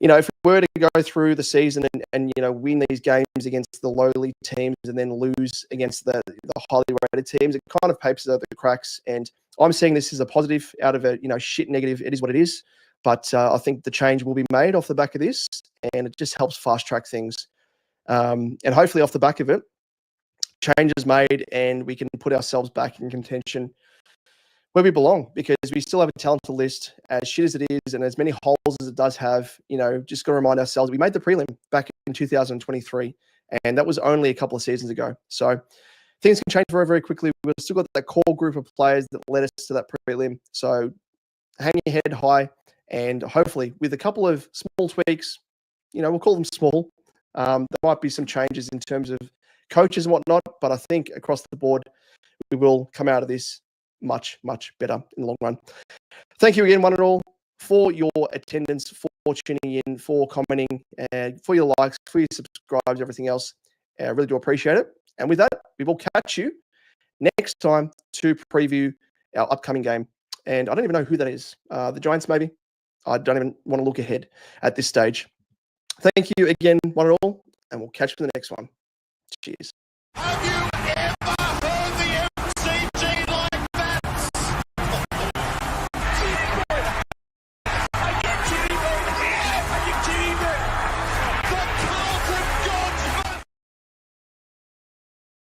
if we were to go through the season and win these games against the lowly teams and then lose against the highly rated teams, it kind of papers over the cracks. And I'm seeing this as a positive out of a shit negative. It is what it is. But I think the change will be made off the back of this, and it just helps fast track things. And hopefully off the back of it, change is made and we can put ourselves back in contention where we belong, because we still have a talented list, as shit as it is and as many holes as it does have. Just got to remind ourselves, we made the prelim back in 2023, and that was only a couple of seasons ago. So things can change very, very quickly. We've still got that core group of players that led us to that prelim. So hang your head high, and hopefully with a couple of small tweaks, we'll call them small, there might be some changes in terms of coaches and whatnot, but I think across the board, we will come out of this much, much better in the long run. Thank you again, one and all, for your attendance, for tuning in, for commenting, and for your likes, for your subscribes, everything else. I really do appreciate it. And with that, we will catch you next time to preview our upcoming game. And I don't even know who that is. The Giants, maybe? I don't even want to look ahead at this stage. Thank you again, one and all, and we'll catch you in the next one. Cheers.